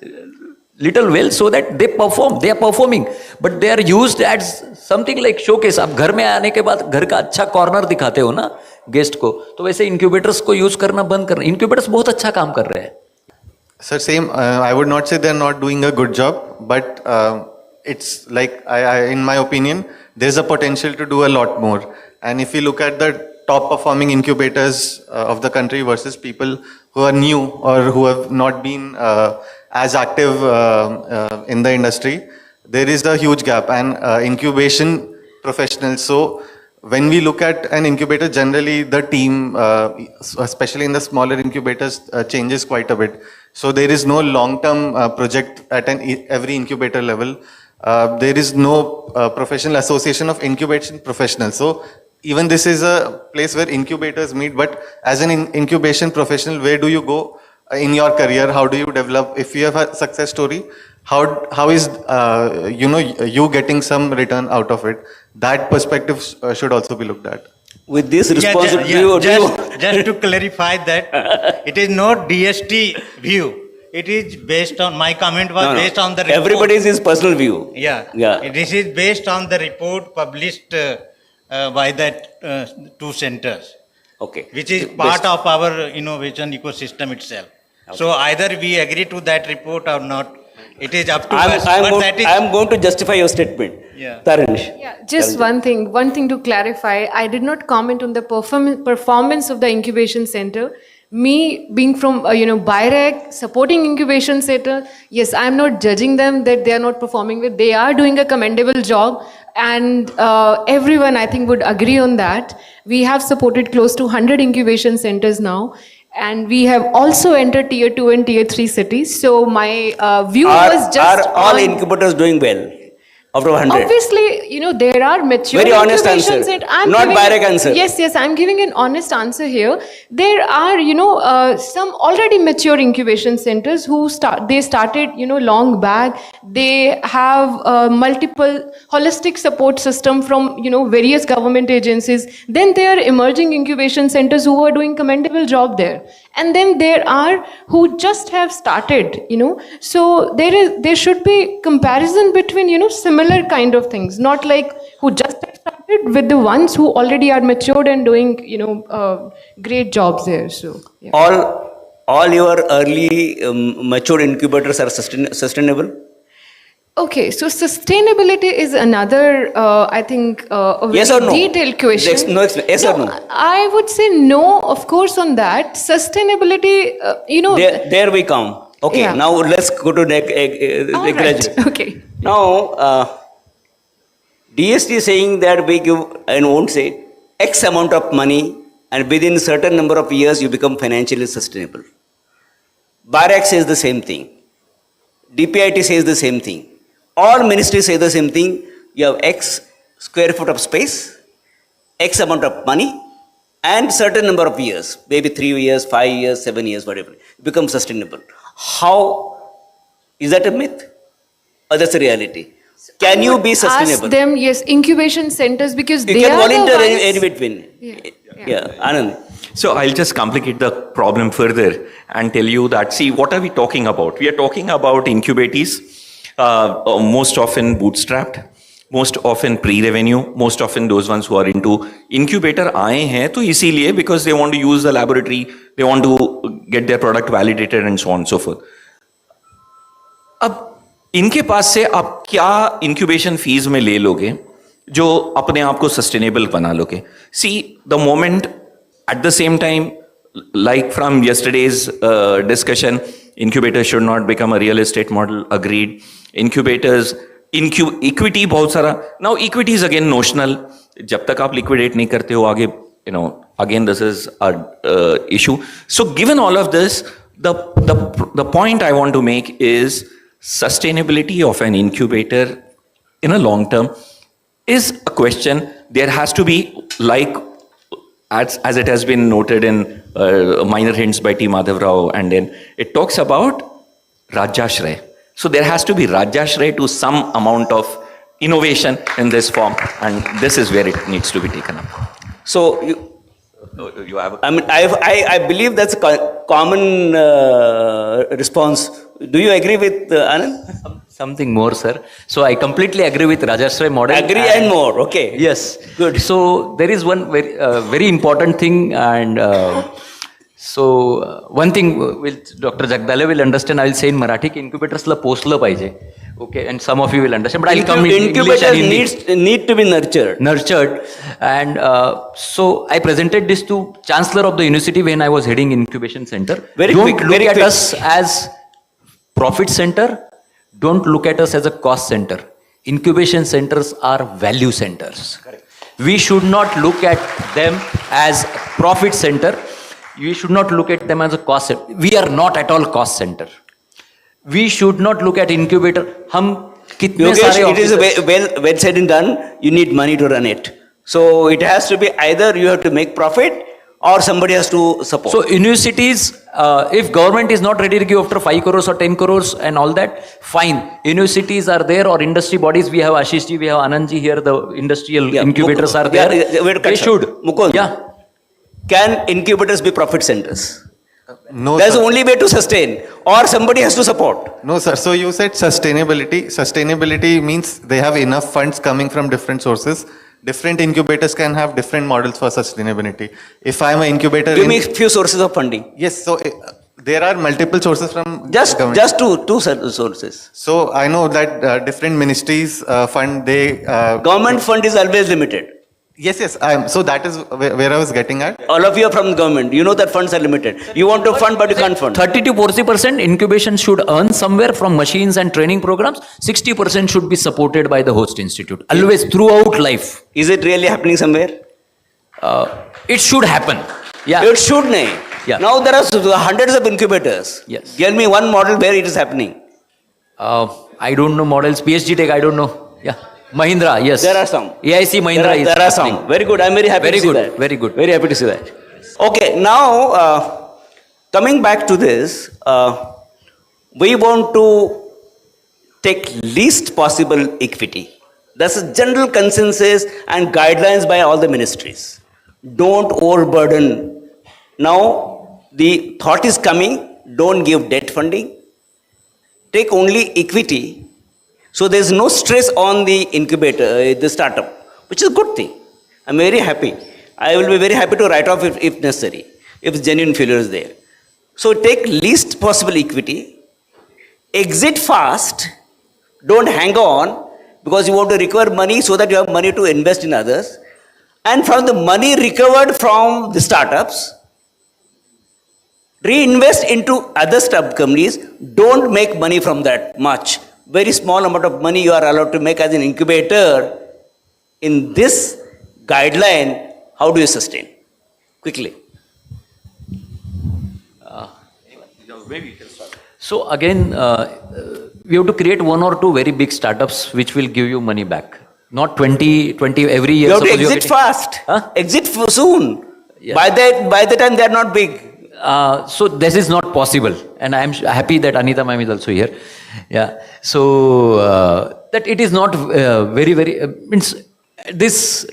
little well so that they perform. They are performing, but they are used as something like showcase. आप घर में आने के बाद घर का अच्छा corner दिखाते हो ना गेस्ट को, तो वैसे इंक्यूबेटर्स को यूज करना बंद करना. इंक्यूबेटर्स बहुत अच्छा काम कर रहे हैं. Sir, same. I would not say they're not doing a good job, but it's like, in my opinion, there's a potential to do a lot more. And if you look at the top performing incubators of the country versus people who are new or who have not been as active in the industry, there is a huge gap. And incubation professionals, so when we look at an incubator, generally the team, especially in the smaller incubators, changes quite a bit. So there is no long-term project at every incubator level. There is no professional association of incubation professionals. So even this is a place where incubators meet, but as an incubation professional, where do you go in your career? How do you develop? If you have a success story, how is you getting some return out of it? That perspective should also be looked at. With this responsibility, just to clarify that, it is not DST view. It is based on, my comment was based on the report. Everybody's is personal view. Yeah. This is based on the report published by that two centers. Okay. Which is part of our innovation ecosystem itself. Okay. So either we agree to that report or not. It is up to us. I'm going to justify your statement. Yeah. Tarish. Yeah, just one thing to clarify. I did not comment on the performance of the incubation center. Me being from, BIREC, supporting incubation center, yes, I'm not judging them that they are not performing well. They are doing a commendable job, and everyone, I think, would agree on that. We have supported close to 100 incubation centers now, and we have also entered tier 2 and tier 3 cities. So my view was just... Are all incubators doing well? Out of 100? Obviously, there are mature very honest answer. Not direct answer. Yes, I'm giving an honest answer here. There are, some already mature incubation centers who started, long back. They have multiple holistic support system from, various government agencies. Then there are emerging incubation centers who are doing commendable job there. And then there are who just have started, So there should be comparison between, similar kind of things, not like who just have started with the ones who already are matured and doing, great jobs there. So yeah. All your early mature incubators are sustainable? Okay, so sustainability is another, I think, a very yes or no? detailed question. Yes or no? I would say no, of course, on that. Sustainability, There we come. Okay, Yeah. now let's go to the graduate. Right. Okay. Now, DST is saying that we give, I won't say, X amount of money, and within a certain number of years, you become financially sustainable. BARAC says the same thing. DPIT says the same thing. All ministries say the same thing. You have X square foot of space, X amount of money, and certain number of years, maybe 3 years, 5 years, 7 years, whatever, become sustainable. How is that a myth? Or that's a reality? Can you be sustainable? Ask them, yes, incubation centers, because You they can are volunteer the ones... in between. Yeah, Anand. So I'll just complicate the problem further and tell you that, see, what are we talking about? We are talking about incubators, most often bootstrapped, most often pre-revenue, most often those ones who are into incubator aaye hain to isiliye because they want to use the laboratory, they want to get their product validated and so on and so forth. अब इनके पास से आप क्या incubation fees में ले लोगे जो अपने आप को सस्टेनेबल बना लोगे? See the moment at the same time, like from yesterday's discussion, incubators should not become a real estate model. Agreed. Incubators, equity बहुत सारा. Now equity is again notional. जब तक आप liquidate नहीं करते हो आगे, again this is our issue. So given all of this, the point I want to make is sustainability of an incubator in a long term is a question. There has to be, like, as it has been noted in minor hints by T. Madhav Rao, and then it talks about Rajyashray. So there has to be Rajyashray to some amount of innovation in this form, and this is where it needs to be taken up. So you have. I mean, I believe that's a common response Do you agree with Anand? Something more, sir. So I completely agree with Rajashray model. Agree and more. Okay. Yes. Good. So there is one very important thing, and one thing with Dr. Jagdale will understand. I will say in Marathi, ki incubators la posla pahiye. Okay, and some of you will understand. But I'll come in English and Hindi. Need to be nurtured. And so I presented this to Chancellor of the university when I was heading incubation center. Don't look at us as profit center. Don't look at us as a cost center. Incubation centers are value centers. Correct. We should not look at them as profit center. We should not look at them as a cost center. We are not at all cost center. We should not look at incubator. It is well said and done. You need money to run it. So it has to be either you have to make profit or somebody has to support. So universities, if government is not ready to give after 5 crores or 10 crores and all that, fine. Universities are there, or industry bodies. We have Ashish ji, we have Anand ji here. The industrial incubators are there. They should. Mukund, can incubators be profit centers? No, There's only way to sustain, or somebody has to support. No, sir. So you said sustainability. Sustainability means they have enough funds coming from different sources. Different incubators can have different models for sustainability. If I'm an incubator... Give me a few sources of funding. Yes, so there are multiple sources from Just two sources. So I know that different ministries fund, government fund is always limited. Yes. So that is where I was getting at. All of you are from the government. You know that funds are limited. You want to fund, but you can't fund. 30 to 40% incubation should earn somewhere from machines and training programs. 60% should be supported by the host institute. Always throughout life. Is it really happening somewhere? It should happen. Yeah. It should, nahi. Yeah. Now there are hundreds of incubators. Yes. Give me one model where it is happening. I don't know models. PhD Tech, I don't know. Yeah. Mahindra, yes. There are some. AIC Mahindra there are some. Very good. I'm very happy to see that. Very good. Very happy to see that. Okay, now coming back to this, we want to take least possible equity. That's a general consensus and guidelines by all the ministries. Don't overburden. Now, the thought is coming, don't give debt funding. Take only equity. So there's no stress on the incubator, the startup, which is a good thing. I'm very happy. I will be very happy to write off if necessary, if genuine failure is there. So take least possible equity, exit fast, don't hang on because you want to recover money so that you have money to invest in others. And from the money recovered from the startups, reinvest into other startup companies. Don't make money from that much. Very small amount of money you are allowed to make as an incubator. In this guideline, how do you sustain? Quickly. Maybe you can start. So again, we have to create 1 or 2 very big startups which will give you money back. Not 20 every year. You have to exit fast. Huh? Exit soon. Yeah. By the time they are not big. So this is not possible, and I am happy that Anita ma'am is also here. Yeah. So that it is not very means this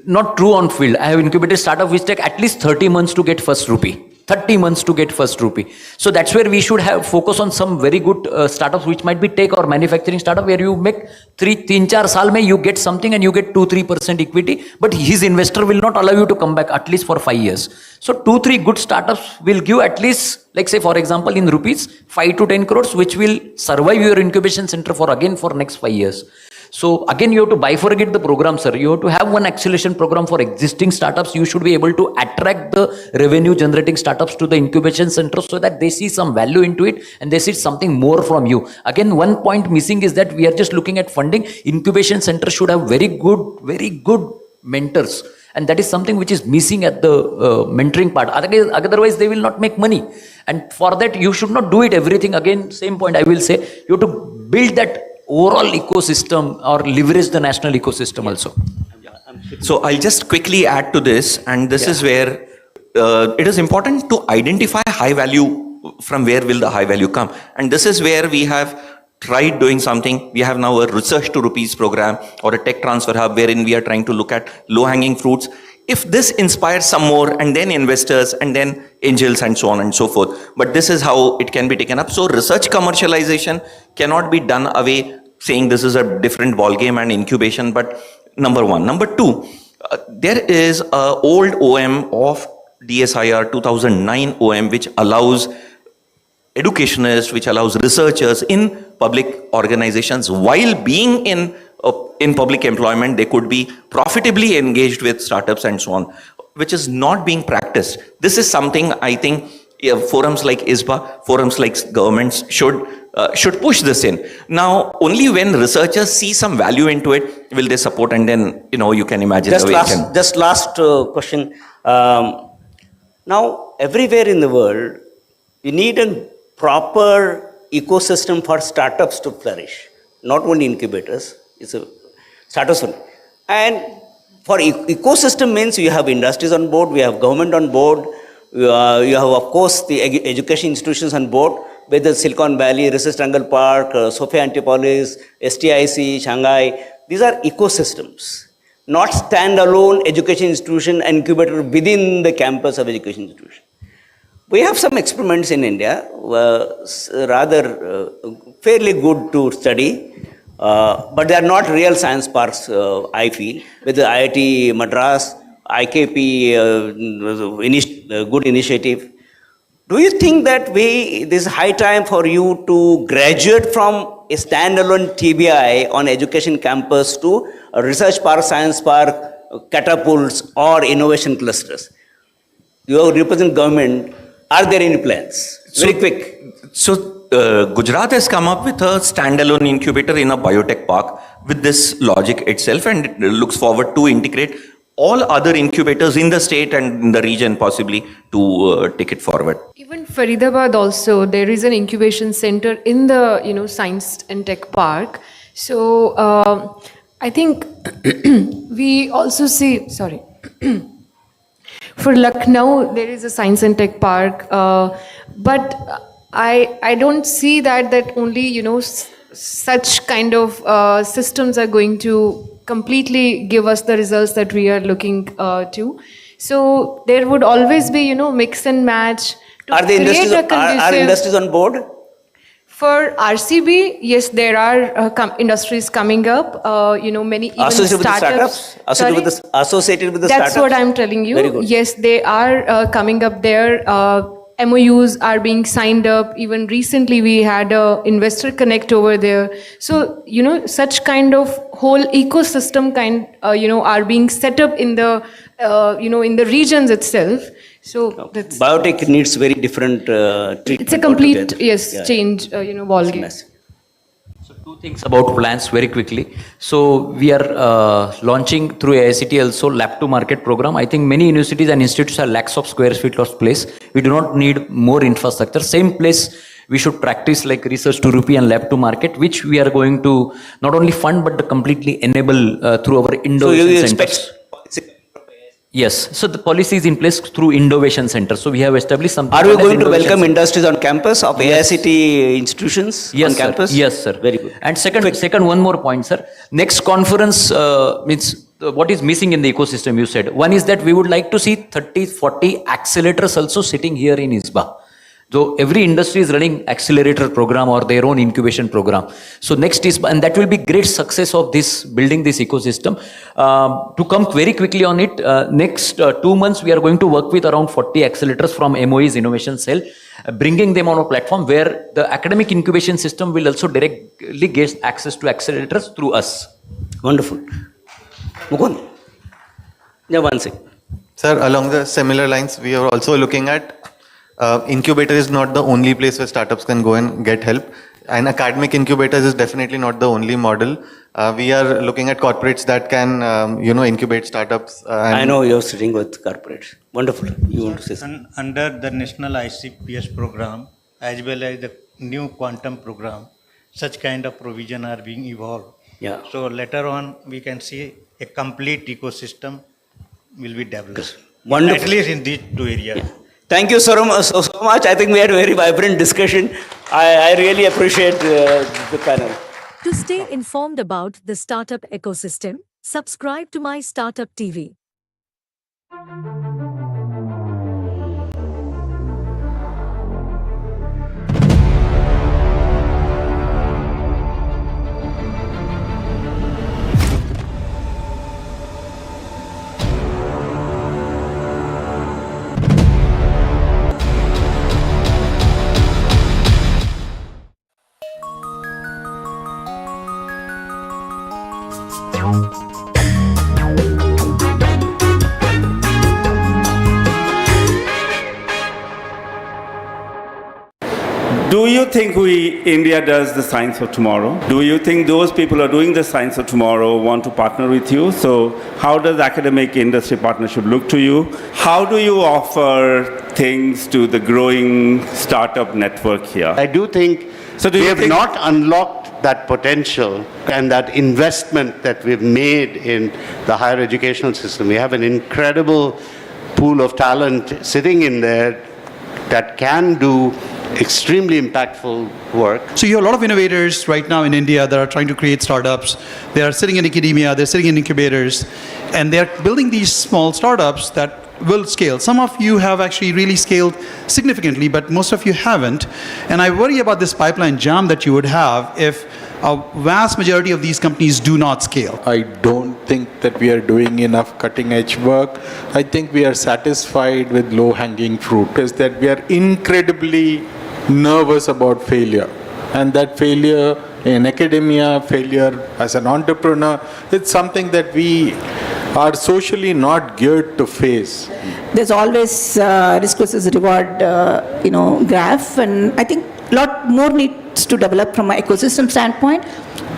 not true on field. I have incubated startup which take at least 30 months to get first rupee. 30 months to get first rupee. So that's where we should have focus on some very good startups which might be tech or manufacturing startup where you make 3-4 saal mein you get something and you get 2-3% equity, but his investor will not allow you to come back at least for 5 years. So 2-3 good startups will give at least, like say for example in rupees 5 to 10 crores which will survive your incubation center for next 5 years. So again, you have to bifurcate the program, sir. You have to have one acceleration program for existing startups. You should be able to attract the revenue generating startups to the incubation center so that they see some value into it and they see something more from you. Again, one point missing is that we are just looking at funding. Incubation center should have very good mentors. And that is something which is missing at the mentoring part. Otherwise, they will not make money. And for that, you should not do it everything. Again, same point I will say. You have to build that overall ecosystem or leverage the national ecosystem also. So I'll just quickly add to this, and this is where it is important to identify high value, from where will the high value come. And this is where we have tried doing something. We have now a research to rupees program or a tech transfer hub wherein we are trying to look at low hanging fruits. If this inspires some more, and then investors, and then angels, and so on and so forth. But this is how it can be taken up. So research commercialization cannot be done away saying this is a different ball game and incubation, but number one. Number two, there is a old OM of DSIR 2009 OM which allows educationists, which allows researchers in public organizations while being in public employment, they could be profitably engaged with startups and so on, which is not being practiced. This is something I think forums like ISBA, forums like governments should push this in. Now, only when researchers see some value into it will they support, and then you can imagine Just the way last question. Now, everywhere in the world, you need a proper ecosystem for startups to flourish, not only incubators. It's a startups only. And for ecosystem means you have industries on board, we have government on board, you have of course the education institutions on board, whether Silicon Valley, Research Triangle Park, Sophia Antipolis, STIC, Shanghai. These are ecosystems, not standalone education institution and incubator within the campus of education institution. We have some experiments in India, rather fairly good to study, but they are not real science parks, I feel, with the IIT Madras, IKP, good initiative. Do you think that this is high time for you to graduate from a standalone TBI on education campus to a research park, science park, catapults or innovation clusters? You represent government. Are there any plans? Very quick. So Gujarat has come up with a standalone incubator in a biotech park with this logic itself, and it looks forward to integrate all other incubators in the state and in the region possibly to take it forward. Even Faridabad also, there is an incubation center in the science and tech park. So I think we also see, sorry. For Lucknow, there is a science and tech park, but I don't see that only such kind of systems are going to completely give us the results that we are looking to. So there would always be mix and match. Are the industries on board? For RCB, yes, there are industries coming up. Many even startups. Associated with the That's startups? what I'm telling you. Very good. Yes, they are coming up there. MOUs are being signed up. Even recently, we had a investor connect over there. So such kind of whole ecosystem are being set up in the in the regions itself. So that's biotech needs very different treatment. It's a complete altogether. change ball game. So two things about plans very quickly. So we are launching through AICT also lab to market program. I think many universities and institutes are lakhs of square feet of place. We do not need more infrastructure. Same place we should practice like research to rupee and lab to market, which we are going to not only fund but completely enable through our innovation centers. Yes, so the policy is in place through innovation center. So we have established something. Are we going to welcome industries on campus of AICT institutions on campus? Yes, sir. Very good. And second, one more point, sir. Next conference means what is missing in the ecosystem, you said. One is that we would like to see 30, 40 accelerators also sitting here in ISBA. So every industry is running accelerator program or their own incubation program. So next is, and that will be great success of this, building this ecosystem. To come very quickly on it, next 2 months we are going to work with around 40 accelerators from MOE's Innovation Cell, bringing them on a platform where the academic incubation system will also directly get access to accelerators through us. Wonderful. Mukund? Yeah, one second. Sir, along the similar lines, we are also looking at incubator is not the only place where startups can go and get help. And academic incubators is definitely not the only model. We are looking at corporates that can, incubate startups. I know you're sitting with corporates. Wonderful. You want to say something? Under the National ICPS program, as well as the new quantum program, such kind of provision are being evolved. Yeah. So later on, we can see a complete ecosystem will be developed. Wonderful. At least in these two areas. Yeah. Thank you so much. I think we had a very vibrant discussion. I really appreciate the panel. To stay informed about the startup ecosystem, subscribe to My Startup TV. Do you think India does the science of tomorrow? Do you think those people who are doing the science of tomorrow want to partner with you? So how does academic industry partnership look to you? How do you offer things to the growing startup network here? I do think we have not unlocked that potential and that investment that we've made in the higher educational system. We have an incredible pool of talent sitting in there that can do extremely impactful work. So you have a lot of innovators right now in India that are trying to create startups. They are sitting in academia, they're sitting in incubators, and they're building these small startups that will scale. Some of you have actually really scaled significantly, but most of you haven't. And I worry about this pipeline jam that you would have if a vast majority of these companies do not scale. I don't think that we are doing enough cutting edge work. I think we are satisfied with low hanging fruit. Is that we are incredibly nervous about failure. And that failure in academia, failure as an entrepreneur, it's something that we are socially not geared to face. There's always risk versus reward, graph, and I think a lot more needs to develop from an ecosystem standpoint.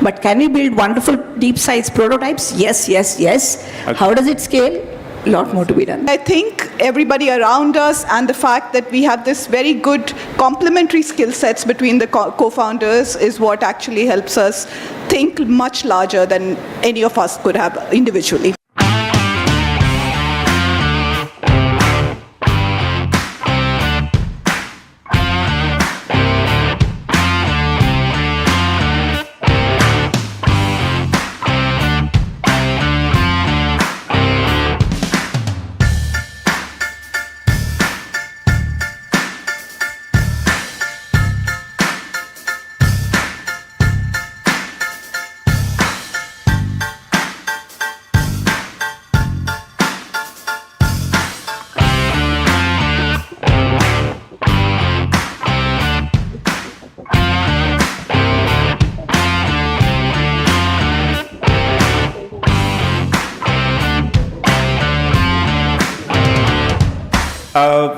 But can we build wonderful deep-sized prototypes? Yes, yes, yes. Okay. How does it scale? A lot more to be done. I think everybody around us and the fact that we have this very good complementary skill sets between the co-founders is what actually helps us think much larger than any of us could have individually.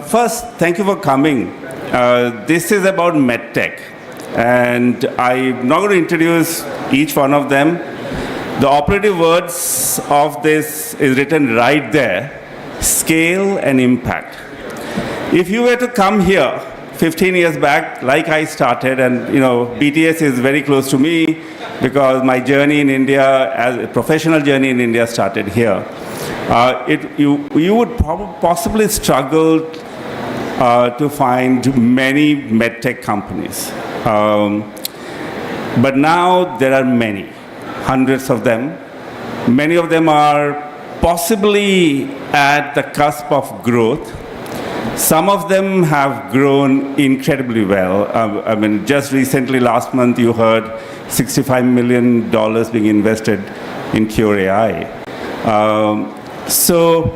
First, thank you for coming. This is about MedTech, and I'm not going to introduce each one of them. The operative words of this is written right there: scale and impact. If you were to come here 15 years back, like I started, and BTS is very close to me because my journey in India, as a professional journey in India, started here. You would possibly struggle to find many medtech companies. But now there are many, hundreds of them. Many of them are possibly at the cusp of growth. Some of them have grown incredibly well. Just recently, last month, you heard $65 million being invested in Cure AI. So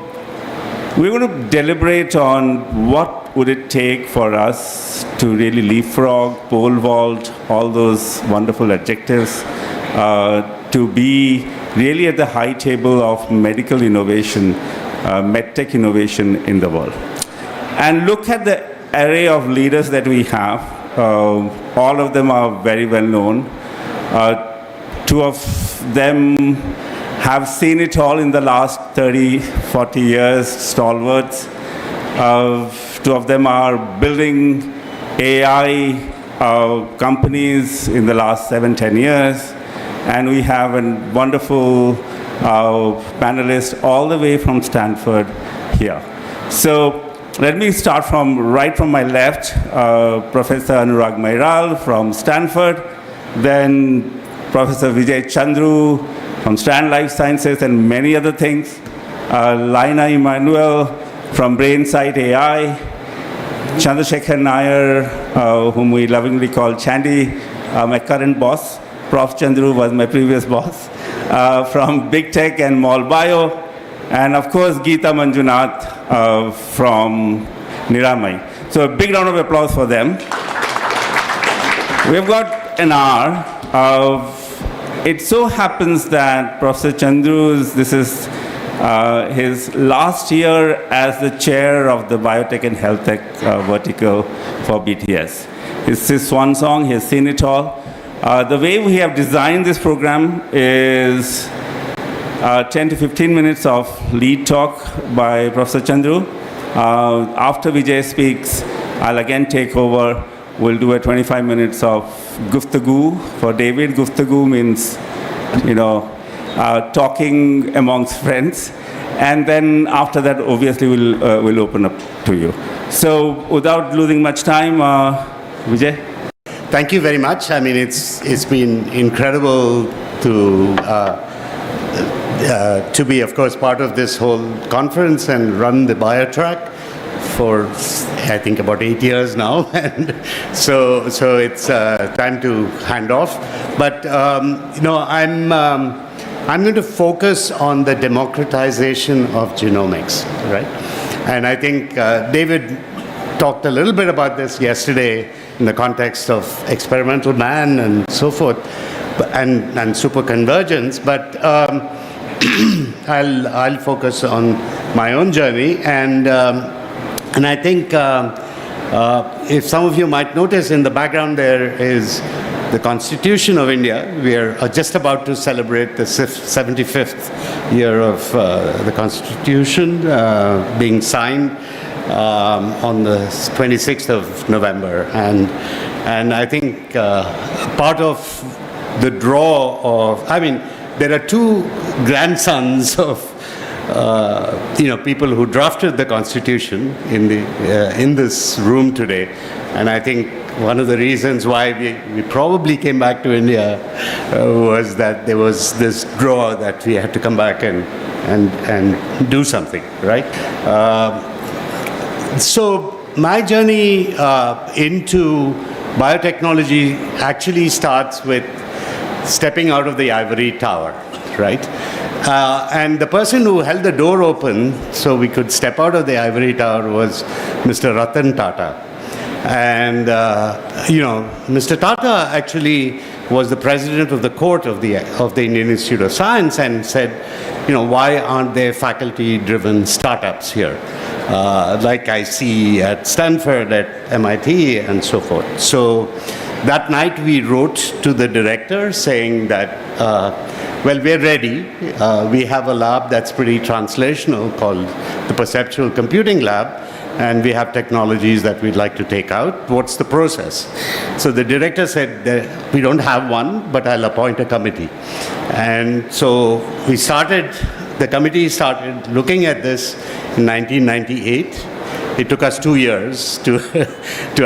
we're going to deliberate on what would it take for us to really leapfrog, pole vault, all those wonderful adjectives, to be really at the high table of medical innovation, medtech innovation in the world. And look at the array of leaders that we have. All of them are very well known. Two of them have seen it all in the last 30, 40 years, stalwarts. Two of them are building AI companies in the last 7, 10 years. And we have a wonderful panelist all the way from Stanford here. So let me start right from my left, Professor Anurag Mairal from Stanford, then Professor Vijay Chandru from Strand Life Sciences and many other things. Laina Emanuel from Brainsight AI, Chandrasekhar Nair, whom we lovingly call Chandy, my current boss. Prof. Chandru was my previous boss, from Big Tech and Mall Bio, and of course Geeta Manjunath from Niramai. So a big round of applause for them. We've got an hour. It so happens that Professor Chandru's, this is his last year as the chair of the Biotech and Health Tech vertical for BTS. It's his swan song, he has seen it all. The way we have designed this program is 10 to 15 minutes of lead talk by Professor Chandru. After Vijay speaks, I'll again take over. We'll do a 25 minutes of Guftagu for David. Guftagu means, talking amongst friends. And then after that, obviously, we'll open up to you. So without losing much time, Vijay? Thank you very much. I mean, it's been incredible to be, of course, part of this whole conference and run the BioTrack for, I think, about 8 years now. And so it's time to hand off. But, I'm going to focus on the democratization of genomics, right? And I think David talked a little bit about this yesterday in the context of experimental man and so forth, and superconvergence. But I'll focus on my own journey, and I think if some of you might notice in the background there is the Constitution of India. We are just about to celebrate the 75th year of the Constitution being signed on the 26th of November. And I think part of the draw of, there are two grandsons of people who drafted the Constitution in this room today. And I think one of the reasons why we probably came back to India was that there was this draw that we had to come back and do something, right? So my journey into biotechnology actually starts with stepping out of the ivory tower, right? And the person who held the door open so we could step out of the ivory tower was Mr. Ratan Tata. And, Mr. Tata actually was the president of the court of the Indian Institute of Science and said, why aren't there faculty-driven startups here? Like I see at Stanford, at MIT, and so forth. So that night we wrote to the director saying that, we're ready. We have a lab that's pretty translational called the Perceptual Computing Lab, and we have technologies that we'd like to take out. What's the process? So the director said, we don't have one, but I'll appoint a committee. And so the committee started looking at this in 1998. It took us 2 years to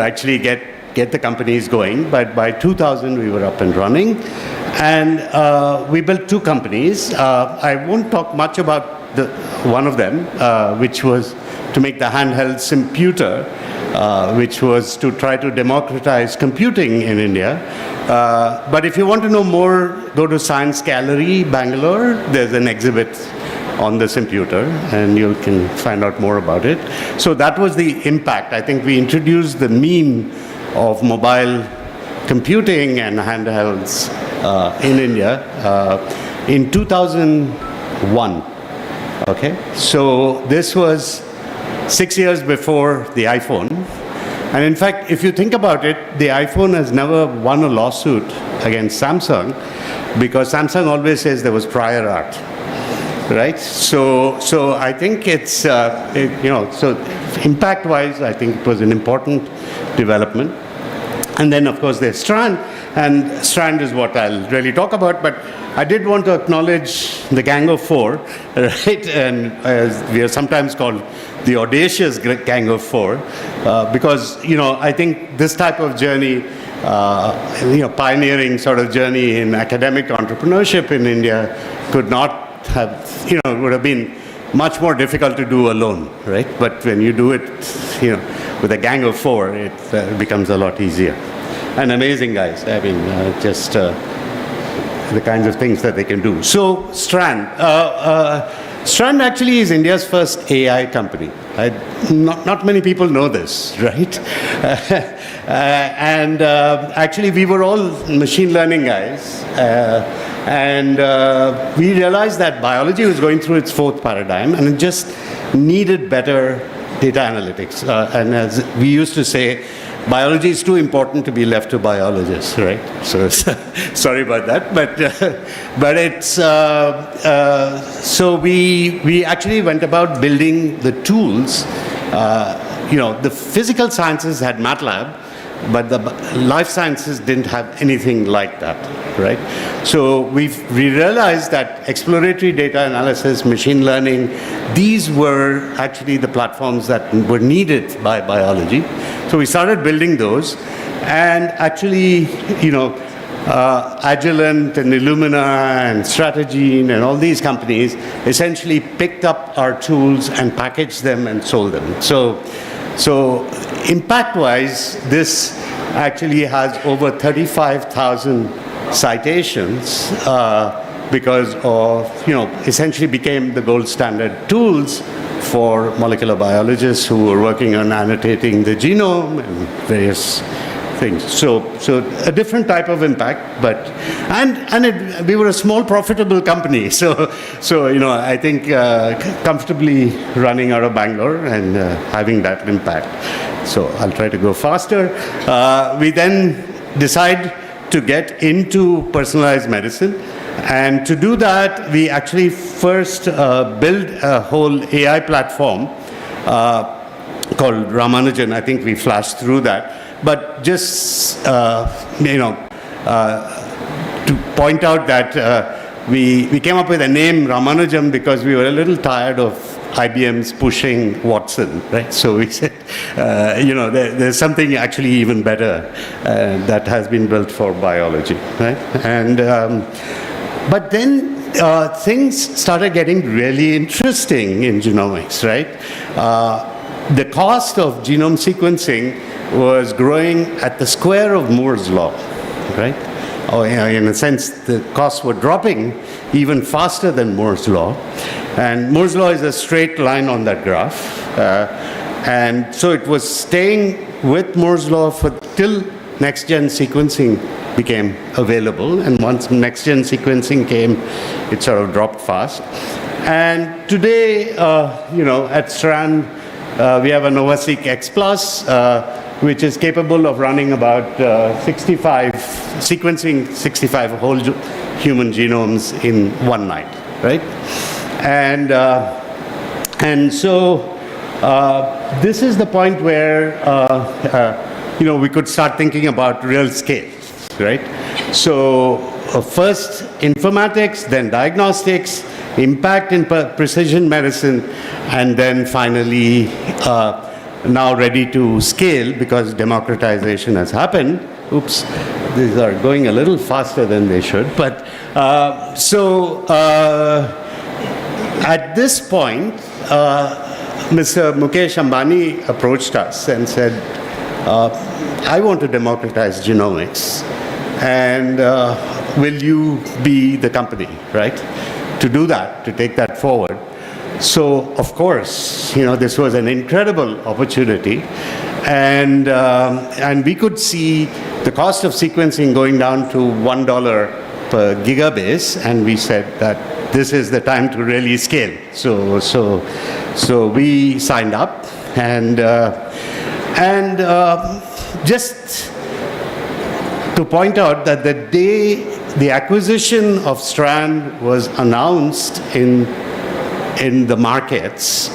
actually get the companies going, but by 2000 we were up and running. And we built two companies. I won't talk much about one of them, which was to make the handheld Simputer, which was to try to democratize computing in India. But if you want to know more, go to Science Gallery, Bangalore. There's an exhibit on the Simputer, and you can find out more about it. So that was the impact. I think we introduced the meme of mobile computing and handhelds in India in 2001. Okay, so this was 6 years before the iPhone. And in fact, if you think about it, the iPhone has never won a lawsuit against Samsung because Samsung always says there was prior art, right? So I think it's, so impact-wise, I think it was an important development. And then, of course, there's Strand, and Strand is what I'll really talk about, but I did want to acknowledge the Gang of Four, right? And as we are sometimes called the audacious Gang of Four, because, I think this type of journey, pioneering sort of journey in academic entrepreneurship in India could not have, would have been much more difficult to do alone, right? But when you do it, with a gang of 4, it becomes a lot easier. And amazing guys. I mean, just the kinds of things that they can do. So Strand. Strand actually is India's first AI company. Not many people know this, right? And actually, we were all machine learning guys. And we realized that biology was going through its 4th paradigm, and it just needed better data analytics. And as we used to say, biology is too important to be left to biologists, right? So sorry about that, but it's so we actually went about building the tools. The physical sciences had MATLAB, but the life sciences didn't have anything like that, right? So we realized that exploratory data analysis, machine learning, these were actually the platforms that were needed by biology. So we started building those, and actually, Agilent and Illumina and Strategene and all these companies essentially picked up our tools and packaged them and sold them. So impact-wise, this actually has over 35,000 citations because of, essentially became the gold standard tools for molecular biologists who were working on annotating the genome and various things. So a different type of impact, but we were a small, profitable company. So I think comfortably running out of Bangalore and having that impact. So I'll try to go faster. We then decide to get into personalized medicine. And to do that, we actually first build a whole AI platform called Ramanujan. I think we flashed through that. But just, to point out that we came up with a name Ramanujan because we were a little tired of IBM's pushing Watson, right? So we said, there's something actually even better that has been built for biology, right? And but then things started getting really interesting in genomics, right? The cost of genome sequencing was growing at the square of Moore's law, right? In a sense, the costs were dropping even faster than Moore's law. And Moore's law is a straight line on that graph. And so it was staying with Moore's law till next-gen sequencing became available. And once next-gen sequencing came, it sort of dropped fast. And today, at Strand, we have a NovaSeq X Plus, which is capable of running about sequencing 65 whole human genomes in one night, right? And so this is the point where we could start thinking about real scale, right? So first informatics, then diagnostics, impact in precision medicine, and then finally now ready to scale because democratization has happened. Oops, these are going a little faster than they should. But at this point, Mr. Mukesh Ambani approached us and said, I want to democratize genomics, and will you be the company, right? To do that, to take that forward. So, of course, this was an incredible opportunity, and we could see the cost of sequencing going down to $1 per gigabase, and we said that this is the time to really scale. So we signed up, and just to point out that the day the acquisition of Strand was announced in the markets,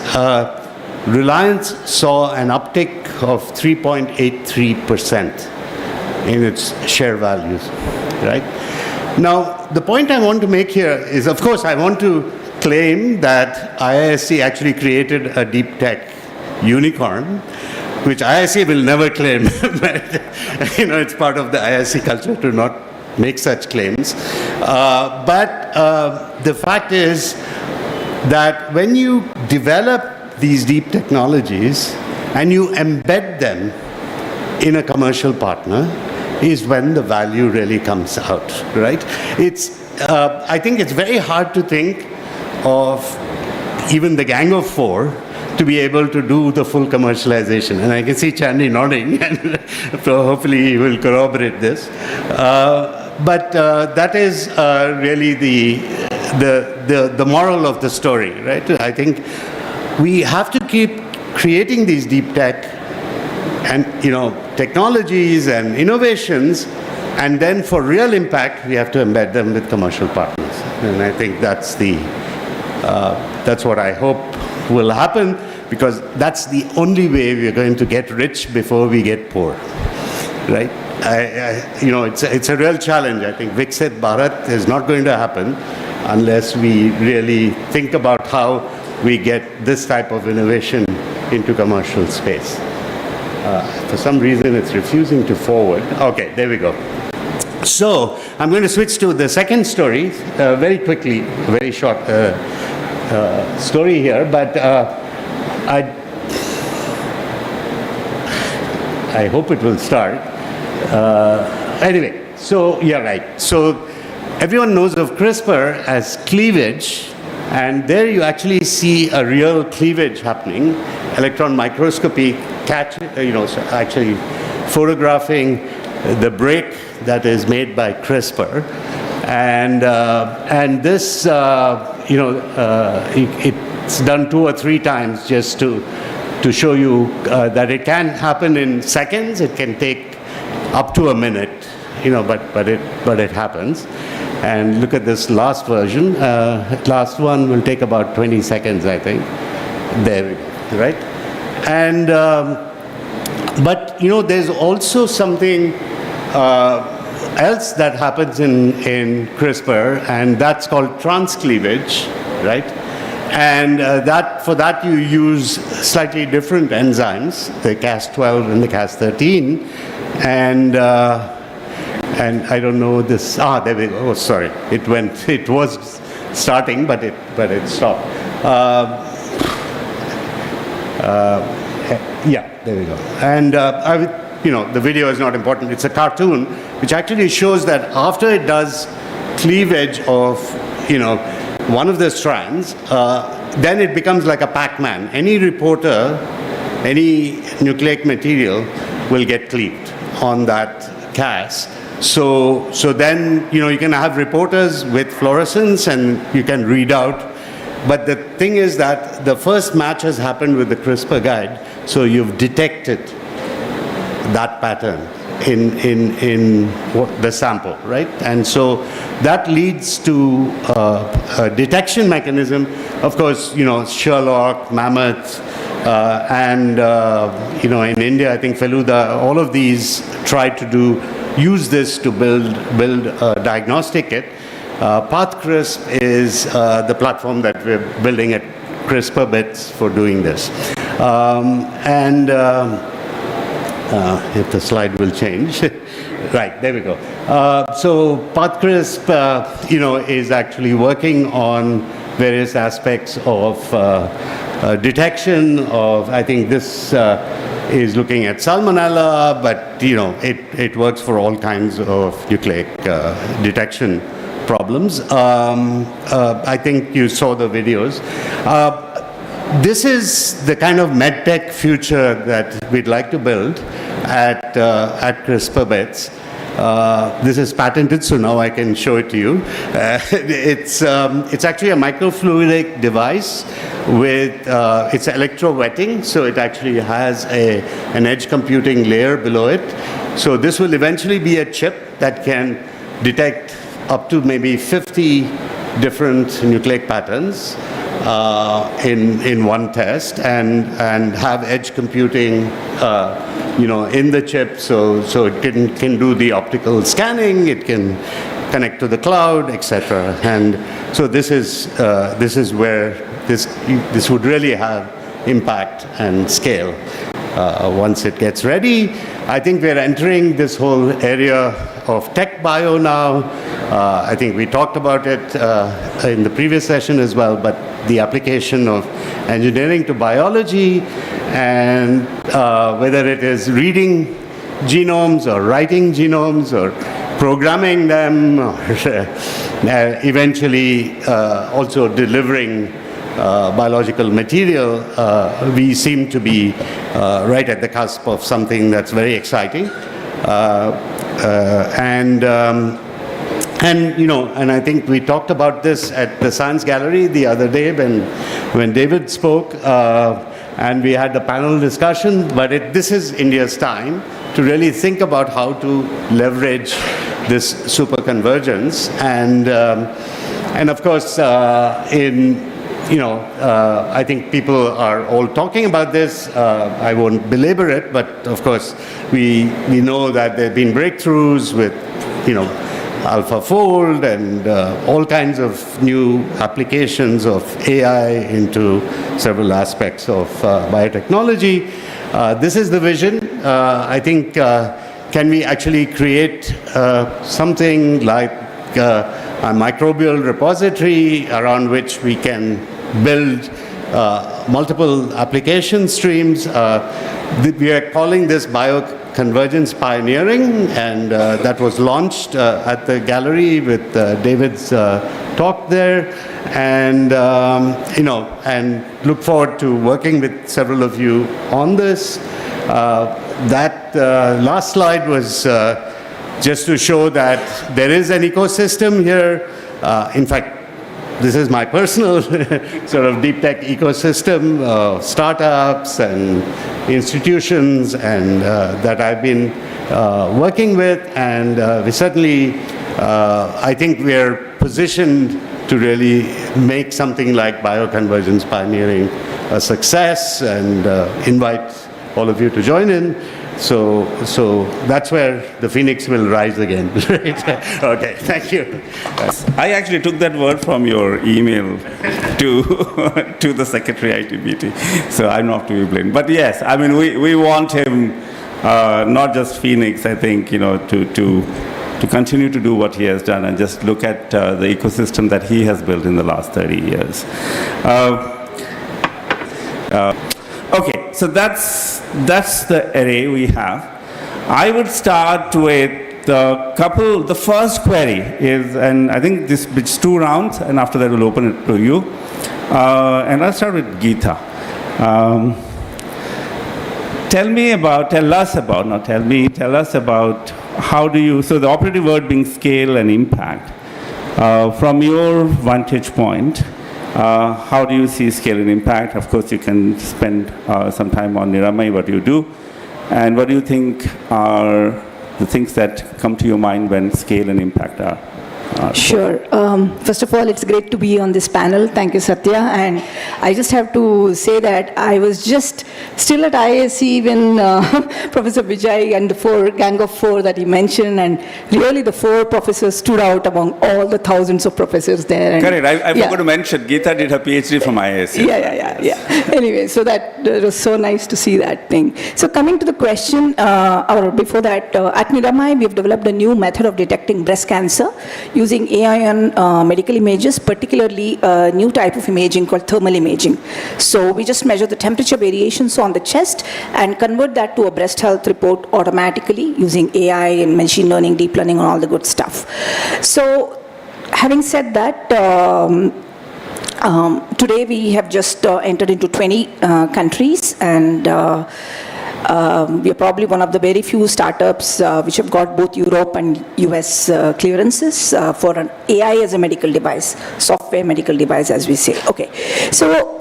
Reliance saw an uptick of 3.83% in its share values, right? Now, the point I want to make here is, of course, I want to claim that IISc actually created a deep tech unicorn, which IISc will never claim, but it's part of the IISc culture to not make such claims. But the fact is, that when you develop these deep technologies and you embed them in a commercial partner is when the value really comes out, right? I think it's very hard to think of even the gang of four to be able to do the full commercialization. And I can see Chandy nodding, and so hopefully he will corroborate this. But that is really the moral of the story, right? I think we have to keep creating these deep tech and technologies and innovations, and then for real impact, we have to embed them with commercial partners. And I think that's what I hope will happen, because that's the only way we're going to get rich before we get poor, right? It's a real challenge. I think Viksit Bharat is not going to happen unless we really think about how we get this type of innovation into commercial space. For some reason, it's refusing to forward. Okay, there we go. So I'm going to switch to the second story very quickly, a very short story here, but I hope it will start. Anyway, so yeah, right. So everyone knows of CRISPR as cleavage, and there you actually see a real cleavage happening. Electron microscopy actually photographing the break that is made by CRISPR, and this it's done 2 or 3 times just to show you that it can happen in seconds. It can take up to a minute, but it happens. And look at this last version. Last one will take about 20 seconds, I think. There we go, right? And but there's also something else that happens in CRISPR, and that's called transcleavage, right? And for that you use slightly different enzymes, the Cas12 and the Cas13, and I don't know this. There we go. Oh, sorry, it was starting, but it stopped. Yeah, there we go. And the video is not important. It's a cartoon which actually shows that after it does cleavage of one of the strands, then it becomes like a Pac-Man. Any reporter, any nucleic material will get cleaved on that Cas. So then you can have reporters with fluorescence and you can read out. But the thing is that the first match has happened with the CRISPR guide, so you've detected that pattern in the sample, right? And so that leads to a detection mechanism. Of course, Sherlock, Mammoth, and in India, I think Feluda, all of these tried to use this to build a diagnostic kit. PathCrisp is the platform that we're building at CRISPR Bits for doing this. If the slide will change. Right, there we go. So PathCrisp, is actually working on various aspects of detection of, I think this is looking at salmonella, but it works for all kinds of nucleic detection problems. I think you saw the videos. This is the kind of medtech future that we'd like to build at CRISPR Bits. This is patented, so now I can show it to you. It's actually a microfluidic device with it's electrowetting, so it actually has an edge computing layer below it. So this will eventually be a chip that can detect up to maybe 50 different nucleic patterns in one test, and have edge computing in the chip, so it can do the optical scanning, it can connect to the cloud, etc. And so this is where this would really have impact and scale once it gets ready. I think we're entering this whole area of tech bio now. I think we talked about it in the previous session as well, but the application of engineering to biology, and whether it is reading genomes or writing genomes or programming them, or eventually also delivering biological material, we seem to be right at the cusp of something that's very exciting. And I think we talked about this at the Science Gallery the other day when David spoke, and we had the panel discussion. But this is India's time to really think about how to leverage this superconvergence, and of course, I think people are all talking about this. I won't belabor it, but of course, we know that there have been breakthroughs with, AlphaFold and all kinds of new applications of AI into several aspects of biotechnology. This is the vision. I think, can we actually create something like a microbial repository around which we can build multiple application streams? We are calling this bioconvergence pioneering, and that was launched at the gallery with David's talk there, and and look forward to working with several of you on this. That last slide was just to show that there is an ecosystem here. In fact, this is my personal sort of deep tech ecosystem of startups and institutions, and that I've been working with. And we certainly, I think we're positioned to really make something like bioconvergence pioneering a success, and invite all of you to join in. So that's where the phoenix will rise again. Right? Okay, thank you. I actually took that word from your email to the secretary ITBT, so I'm not to be blamed. But yes, I mean, we want him, not just phoenix, I think, to continue to do what he has done, and just look at the ecosystem that he has built in the last 30 years. Okay, so that's the array we have. I would start with the first query is, and I think it's 2 rounds, and after that we'll open it to you. And I'll start with Geeta. Tell us about how do you, so the operative word being scale and impact. From your vantage point, how do you see scale and impact? Of course, you can spend some time on Niramai, what you do, and what do you think are the things that come to your mind when scale and impact are? Sure. First of all, it's great to be on this panel. Thank you, Satya. And I just have to say that I was just still at IISc when Professor Vijay and the gang of 4 that he mentioned, and really the 4 professors stood out among all the thousands of professors there. And correct. I forgot to mention, Geeta did her PhD from IISc. Yeah. Anyway, so that was so nice to see that thing. So coming to the question, or before that, at Niramai, we've developed a new method of detecting breast cancer using AI on medical images, particularly a new type of imaging called thermal imaging. So we just measure the temperature variations on the chest and convert that to a breast health report automatically using AI and machine learning, deep learning, and all the good stuff. So having said that, today we have just entered into 20 countries, and we are probably one of the very few startups which have got both Europe and US clearances for an AI as a medical device, software medical device, as we say. Okay, so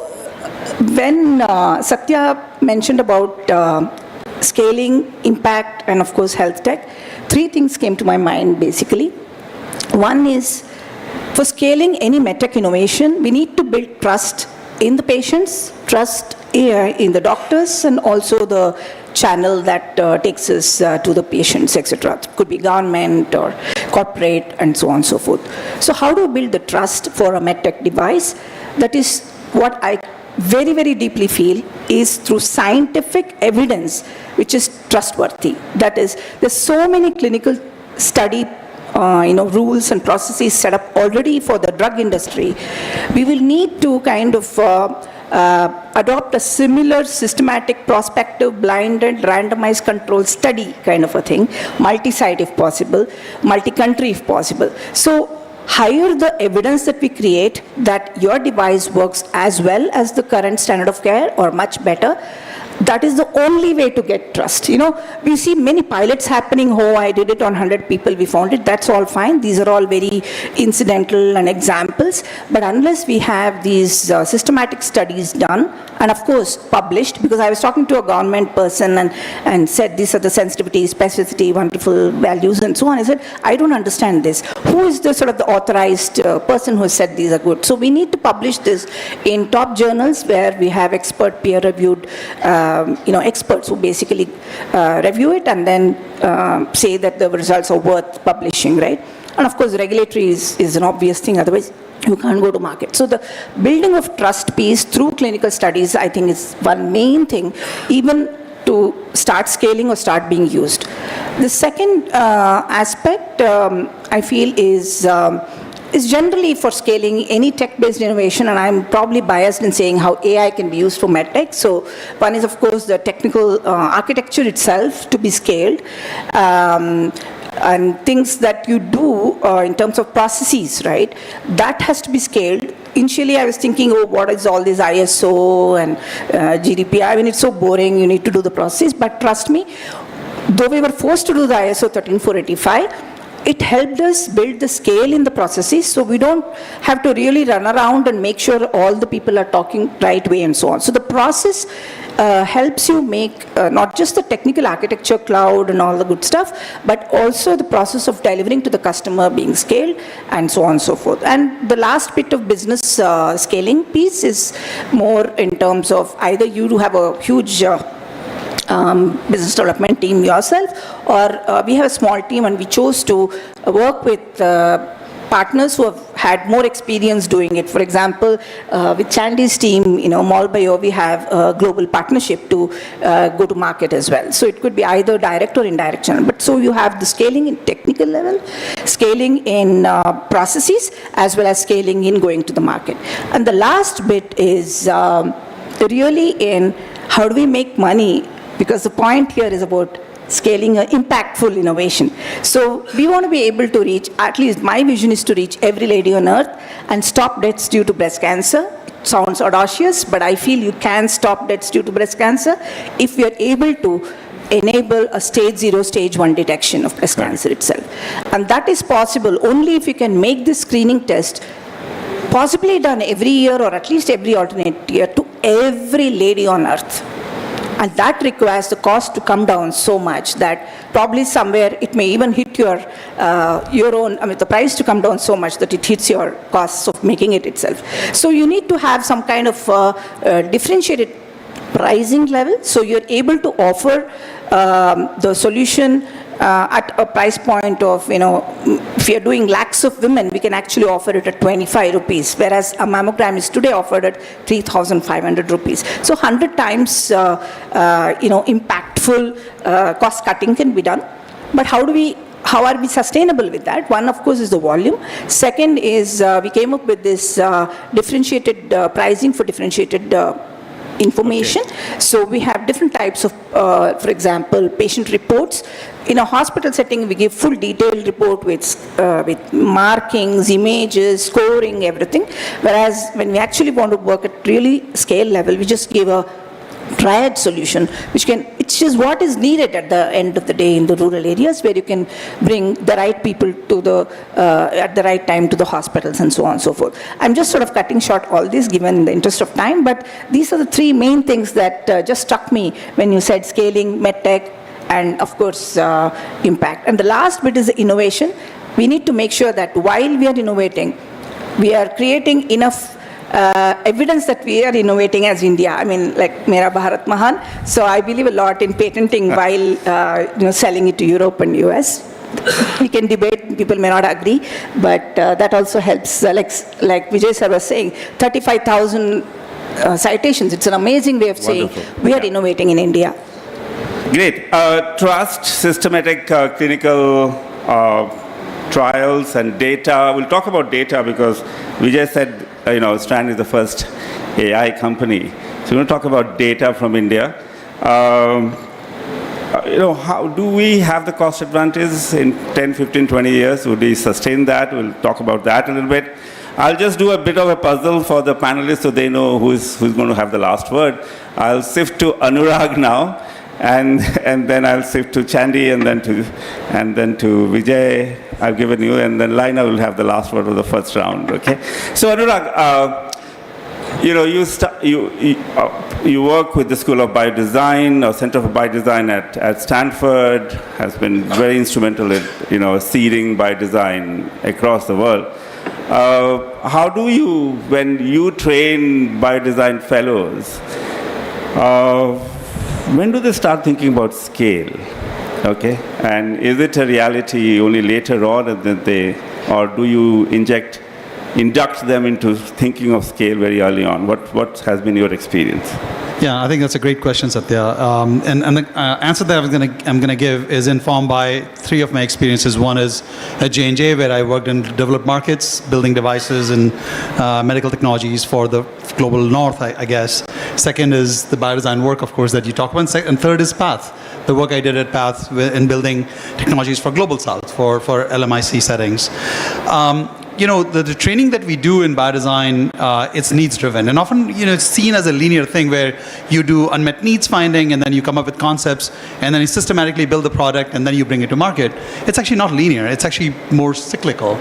when Satya mentioned about scaling, impact, and of course health tech, 3 things came to my mind basically. One is, for scaling any medtech innovation, we need to build trust in the patients, trust in the doctors, and also the channel that takes us to the patients, etc. It could be government or corporate and so on and so forth. So how do we build the trust for a medtech device? That is what I very, very deeply feel is through scientific evidence which is trustworthy. That is, there's so many clinical study rules and processes set up already for the drug industry, we will need to kind of adopt a similar systematic, prospective, blinded, randomized control study kind of a thing, multi-site if possible, multi-country if possible. So higher the evidence that we create that your device works as well as the current standard of care or much better, that is the only way to get trust. We see many pilots happening. Oh, I did it on 100 people, we found it. That's all fine. These are all very incidental and examples. But unless we have these systematic studies done, and of course published, because I was talking to a government person and said these are the sensitivity, specificity, wonderful values and so on. I said, I don't understand this. Who is the sort of the authorized person who said these are good? So we need to publish this in top journals where we have expert peer-reviewed experts who basically review it and then say that the results are worth publishing, right? And of course, regulatory is an obvious thing, otherwise you can't go to market. So the building of trust piece through clinical studies, I think, is one main thing, even to start scaling or start being used. The second aspect, I feel, is generally for scaling any tech-based innovation, and I'm probably biased in saying how AI can be used for medtech. So one is, of course, the technical architecture itself to be scaled, and things that you do in terms of processes, right? That has to be scaled. Initially, I was thinking, oh, what is all this ISO and GDPR? I mean, it's so boring, you need to do the process. But trust me, though we were forced to do the ISO 13485, it helped us build the scale in the processes, so we don't have to really run around and make sure all the people are talking right way and so on. So the process helps you make not just the technical architecture cloud and all the good stuff, but also the process of delivering to the customer being scaled and so on and so forth. And the last bit of business scaling piece is more in terms of either you do have a huge business development team yourself, or we have a small team and we chose to work with partners who have had more experience doing it. For example, with Chandy's team, Mallbio, we have a global partnership to go to market as well. So it could be either direct or indirect channel. But so you have the scaling in technical level, scaling in processes, as well as scaling in going to the market. And the last bit is really in how do we make money, because the point here is about scaling an impactful innovation. So we want to be able to reach, at least my vision is to reach every lady on earth and stop deaths due to breast cancer. It sounds audacious, but I feel you can stop deaths due to breast cancer if we are able to enable a stage 0, stage 1 detection of breast cancer itself. And that is possible only if you can make this screening test possibly done every year or at least every alternate year to every lady on earth. And that requires the cost to come down so much that probably somewhere it may even hit your own, the price to come down so much that it hits your costs of making it itself. So you need to have some kind of differentiated pricing level, so you're able to offer the solution at a price point of, if you're doing lakhs of women, we can actually offer it at 25 rupees, whereas a mammogram is today offered at 3,500 rupees. So 100 times, impactful cost cutting can be done. But how are we sustainable with that? One, of course, is the volume. Second is we came up with this differentiated pricing for differentiated information. Okay. So we have different types of, for example, patient reports. In a hospital setting, we give full detailed report with markings, images, scoring, everything. Whereas when we actually want to work at really scale level, we just give a triad solution, which is what is needed at the end of the day in the rural areas, where you can bring the right people to at the right time to the hospitals and so on and so forth. I'm just sort of cutting short all this given the interest of time, but these are the three main things that just struck me when you said scaling, medtech, and of course impact. And the last bit is the innovation. We need to make sure that while we are innovating, we are creating enough evidence that we are innovating as India. I mean, like Mera Bharat Mahan. So I believe a lot in patenting while selling it to Europe and US. We can debate, people may not agree, but that also helps. Like Vijay sir was saying, 35,000 citations. It's an amazing way of saying we are innovating in India. Great. Trust, systematic clinical trials and data. We'll talk about data because Vijay said, Strand is the first AI company. So we're going to talk about data from India. How do we have the cost advantage in 10, 15, 20 years? Would we sustain that? We'll talk about that a little bit. I'll just do a bit of a puzzle for the panelists so they know who's going to have the last word. I'll shift to Anurag now, and then I'll shift to Chandy, and then to Vijay. I've given you, and then Laina will have the last word of the first round. Okay. So Anurag, you work with the School of Biodesign or Center for Biodesign at Stanford, has been very instrumental in seeding biodesign across the world. How do you, when you train biodesign fellows, when do they start thinking about scale? Okay, and is it a reality only later on that or do you induct them into thinking of scale very early on? What has been your experience? Yeah, I think that's a great question, Satya. And the answer that I'm gonna give is informed by three of my experiences. One is at J&J, where I worked in developed markets, building devices and medical technologies for the global north, I guess. Second is the biodesign work, of course, that you talk about. And third is Path, the work I did at Path in building technologies for global south, for LMIC settings. The training that we do in biodesign, it's needs driven, and often it's seen as a linear thing where you do unmet needs finding and then you come up with concepts and then you systematically build the product and then you bring it to market. It's actually not linear. It's actually more cyclical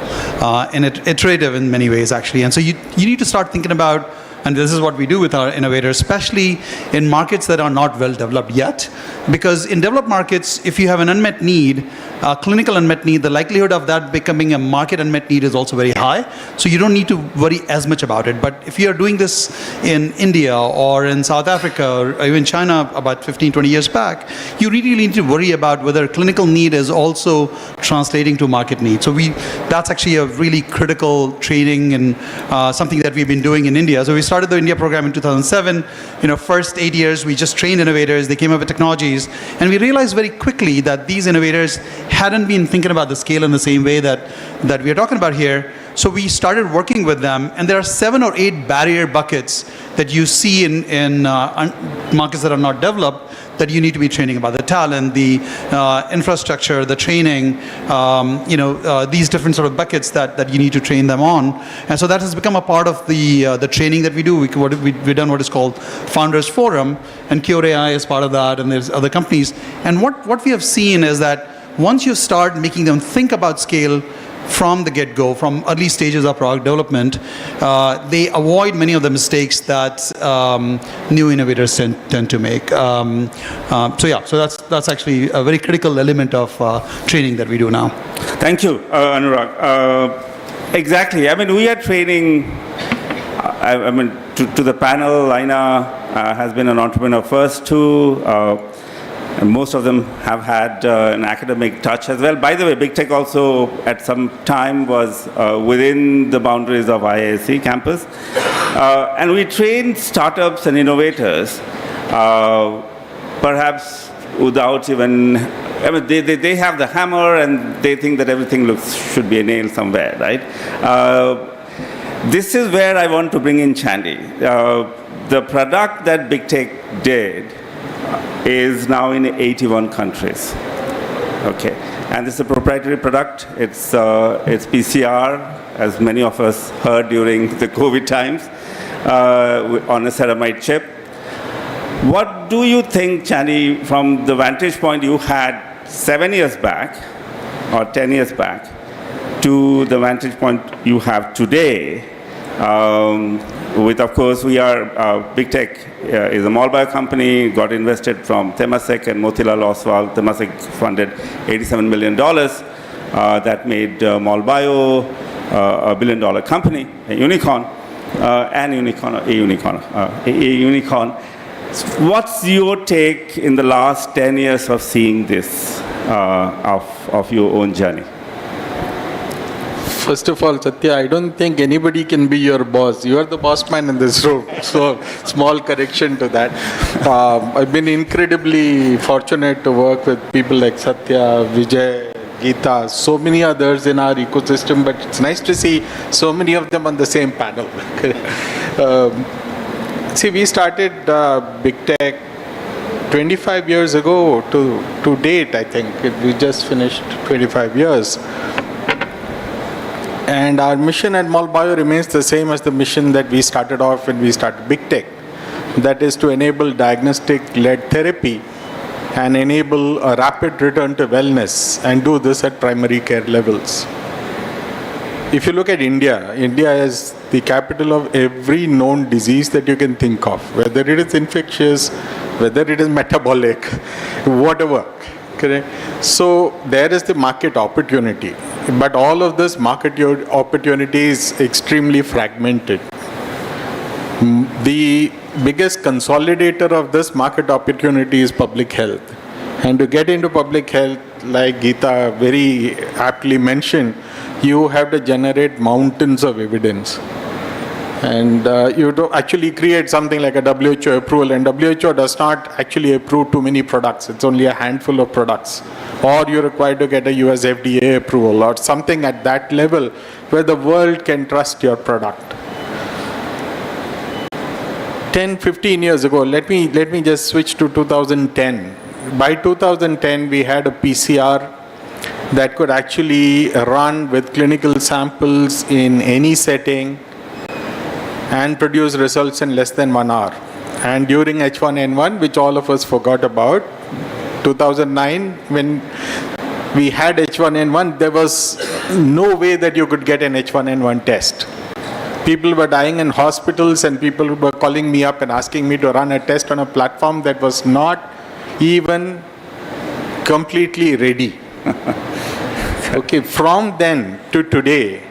and iterative in many ways, actually. And so you need to start thinking about, and this is what we do with our innovators, especially in markets that are not well developed yet. Because in developed markets, if you have an unmet need, a clinical unmet need, the likelihood of that becoming a market unmet need is also very high. So you don't need to worry as much about it. But if you are doing this in India or in South Africa or even China about 15, 20 years back, you really need to worry about whether clinical need is also translating to market need. So that's actually a really critical training and something that we've been doing in India. So we started the India program in 2007. First 8 years, we just trained innovators. They came up with technologies. And we realized very quickly that these innovators hadn't been thinking about the scale in the same way that we are talking about here. So we started working with them. And there are 7 or 8 barrier buckets that you see in markets that are not developed that you need to be training about: the talent, the infrastructure, the training, these different sort of buckets that you need to train them on. And so that has become a part of the training that we do. We've done what is called Founders Forum, and Cure AI is part of that, and there's other companies. And what we have seen is that once you start making them think about scale from the get-go, from early stages of product development, they avoid many of the mistakes that new innovators tend to make. So that's actually a very critical element of training that we do now. Thank you, Anurag. Exactly. I mean, we are training. To the panel, Laina has been an entrepreneur first too. And most of them have had an academic touch as well. By the way, Big Tech also at some time was within the boundaries of IISc campus. And we train startups and innovators, perhaps without even, they have the hammer and they think that everything should be a nail somewhere, right? This is where I want to bring in Chandy. The product that Big Tech did is now in 81 countries. Okay, and this is a proprietary product. It's PCR, as many of us heard during the COVID times, on a ceramide chip. What do you think, Chandy, from the vantage point you had 7 years back or 10 years back to the vantage point you have today? With, of course, we are, Big Tech is a mall bio company, got invested from Temasek and Motilal Oswal. Temasek funded $87 million. That made mall bio a $1 billion company, a unicorn. What's your take in the last 10 years of seeing this, of your own journey? First of all, Satya, I don't think anybody can be your boss. You are the boss man in this room. So, small correction to that. I've been incredibly fortunate to work with people like Satya, Vijay, Geeta, so many others in our ecosystem, but it's nice to see so many of them on the same panel. See, we started Big Tech 25 years ago to date, I think. We just finished 25 years. And our mission at MallBio remains the same as the mission that we started off when we started Big Tech. That is to enable diagnostic-led therapy and enable a rapid return to wellness, and do this at primary care levels. If you look at India, India is the capital of every known disease that you can think of, whether it is infectious, whether it is metabolic, whatever. Correct? So there is the market opportunity. But all of this market opportunity is extremely fragmented. The biggest consolidator of this market opportunity is public health. And to get into public health, like Geeta very aptly mentioned, you have to generate mountains of evidence. And you to actually create something like a WHO approval, and WHO does not actually approve too many products. It's only a handful of products. Or you're required to get a US FDA approval or something at that level where the world can trust your product. 10, 15 years ago, let me just switch to 2010. By 2010, we had a PCR that could actually run with clinical samples in any setting and produce results in less than 1 hour. And during H1N1, which all of us forgot about, 2009, when we had H1N1, there was no way that you could get an H1N1 test. People were dying in hospitals, and people were calling me up and asking me to run a test on a platform that was not even completely ready. Okay, from then to today,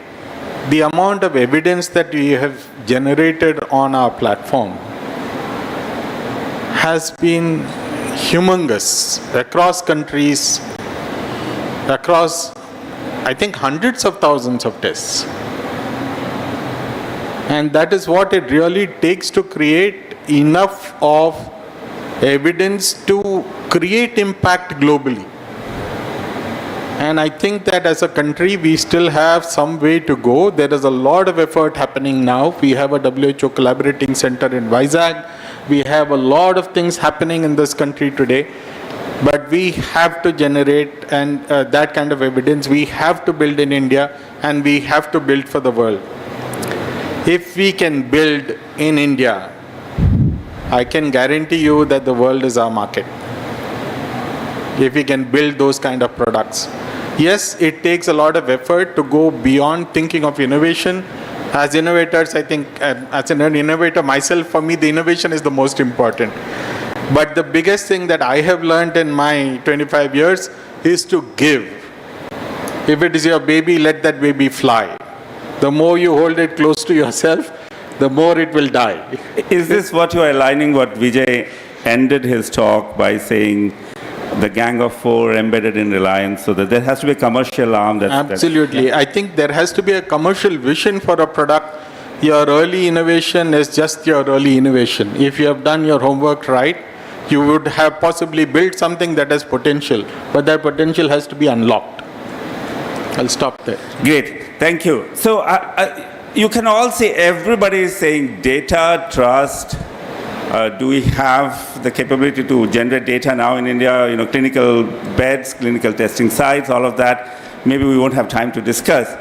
the amount of evidence that we have generated on our platform has been humongous across countries, across, I think, hundreds of thousands of tests. And that is what it really takes to create enough of evidence to create impact globally. And I think that as a country, we still have some way to go. There is a lot of effort happening now. We have a WHO collaborating center in Vizag. We have a lot of things happening in this country today. But we have to generate that kind of evidence. We have to build in India, and we have to build for the world. If we can build in India, I can guarantee you that the world is our market. If we can build those kind of products. Yes, it takes a lot of effort to go beyond thinking of innovation. As innovators, I think, as an innovator myself, for me, the innovation is the most important. But the biggest thing that I have learned in my 25 years is to give. If it is your baby, let that baby fly. The more you hold it close to yourself, the more it will die. Is this what you are aligning what Vijay ended his talk by saying, the gang of four embedded in Reliance, so that there has to be a commercial arm? Absolutely. I think there has to be a commercial vision for a product. Your early innovation is just your early innovation. If you have done your homework right, you would have possibly built something that has potential, but that potential has to be unlocked. I'll stop there. Great. Thank you. So you can all say, everybody is saying data, trust. Do we have the capability to generate data now in India? Clinical beds, clinical testing sites, all of that. Maybe we won't have time to discuss.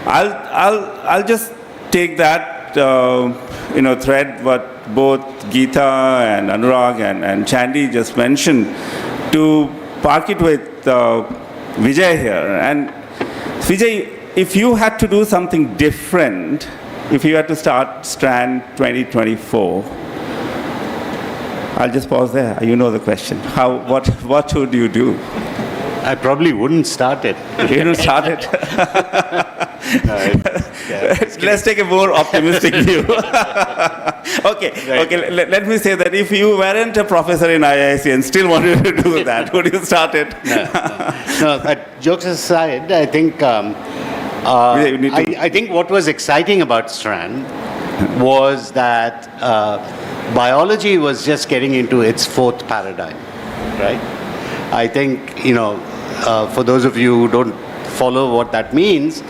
I'll just take that thread what both Geeta and Anurag and Chandy just mentioned to park it with Vijay here. And Vijay, if you had to do something different, if you had to start Strand 2024. I'll just pause there. You know the question. What would you do? I probably wouldn't start it. You wouldn't start it? Let's take a more optimistic view. Okay. Let me say that if you weren't a professor in IISc and still wanted to do that, would you start it? No, but jokes aside, I think I think what was exciting about Strand was that biology was just getting into its fourth paradigm, right? I think, for those of you who don't follow what that means,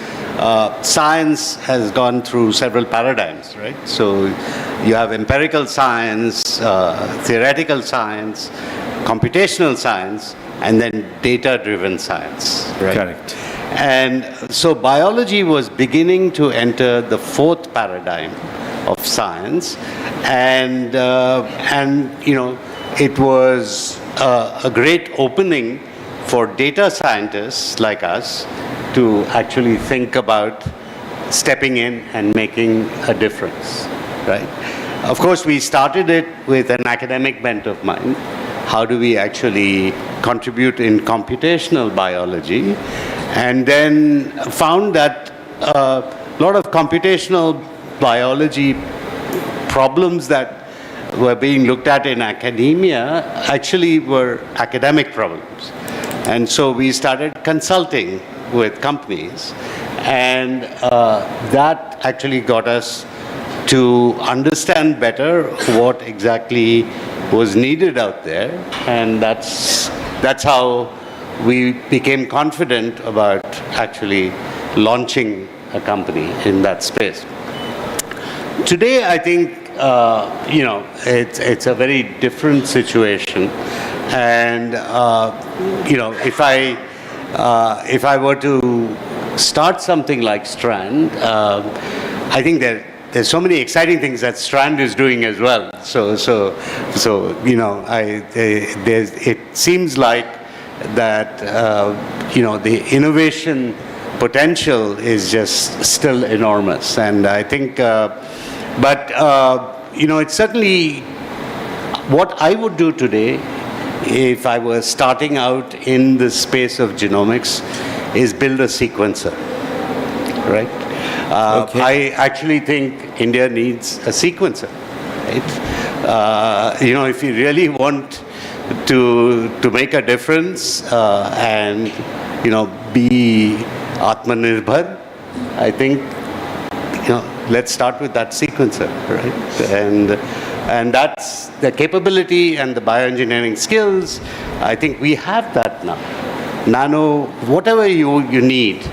science has gone through several paradigms, right? So you have empirical science, theoretical science, computational science, and then data-driven science, right? Correct. And so biology was beginning to enter the fourth paradigm of science, and you know, it was a great opening for data scientists like us to actually think about stepping in and making a difference, right? Of course, we started it with an academic bent of mind. How do we actually contribute in computational biology? And then found that a lot of computational biology problems that were being looked at in academia actually were academic problems. And so we started consulting with companies, and that actually got us to understand better what exactly was needed out there, and that's how we became confident about actually launching a company in that space. Today, I think you know, it's a very different situation, and you know, if I were to start something like Strand, I think there's so many exciting things that Strand is doing as well. So you know, it seems like that you know, the innovation potential is just still enormous, and I think. But you know, it's certainly what I would do today if I was starting out in the space of genomics is build a sequencer, right? I actually think India needs a sequencer, right? You know, if you really want to make a difference and, you know, be Atmanirbhar, I think, you know, let's start with that sequencer, right? And that's the capability and the bioengineering skills. I think we have that now. Nano, whatever you need,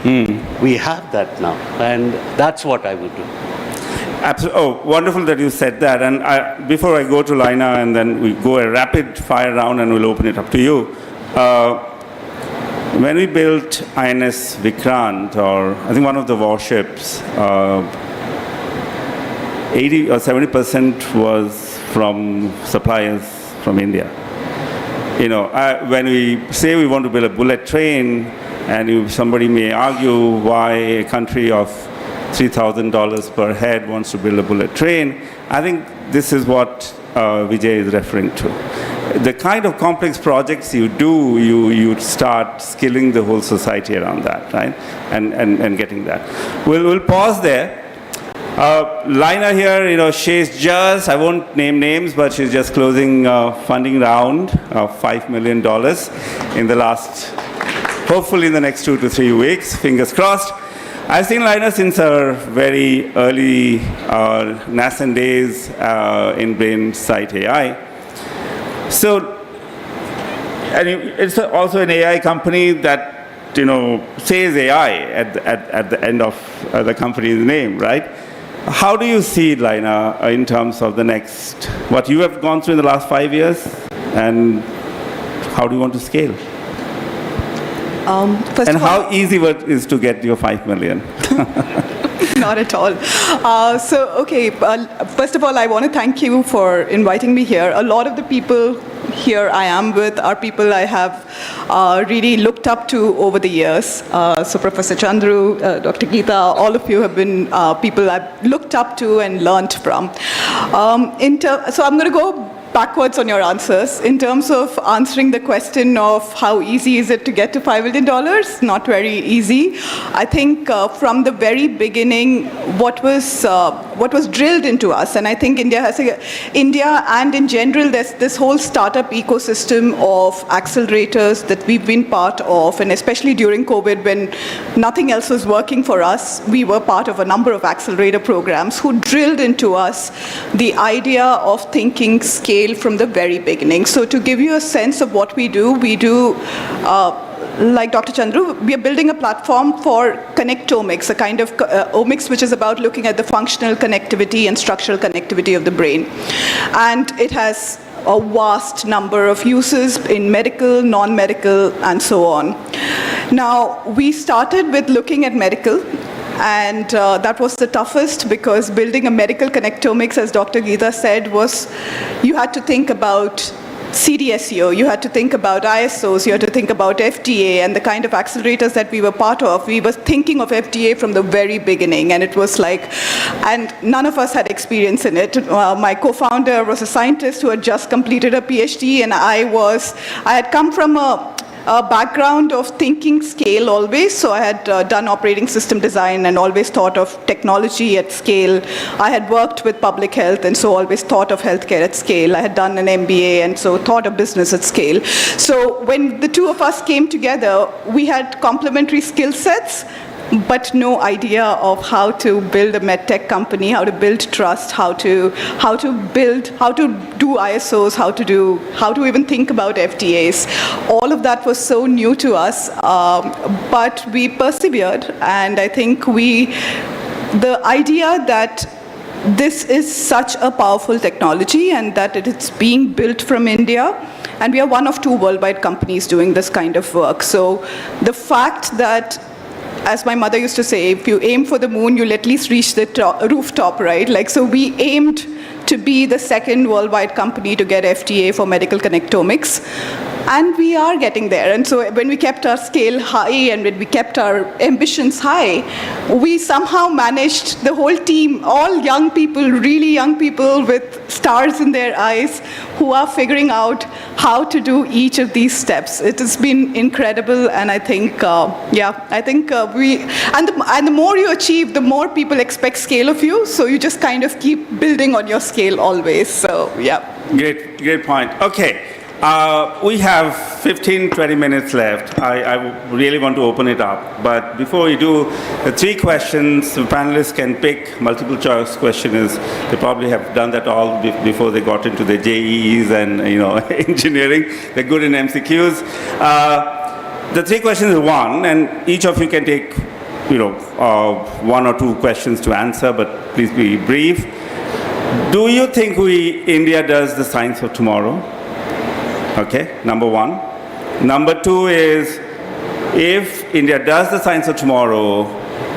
we have that now, and that's what I would do. Absolutely. Oh, wonderful that you said that. And before I go to Lina, and then we go a rapid fire round, and we'll open it up to you. When we built INS Vikrant, or I think one of the warships, 80 or 70% was from suppliers from India. You know, when we say we want to build a bullet train, and somebody may argue why a country of $3,000 per head wants to build a bullet train, I think this is what Vijay is referring to. The kind of complex projects you do, you start skilling the whole society around that, right? And getting that. We'll pause there. Lina here, you know, she's just, I won't name names, but she's just closing funding round of $5 million in the last, hopefully in the next 2 to 3 weeks, fingers crossed. I've seen Lina since her very early nascent days in Brain Sight AI. So, and it's also an AI company that, you know, says AI at the end of the company's name, right? How do you see it, Lina, in terms of the next, what you have gone through in the last 5 years, and how do you want to scale? First and of all, how easy it is to get your 5 million? Not at all. First of all, I want to thank you for inviting me here. A lot of the people here I am with are people I have really looked up to over the years. So Professor Chandru, Dr. Geeta, all of you have been people I've looked up to and learned from. So I'm going to go backwards on your answers. In terms of answering the question of how easy is it to get to $5 million, not very easy. I think from the very beginning, what was drilled into us, and I think India and in general, there's this whole startup ecosystem of accelerators that we've been part of, and especially during COVID when nothing else was working for us, we were part of a number of accelerator programs who drilled into us the idea of thinking scale from the very beginning. So to give you a sense of what we do like Dr. Chandru, we are building a platform for connectomics, a kind of omics which is about looking at the functional connectivity and structural connectivity of the brain. And it has a vast number of uses in medical, non-medical, and so on. Now, we started with looking at medical, and that was the toughest because building a medical connectomics, as Dr. Geeta said, was you had to think about CDSEO, you had to think about ISOs, you had to think about FDA, and the kind of accelerators that we were part of. We were thinking of FDA from the very beginning, and it was like, and none of us had experience in it. My co-founder was a scientist who had just completed a PhD, and I had come from a background of thinking scale always, so I had done operating system design and always thought of technology at scale. I had worked with public health and so always thought of healthcare at scale. I had done an MBA and so thought of business at scale. So when the two of us came together, we had complementary skill sets, but no idea of how to build a medtech company, how to build trust, how to do ISOs, how to even think about FDAs. All of that was so new to us, but we persevered, and I think the idea that this is such a powerful technology and that it's being built from India, and we are one of 2 worldwide companies doing this kind of work. So the fact that, as my mother used to say, if you aim for the moon, you'll at least reach the rooftop, right? Like, so we aimed to be the 2nd worldwide company to get FDA for medical connectomics. And we are getting there. And so when we kept our scale high and when we kept our ambitions high, we somehow managed, the whole team, all young people, really young people with stars in their eyes, who are figuring out how to do each of these steps. It has been incredible, and I think, and the more you achieve, the more people expect scale of you, so you just kind of keep building on your scale always, so yeah. Great point. Okay. We have 15-20 minutes left. I really want to open it up. But before we do, the 3 questions, the panelists can pick. Multiple choice question is, they probably have done that all before they got into the JEEs and engineering. They're good in MCQs. The 3 questions is 1, and each of you can take 1 or 2 questions to answer, but please be brief. Do you think India does the science of tomorrow? Okay, number 1. Number 2 is, if India does the science of tomorrow,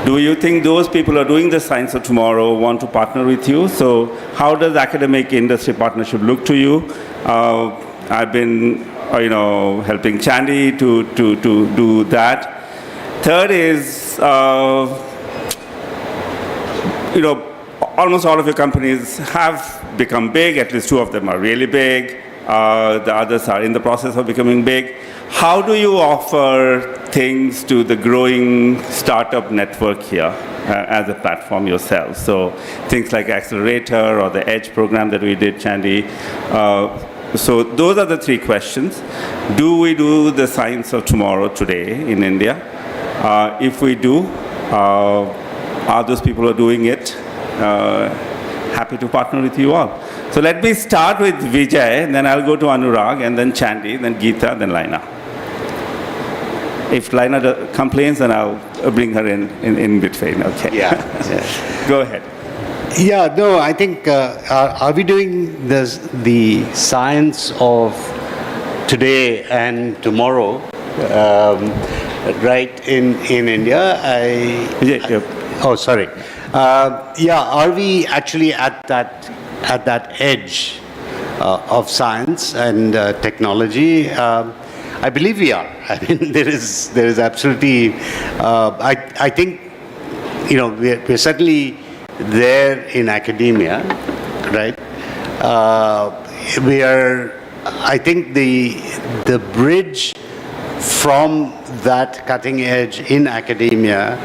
do you think those people who are doing the science of tomorrow want to partner with you? So how does academic industry partnership look to you? I've been helping Chandy to do that. Third is, almost all of your companies have become big, at least 2 of them are really big. The others are in the process of becoming big. How do you offer things to the growing startup network here as a platform yourself? So things like Accelerator or the Edge program that we did, Chandy. So those are the 3 questions. Do we do the science of tomorrow today in India? If we do, are those people who are doing it happy to partner with you all? So let me start with Vijay, then I'll go to Anurag, and then Chandy, then Geeta, then Laina. If Laina complains, then I'll bring her in between. Okay. Yeah. Go ahead. Yeah, no, I think, are we doing the science of today and tomorrow, right, in India? Oh, sorry. Are we actually at that edge of science and technology? I believe we are. I mean, there is absolutely. I think we're certainly there in academia, right? We are. I think the bridge from that cutting edge in academia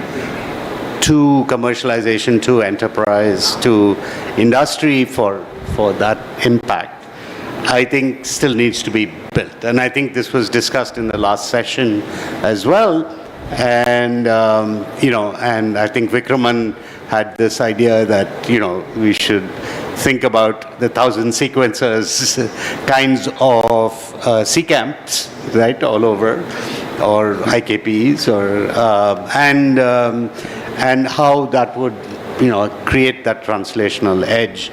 to commercialization, to enterprise, to industry for that impact, I think still needs to be built. And I think this was discussed in the last session as well. And, and I think Vikraman had this idea that, we should think about the 1,000 sequencers kinds of C camps, right, all over. or IKPs, and how that would create that translational edge.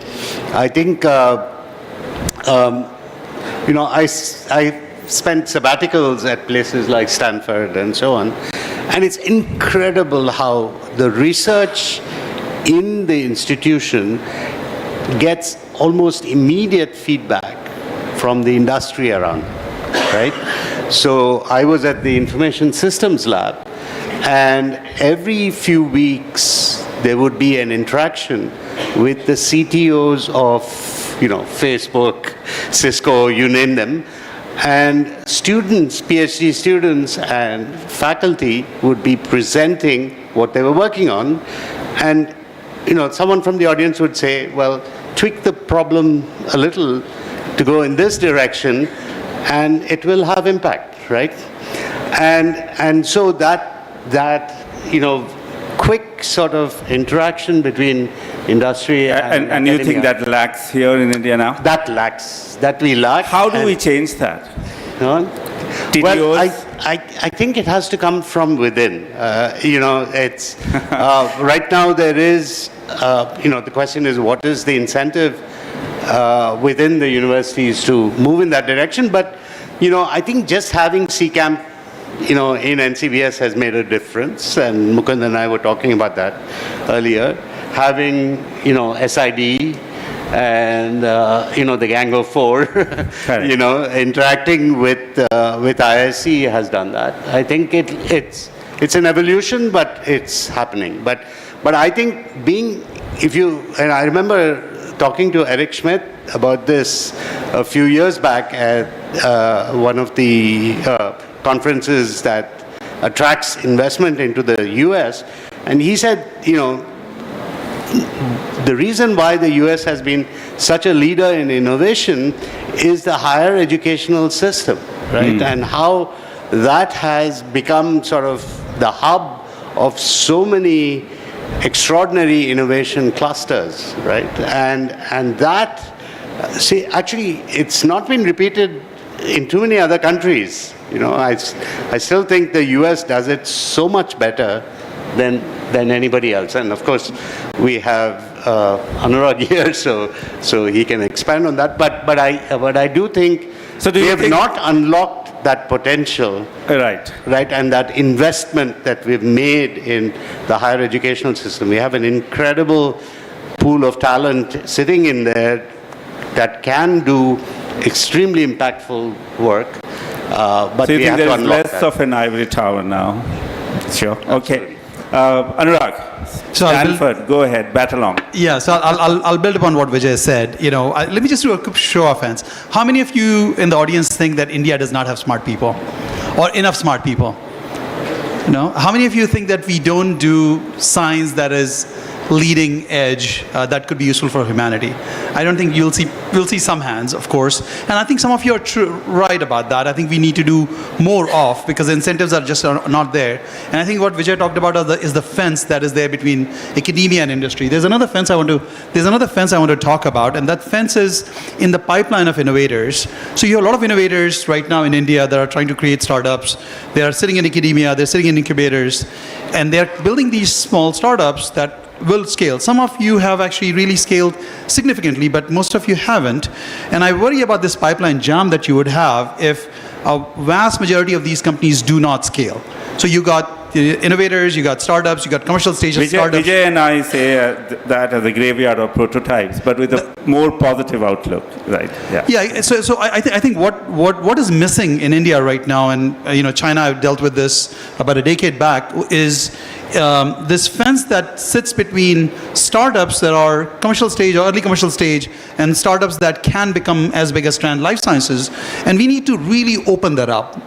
I think I spent sabbaticals at places like Stanford and so on, and it's incredible how the research in the institution gets almost immediate feedback from the industry around, right? So I was at the Information Systems Lab, and every few weeks there would be an interaction with the CTOs of, Facebook, Cisco, you name them, and students, PhD students and faculty would be presenting what they were working on, and someone from the audience would say, well, tweak the problem a little to go in this direction, and it will have impact, right? And so that quick sort of interaction between industry and you think that lacks here in India now? That lacks. That we lack. How do we change that? Well, I think it has to come from within. It's right now there is. The question is, what is the incentive within the universities to move in that direction? But I think just having CCamp in NCBS has made a difference, and Mukund and I were talking about that earlier. Having SID and the Gang of Four, interacting with ISC has done that. I think it's an evolution, but it's happening. But I think and I remember talking to Eric Schmidt about this a few years back at one of the conferences that attracts investment into the US, and he said, the reason why the US has been such a leader in innovation is the higher educational system, right? And how that has become sort of the hub of so many extraordinary innovation clusters, right? And that, actually, it's not been repeated in too many other countries. I still think the US does it so much better than anybody else. And of course, we have Anurag here, so he can expand on that. But I do think we have not unlocked that potential, right? And that investment that we've made in the higher educational system. We have an incredible pool of talent sitting in there that can do extremely impactful work. But so you we think have to there's unlock less of an ivory tower now? Sure. Okay. Anurag, Stanford, go ahead, battle on. Yeah, so I'll build upon what Vijay said. Let me just do a quick show of hands. How many of you in the audience think that India does not have smart people, or enough smart people? How many of you think that we don't do science that is leading edge that could be useful for humanity? I don't think we'll see some hands, of course, and I think some of you are right about that. I think we need to do more of, because the incentives are just not there. And I think what Vijay talked about is the fence that is there between academia and industry. There's another fence I want to talk about, and that fence is in the pipeline of innovators. So you have a lot of innovators right now in India that are trying to create startups. They are sitting in academia, they're sitting in incubators, and they're building these small startups that will scale. Some of you have actually really scaled significantly, but most of you haven't. And I worry about this pipeline jam that you would have if a vast majority of these companies do not scale. So you got innovators, you got startups, you got commercial stage startups. Vijay and I say that as a graveyard of prototypes, but with a more positive outlook, right? Yeah. So I think what is missing in India right now, and China, I've dealt with this about a decade back, is this fence that sits between startups that are commercial stage or early commercial stage and startups that can become as big as Strand Life Sciences. And we need to really open that up.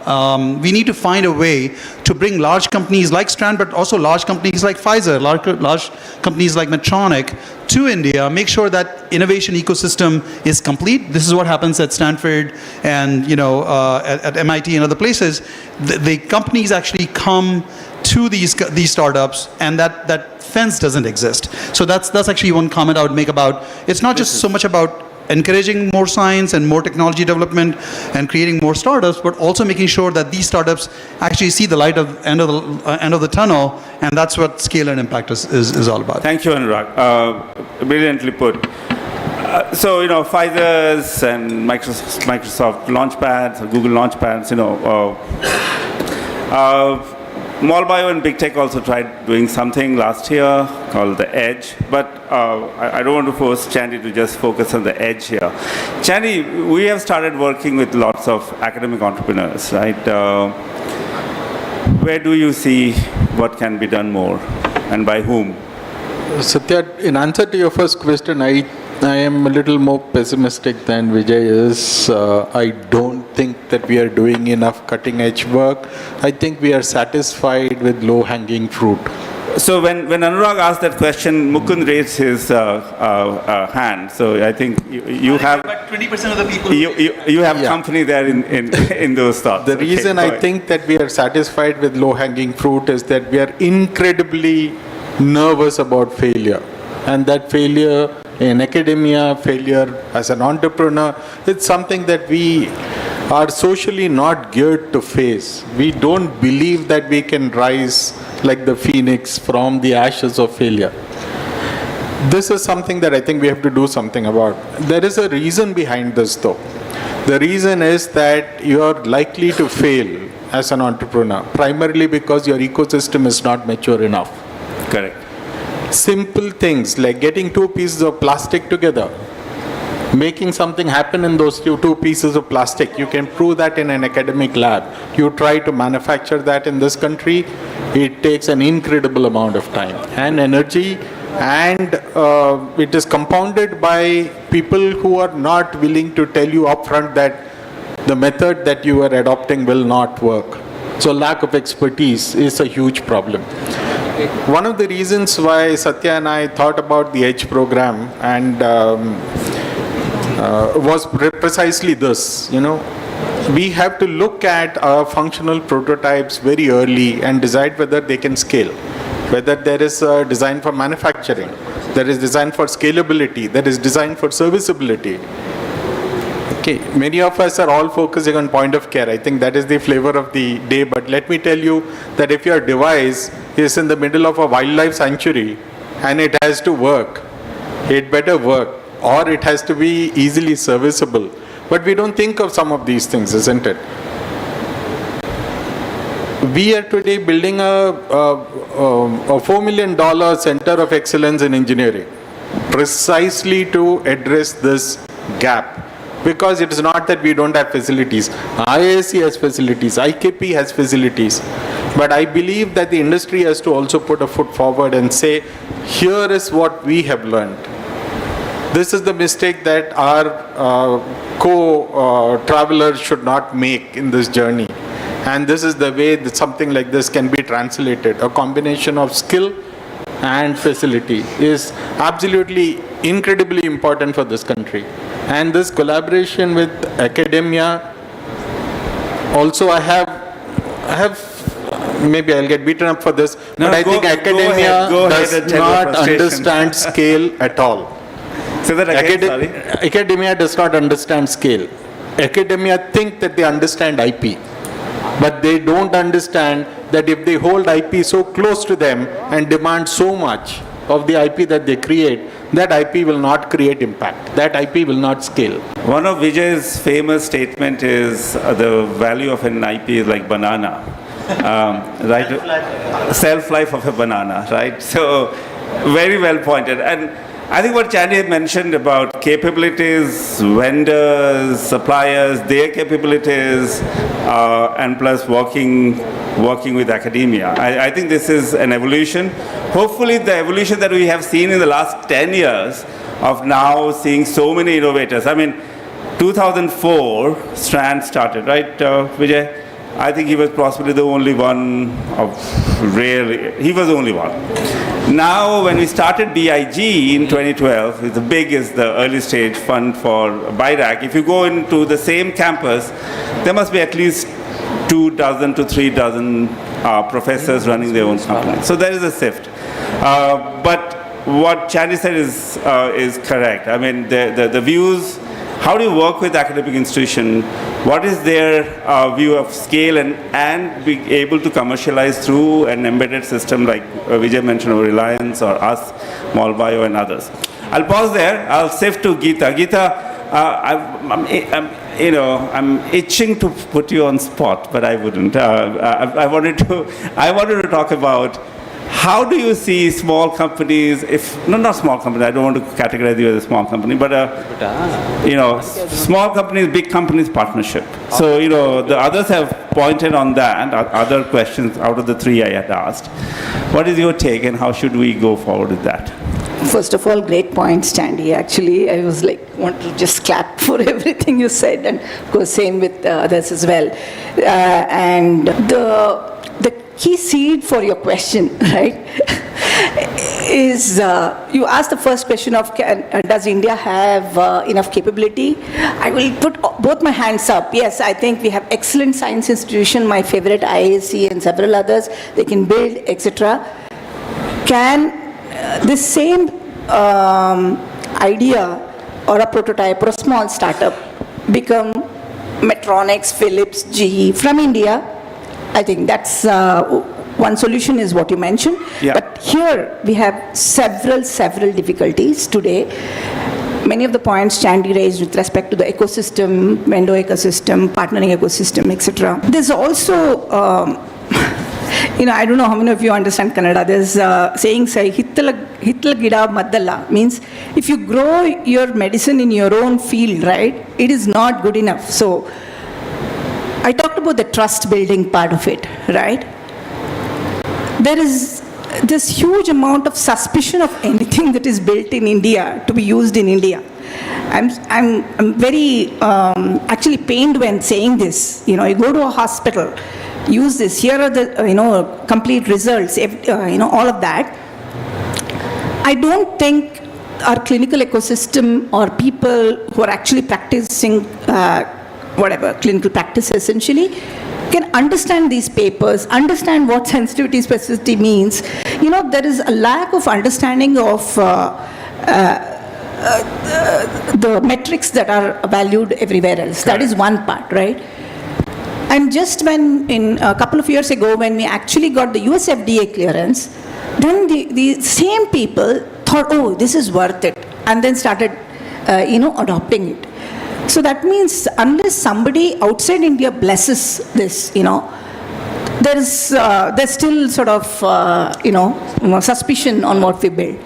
We need to find a way to bring large companies like Strand, but also large companies like Pfizer, large companies like Medtronic to India, make sure that innovation ecosystem is complete. This is what happens at Stanford and at MIT and other places. The companies actually come to these startups, and that fence doesn't exist. So that's actually one comment I would make about, it's not just so much about encouraging more science and more technology development and creating more startups, but also making sure that these startups actually see the light of end of the tunnel, and that's what scale and impact is all about. Thank you, Anurag. Brilliantly put. So, Pfizer's and Microsoft Launchpads, or Google Launchpads, Mallbio and Big Tech also tried doing something last year called the Edge, but I don't want to force Chandy to just focus on the Edge here. Chandy, we have started working with lots of academic entrepreneurs, right? Where do you see what can be done more, and by whom? Satya, in answer to your first question, I am a little more pessimistic than Vijay is. I don't think that we are doing enough cutting-edge work. I think we are satisfied with low-hanging fruit. So when Anurag asked that question, Mukund raised his hand. So I think you have... But 20% of the people... You have company there in those thoughts. The reason I think that we are satisfied with low-hanging fruit is that we are incredibly nervous about failure. And that failure in academia, failure as an entrepreneur, it's something that we are socially not geared to face. We don't believe that we can rise like the phoenix from the ashes of failure. This is something that I think we have to do something about. There is a reason behind this though. The reason is that you are likely to fail as an entrepreneur, primarily because your ecosystem is not mature enough. Correct. Simple things like getting two pieces of plastic together, making something happen in those two pieces of plastic. You can prove that in an academic lab. You try to manufacture that in this country, it takes an incredible amount of time and energy, and it is compounded by people who are not willing to tell you upfront that the method that you are adopting will not work. So lack of expertise is a huge problem. One of the reasons why Satya and I thought about the Edge program and was precisely this, we have to look at our functional prototypes very early and decide whether they can scale, whether there is a design for manufacturing, there is design for scalability, there is design for serviceability. Okay, many of us are all focusing on point of care. I think that is the flavor of the day. But let me tell you that if your device is in the middle of a wildlife sanctuary and it has to work, it better work, or it has to be easily serviceable. But we don't think of some of these things, isn't it? We are today building a $4 million center of excellence in engineering precisely to address this gap. Because it is not that we don't have facilities. IISc has facilities, IKP has facilities. But I believe that the industry has to also put a foot forward and say, here is what we have learned. This is the mistake that our co-travelers should not make in this journey. And this is the way that something like this can be translated. A combination of skill and facility is absolutely incredibly important for this country. And this collaboration with academia, also I have, maybe I'll get beaten up for this, but I think academia does not understand scale at all. Say that again, sorry. Academia does not understand scale. Academia think that they understand IP, but they don't understand that if they hold IP so close to them and demand so much of the IP that they create, that IP will not create impact. That IP will not scale. One of Vijay's famous statement is the value of an IP is like banana, right? Self-life of a banana, right? So very well pointed. And I think what Chandy mentioned about capabilities, vendors, suppliers, their capabilities, and plus working with academia. I think this is an evolution. Hopefully the evolution that we have seen in the last 10 years of now seeing so many innovators. I mean, 2004, Strand started, right, Vijay? I think he was possibly the only one of rarely, he was the only one. Now, when we started BIG in 2012, it's the biggest, the early stage fund for BIRAC. If you go into the same campus, there must be at least 2 dozen to 3 dozen professors running their own company. So there is a shift. But what Chandy said is correct. I mean, the views. How do you work with academic institution? What is their view of scale and be able to commercialize through an embedded system like Vijay mentioned, or Reliance or us, Mallbio and others? I'll pause there. I'll shift to Geeta. Geeta, I'm itching to put you on spot, but I wouldn't. I wanted to talk about how do you see small companies, not small companies, I don't want to categorize you as a small company, but small companies, big companies partnership. So, the others have pointed on that, other questions out of the three I had asked. What is your take and how should we go forward with that? First of all, great points, Chandy. Actually, I was want to just clap for everything you said, and of course, same with others as well. And the key seed for your question, right, is you asked the first question of does India have enough capability? I will put both my hands up. Yes, I think we have excellent science institution, my favorite IISc and several others. They can build, etc. Can this same idea or a prototype or a small startup become Medtronic, Philips, GE from India? I think that's one solution is what you mentioned. Yeah. But here we have several difficulties today. Many of the points Chandy raised with respect to the ecosystem, vendor ecosystem, partnering ecosystem, etc. There's also, I don't know how many of you understand Kannada. There's saying, hittala gida maddalla, means if you grow your medicine in your own field, right, it is not good enough. So I talked about the trust building part of it, right? There is this huge amount of suspicion of anything that is built in India to be used in India. I'm very actually pained when saying this. You go to a hospital, use this. Here are the complete results. All of that. I don't think our clinical ecosystem or people who are actually practicing clinical practice essentially can understand these papers, understand what sensitivity specificity means. There is a lack of understanding of the metrics that are valued everywhere else. Correct. That is one part, right? And just in a couple of years ago, when we actually got the US FDA clearance, then the same people thought, oh, this is worth it, and then started, adopting it. So that means unless somebody outside India blesses this, there's still sort of, suspicion on what we build.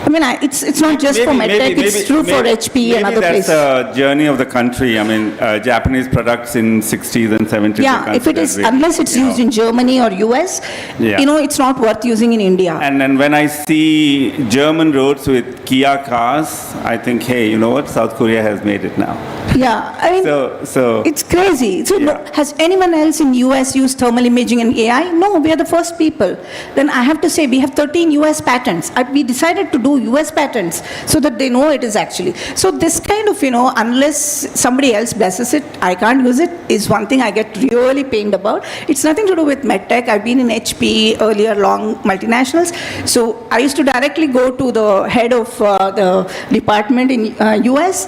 I mean, it's not just for MedTech, it's true for HP and other places. That's a journey of the country. I mean, Japanese products in 60s and 70s. Yeah, if it is, unless it's used in Germany or US, it's not worth using in India. And when I see German roads with Kia cars, I think, hey, you know what? South Korea has made it now. Yeah, I mean, so it's crazy. So has anyone else in US used thermal imaging and AI? No, we are the first people. Then I have to say, we have 13 US patents. We decided to do US patents so that they know it is actually. So this kind of, unless somebody else blesses it, I can't use it, is one thing I get really pained about. It's nothing to do with MedTech. I've been in HP earlier, long multinationals. So I used to directly go to the head of the department in US,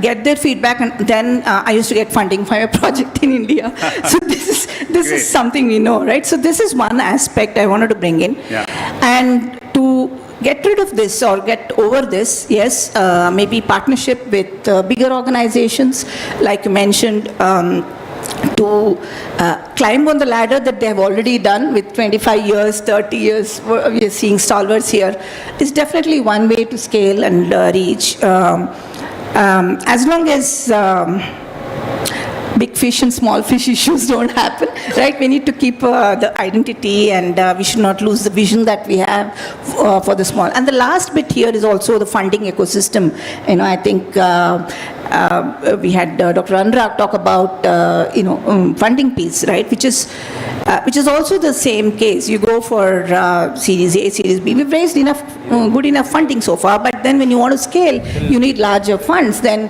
get their feedback, and then I used to get funding for a project in India. So this is something we know, right? So this is one aspect I wanted to bring in. Yeah. And to get rid of this or get over this, yes, maybe partnership with bigger organizations, like you mentioned, to climb on the ladder that they have already done with 25 years, 30 years, we are seeing stalwarts here, is definitely one way to scale and reach. As long as big fish and small fish issues don't happen, right? We need to keep the identity, and we should not lose the vision that we have for the small. And the last bit here is also the funding ecosystem. I think we had Dr. Anurag talk about funding piece, right? Which is also the same case. You go for Series A, Series B. We've raised enough, good enough funding so far, but then when you want to scale, you need larger funds. Then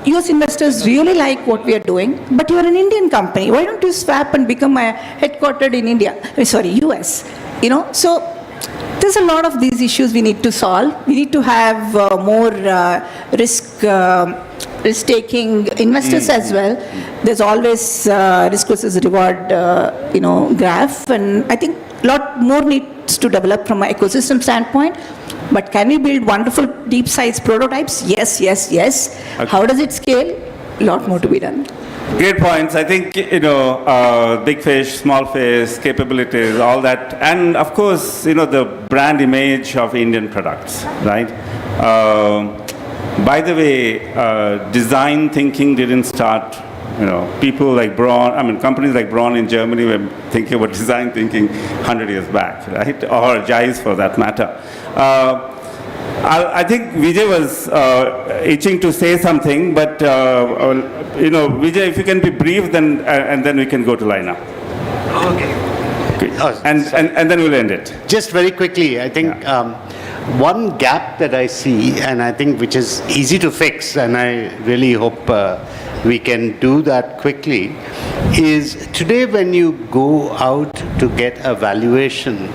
US investors really like what we are doing, but you're an Indian company. Why don't you swap and become headquartered in India? Sorry, US. So there's a lot of these issues we need to solve. We need to have more risk-taking investors as well. There's always risk versus reward, graph, and I think a lot more needs to develop from an ecosystem standpoint. But can we build wonderful deep-sized prototypes? Yes, yes, yes. Okay. How does it scale? A lot more to be done. Great points. I think, big fish, small fish, capabilities, all that. And of course, the brand image of Indian products, right? By the way, design thinking didn't start, people like Braun, companies like Braun in Germany were thinking about design thinking 100 years back, right? Or JICE for that matter. I think Vijay was itching to say something, but Vijay, if you can be brief, then and then we can go to Laina. Okay. And then we'll end it. Just very quickly, I think one gap that I see, and I think which is easy to fix, and I really hope we can do that quickly, is today when you go out to get a valuation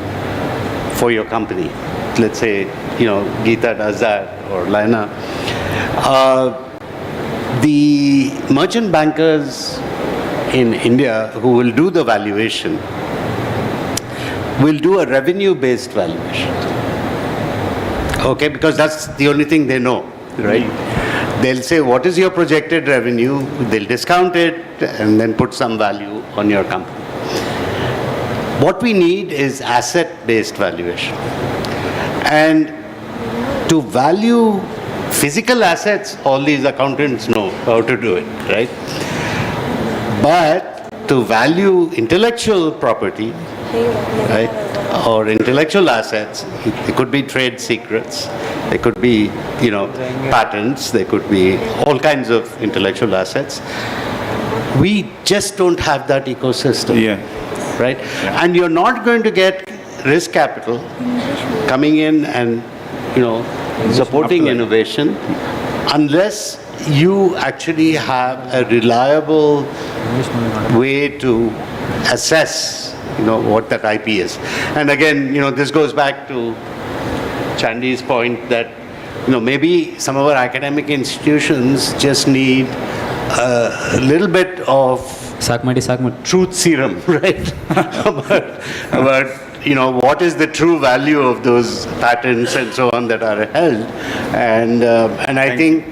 for your company, let's say, Geeta does that, or Laina, the merchant bankers in India who will do the valuation will do a revenue-based valuation. Okay, because that's the only thing they know, right? They'll say, what is your projected revenue? They'll discount it and then put some value on your company. What we need is asset-based valuation. And to value physical assets, all these accountants know how to do it, right? But to value intellectual property, right, or intellectual assets, it could be trade secrets, they could be, patents, they could be all kinds of intellectual assets. We just don't have that ecosystem, right? And you're not going to get risk capital coming in and, supporting innovation unless you actually have a reliable way to assess, what that IP is. And again, this goes back to Chandy's point that, maybe some of our academic institutions just need a little bit of truth serum, right? about what is the true value of those patents and so on that are held, and I think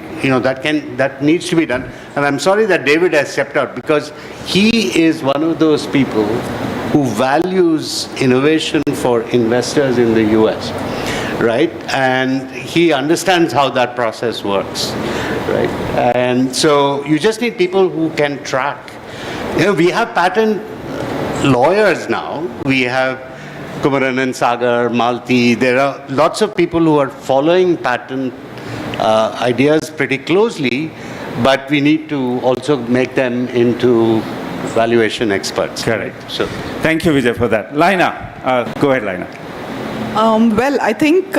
that needs to be done. And I'm sorry that David has stepped out, because he is one of those people who values innovation for investors in the US, right? And he understands how that process works, right? And so you just need people who can track. We have patent lawyers now. We have Kumaran and Sagar, Malti. There are lots of people who are following patent ideas pretty closely, but we need to also make them into valuation experts. Correct. So, thank you, Vijay, for that. Laina, go ahead, Laina. Well, I think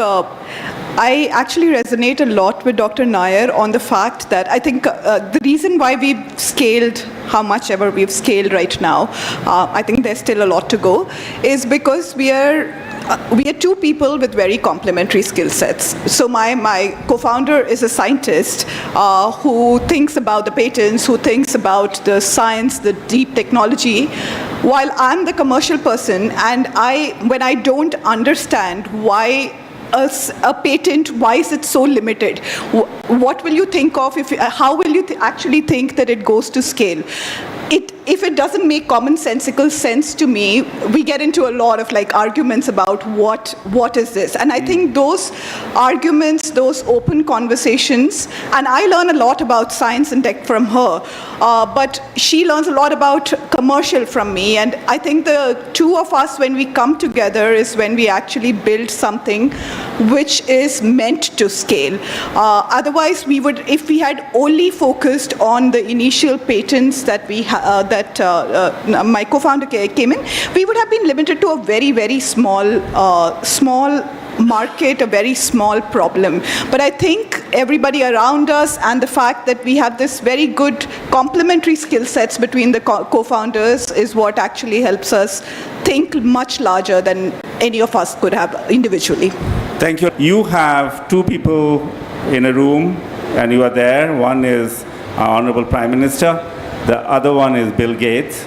I actually resonate a lot with Dr. Nair on the fact that I think the reason why we've scaled how much ever we've scaled right now, I think there's still a lot to go, is because we are two people with very complementary skill sets. So my co-founder is a scientist who thinks about the patents, who thinks about the science, the deep technology, while I'm the commercial person, and when I don't understand why a patent, why is it so limited? What will you think of? How will you actually think that it goes to scale? If it doesn't make commonsensical sense to me, we get into a lot of arguments about what is this. And I think those arguments, those open conversations, and I learn a lot about science and tech from her, but she learns a lot about commercial from me. And I think the two of us, when we come together, is when we actually build something which is meant to scale. Otherwise, we would, if we had only focused on the initial patents that we my co-founder came in, we would have been limited to a very, very small market, a very small problem. But I think everybody around us and the fact that we have this very good complementary skill sets between the co-founders is what actually helps us think much larger than any of us could have individually. Thank you. You have two people in a room, and you are there. One is our Honorable Prime Minister. The other one is Bill Gates.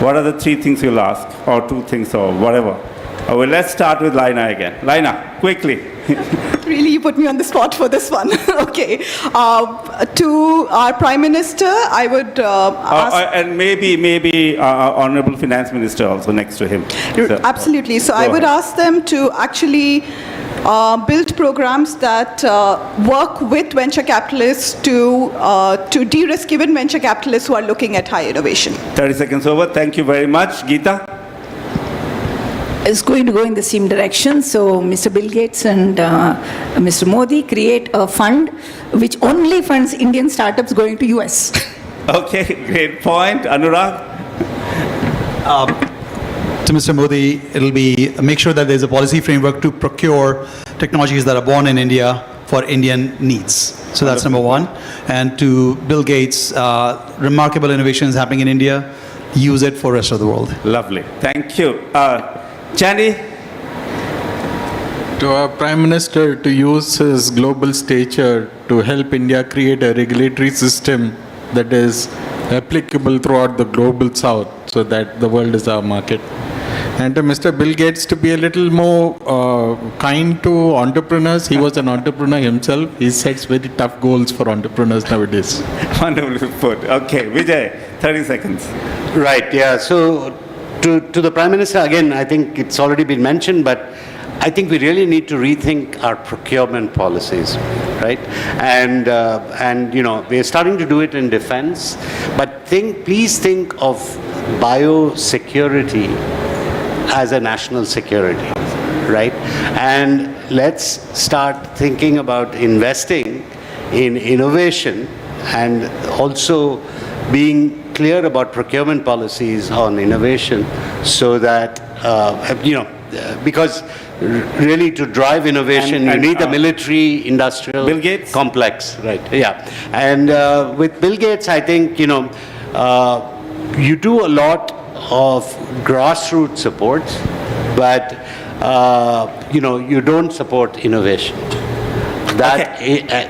What are the three things you'll ask, or two things, or whatever? Well, let's start with Laina again. Laina, quickly. Really, you put me on the spot for this one. Okay. To our Prime Minister, I would ask... and maybe Honorable Finance Minister also next to him. So, absolutely. So I would ask them to actually build programs that work with venture capitalists to de-risk even venture capitalists who are looking at high innovation. 30 seconds over. Thank you very much. Geeta? Is going to go in the same direction. So Mr. Bill Gates and Mr. Modi create a fund which only funds Indian startups going to US. Okay, great point. Anurag? To Mr. Modi, it'll be make sure that there's a policy framework to procure technologies that are born in India for Indian needs. So that's number one. And to Bill Gates, remarkable innovations happening in India, use it for the rest of the world. Lovely. Thank you. Chandy? To our Prime Minister to use his global stature to help India create a regulatory system that is applicable throughout the global south so that the world is our market. And to Mr. Bill Gates to be a little more kind to entrepreneurs. He was an entrepreneur himself. He sets very tough goals for entrepreneurs nowadays. Wonderful put. Okay, Vijay, 30 seconds. Right, yeah. So to the Prime Minister, again, I think it's already been mentioned, but I think we really need to rethink our procurement policies, right? And you know, we're starting to do it in defense, but please think of biosecurity as a national security, right? And let's start thinking about investing in innovation and also being clear about procurement policies on innovation so that, you know, because really to drive innovation, you need the military industrial Bill Gates? complex, right? Yeah. And with Bill Gates, I think, you know, you do a lot of grassroots support, but you know, you don't support innovation. That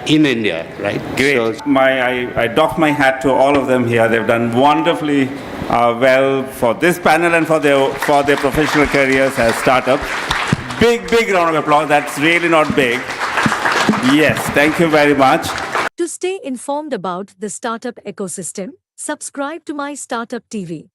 in India, right? Great. So, I doff my hat to all of them here. They've done wonderfully well for this panel and for their professional careers as startups. Big round of applause. That's really not big. Yes, thank you very much. To stay informed about the startup ecosystem, subscribe to MyStartupTV.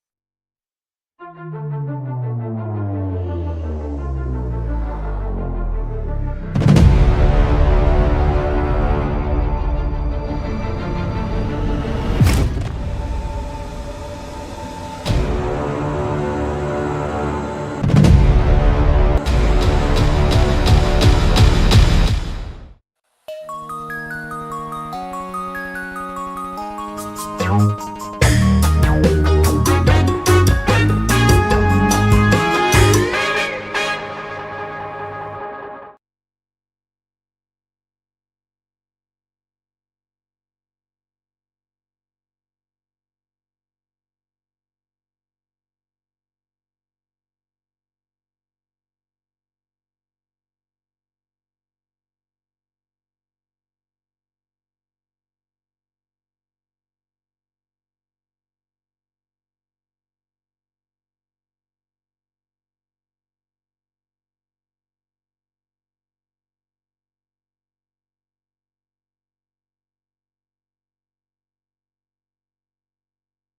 Thank you.